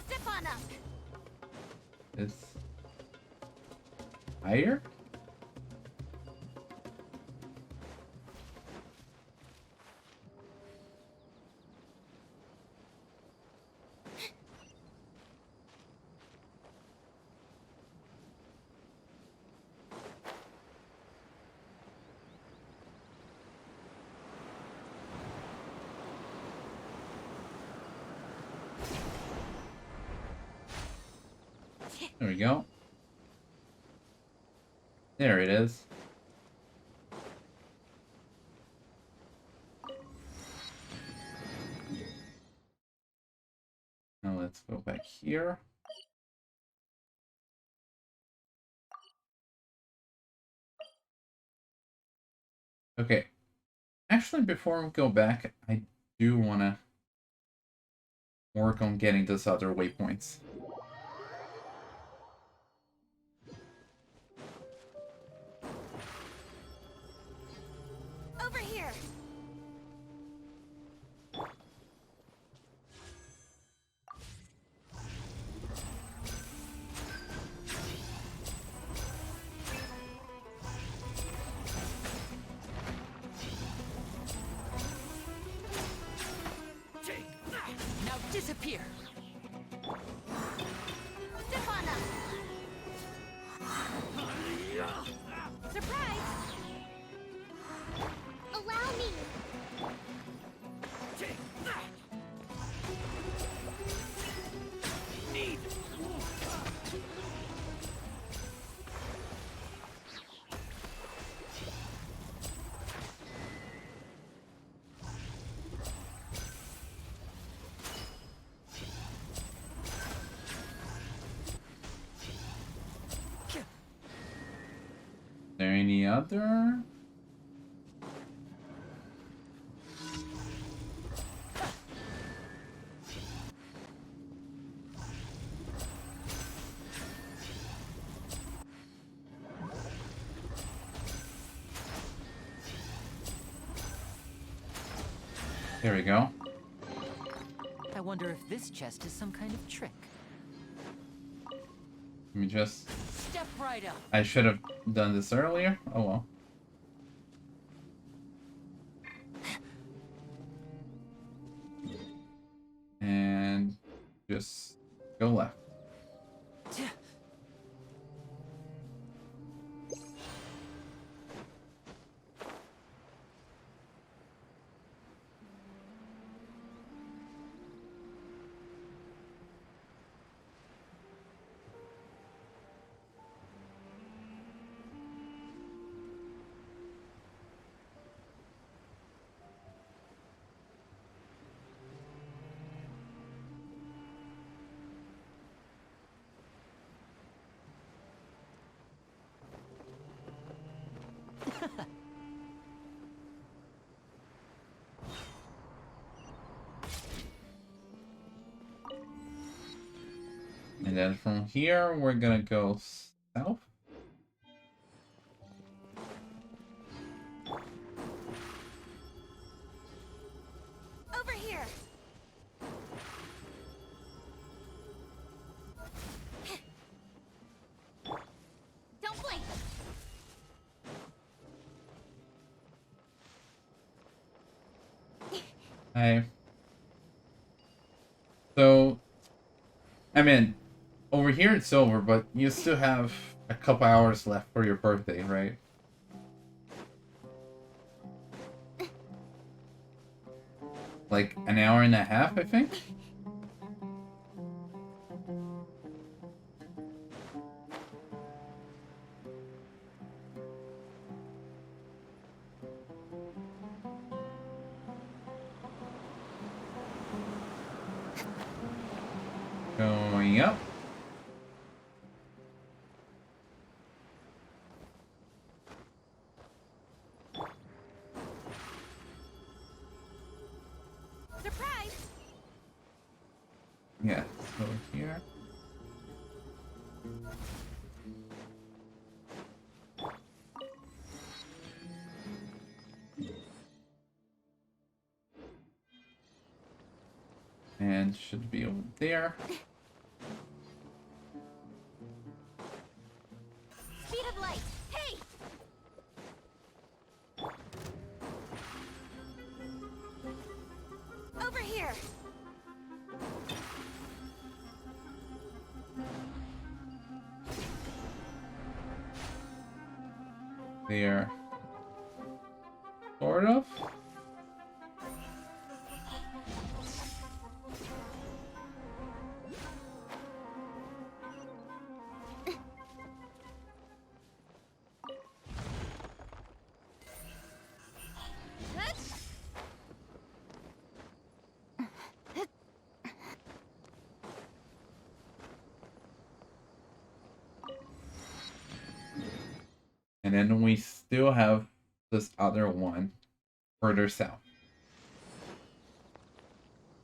Step on up. It's higher? There we go. There it is. Now let's go back here. Okay. Actually, before we go back, I do want to work on getting those other waypoints. Over here. Now disappear! Step on up. Surprise! Allow me. Need. There any other? There we go. I wonder if this chest is some kind of trick. Let me just... Step right up. I should have done this earlier. Oh well. And just go left. And then from here, we're gonna go south. Over here. Don't blink. Hi. So, I mean, over here it's over, but you still have a couple hours left for your birthday, right? Like an hour and a half, I think? Going up. Surprise! Yeah, so here. And should be over there. Speed of light. Hey! Over here. There. Sort of. And then we still have this other one further south.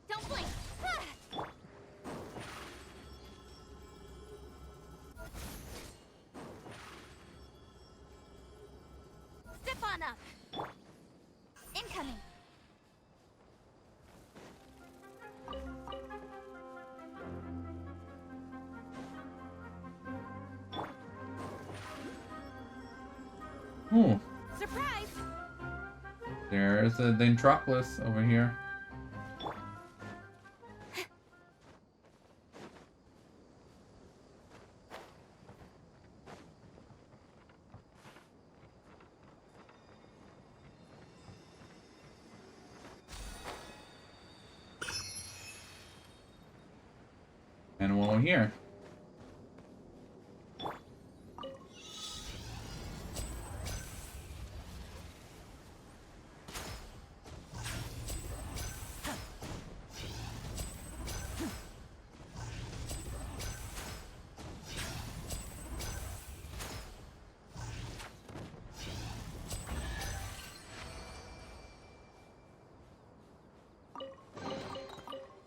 Don't blink. Step on up. Incoming. Ooh, Surprise! there's a Dentroclus over here. And one over here.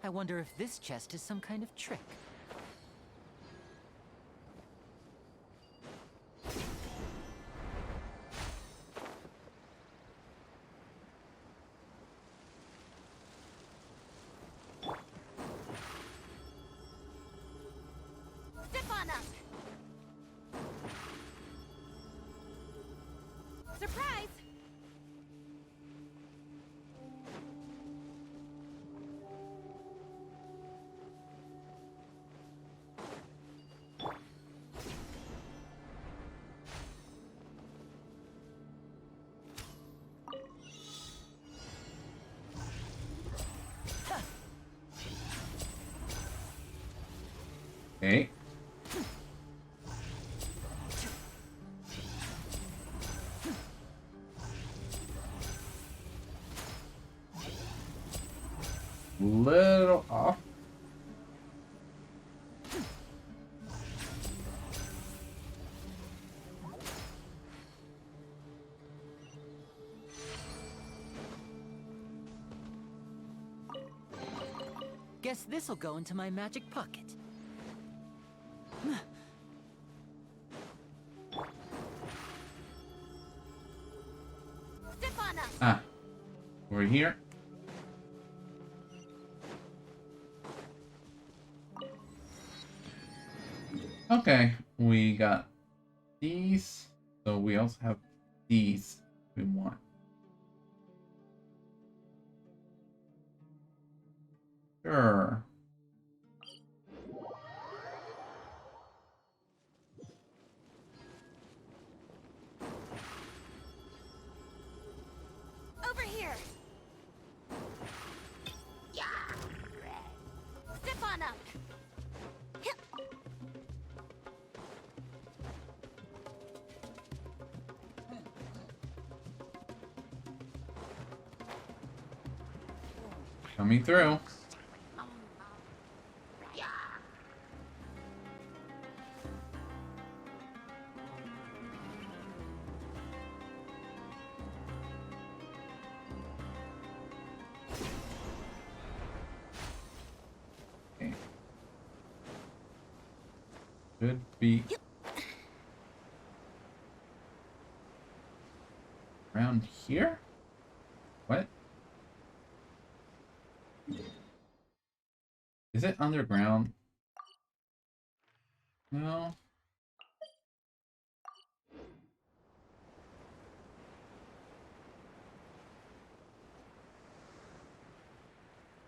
I wonder if this chest is some kind of trick. Step on up. Surprise! Okay. Little off. Guess this'll go into my magic pocket. Step on up. Ah, over here. Okay, we got these. So we also have these we want. Sure. Over here. Yeah. Step on up. Coming through. Should be around here? What? Is it underground? No.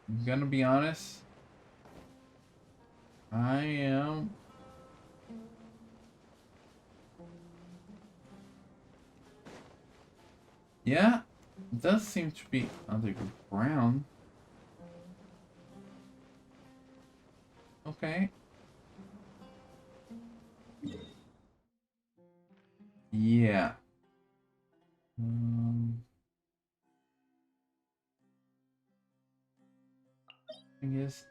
I'm gonna be honest. I am. Yeah, it does seem to be underground. Okay. Yeah. Thing is,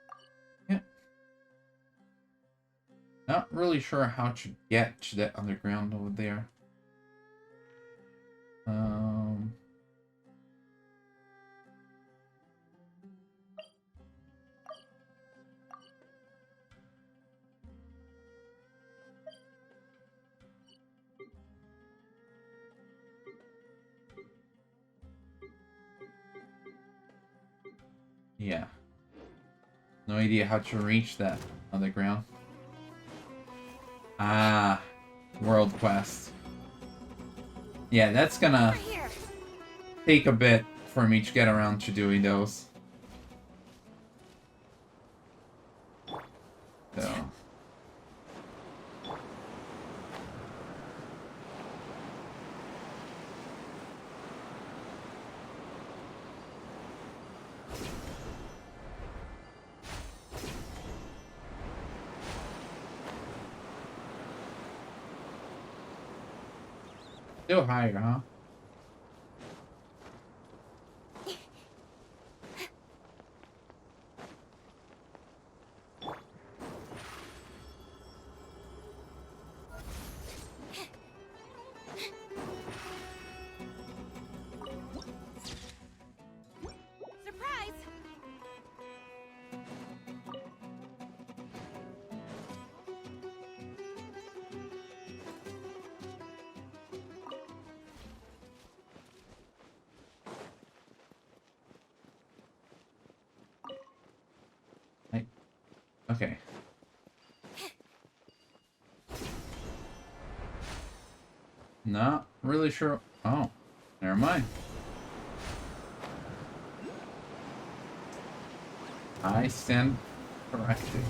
yeah. Not really sure how to get to that underground over there. Yeah. No idea how to reach that underground. Ah, world quest. Yeah, that's gonna take a bit for me to get around to doing those. So. Still higher, huh? Okay. Not really sure. Oh, never mind. I stand corrected.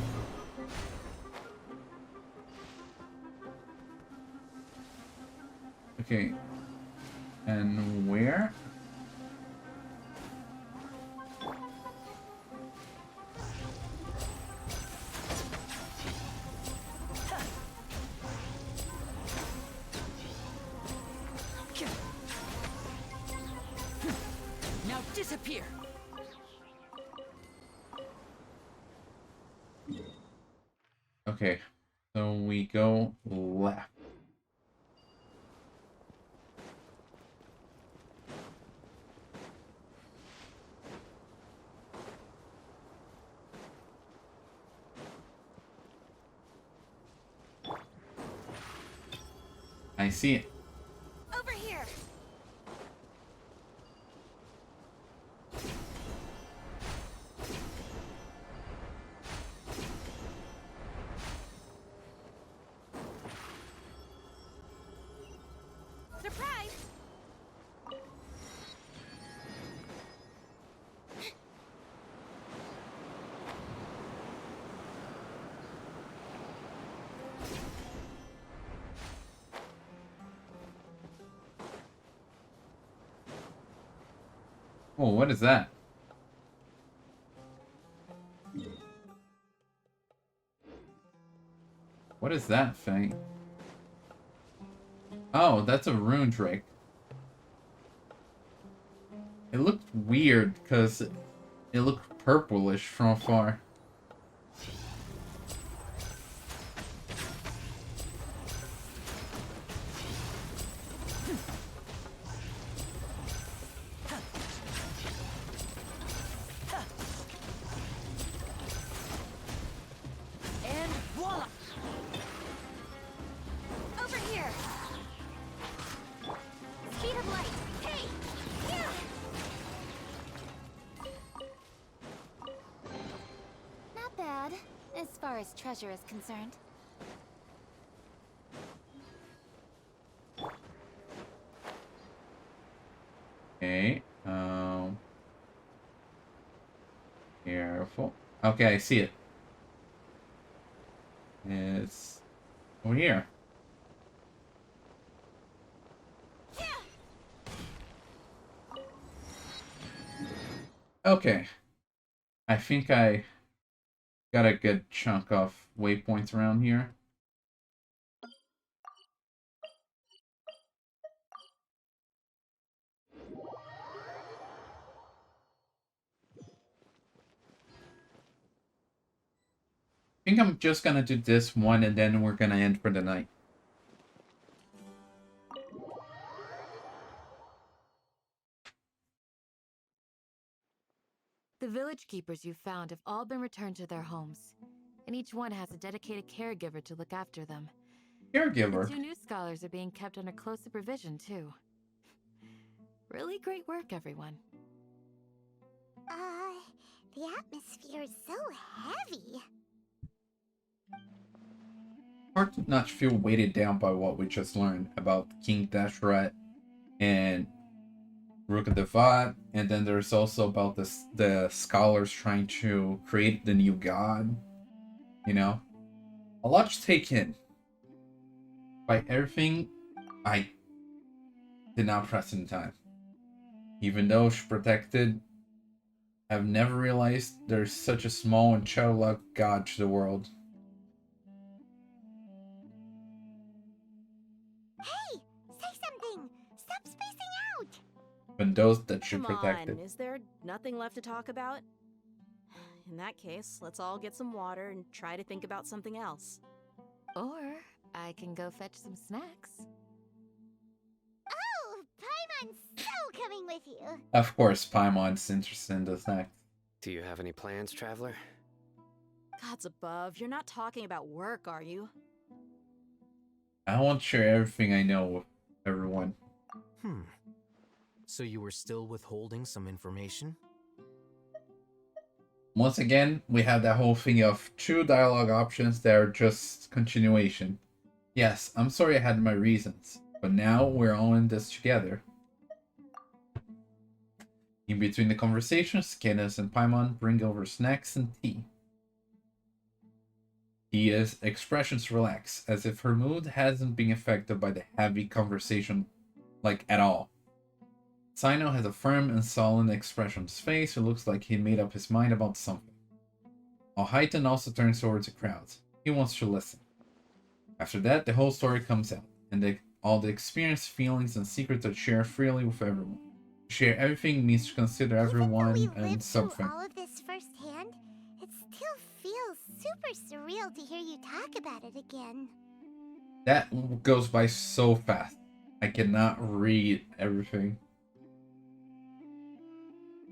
Okay. And where? Now disappear. Okay. So we go left. I see it. Over here. Surprise! Oh, what is that? What is that thing? Oh, that's a rune drake. It looked weird because it looked purplish from afar. And voila! as treasure is concerned. Okay. Careful. Okay, I see it. It's over here. Okay. I think I got a good chunk of waypoints around here. I think I'm just gonna do this one and then we're gonna end for the night. The village keepers you found have all been returned to their homes, and each one has a dedicated caregiver to look after them. Caregiver? The 2 new scholars are being kept under close supervision, too. Really great work, everyone. The atmosphere is so heavy. Hard to not feel weighted down by what we just learned about King Deshret and Rukkhadevod, and then there's also about the scholars trying to create the new god. You know, a lot to take in. By everything, I did not press in time. Even though she's protected, I've never realized there's such a small and childlike god to the world. Hey, say something. Stop spacing out. When those that she Come protected. on, is there nothing left to talk about? In that case, let's all get some water and try to think about something else. Or I can go fetch some snacks. Oh, Paimon's so coming with you. Of course, Paimon's interested in the snack. Do you have any plans, traveler? Gods above, you're not talking about work, are you? I want to share everything I know with everyone. So you were still withholding some information? Once again, we have that whole thing of 2 dialogue options that are just continuation. Yes, I'm sorry I had my reasons, but now we're all in this together. In between the conversations, Candace and Paimon bring over snacks and tea. Dehya's expressions relax, as if her mood hasn't been affected by the heavy conversation, like, at all. Sino has a firm and sullen expression on his face. It looks like he made up his mind about something. Alhaitham also turns towards the crowd. He wants to listen. After that, the whole story comes out, and all the experience, feelings, and secrets are shared freely with everyone. To share everything means to consider everyone and something. All of this firsthand, it still feels super surreal to hear you talk about it again. That goes by so fast. I cannot read everything.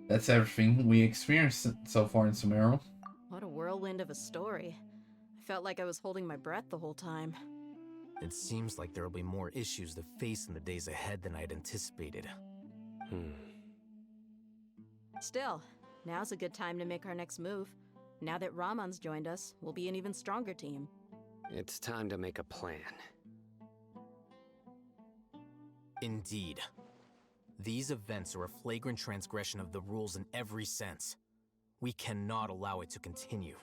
That's everything we experienced so far in Sumeru. What a whirlwind of a story. I felt like I was holding my breath the whole time. It seems like there will be more issues to face in the days ahead than I'd anticipated. Still, now's a good time to make our next move. Now that Ramon's joined us, we'll be an even stronger team. It's time to make a plan. Indeed. These events are a flagrant transgression of the rules in every sense. We cannot allow it to continue.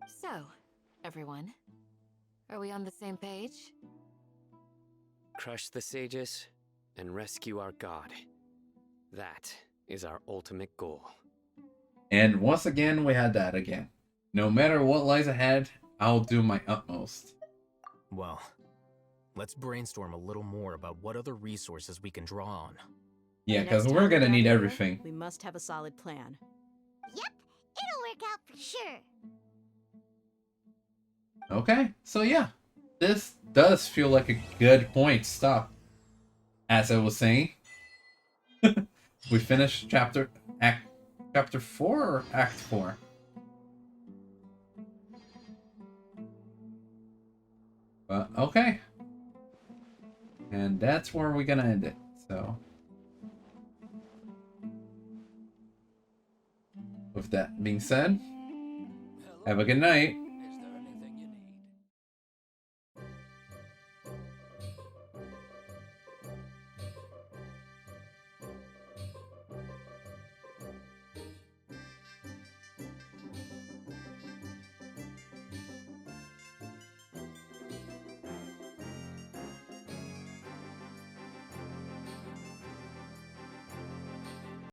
So, everyone, are we on the same page? Crush the sages and rescue our god. That is our ultimate goal. And once again, we had that again. No matter what lies ahead, I'll do my utmost. Well, let's brainstorm a little more about what other resources we can draw on. Yeah, because we're gonna need everything. We must have a solid plan. Yep, it'll work out for sure. Okay, so yeah. This does feel like a good point to stop. As I was saying, we finished chapter 4 or act 4? But okay. And that's where we're gonna end it. So with that being said, have a good night.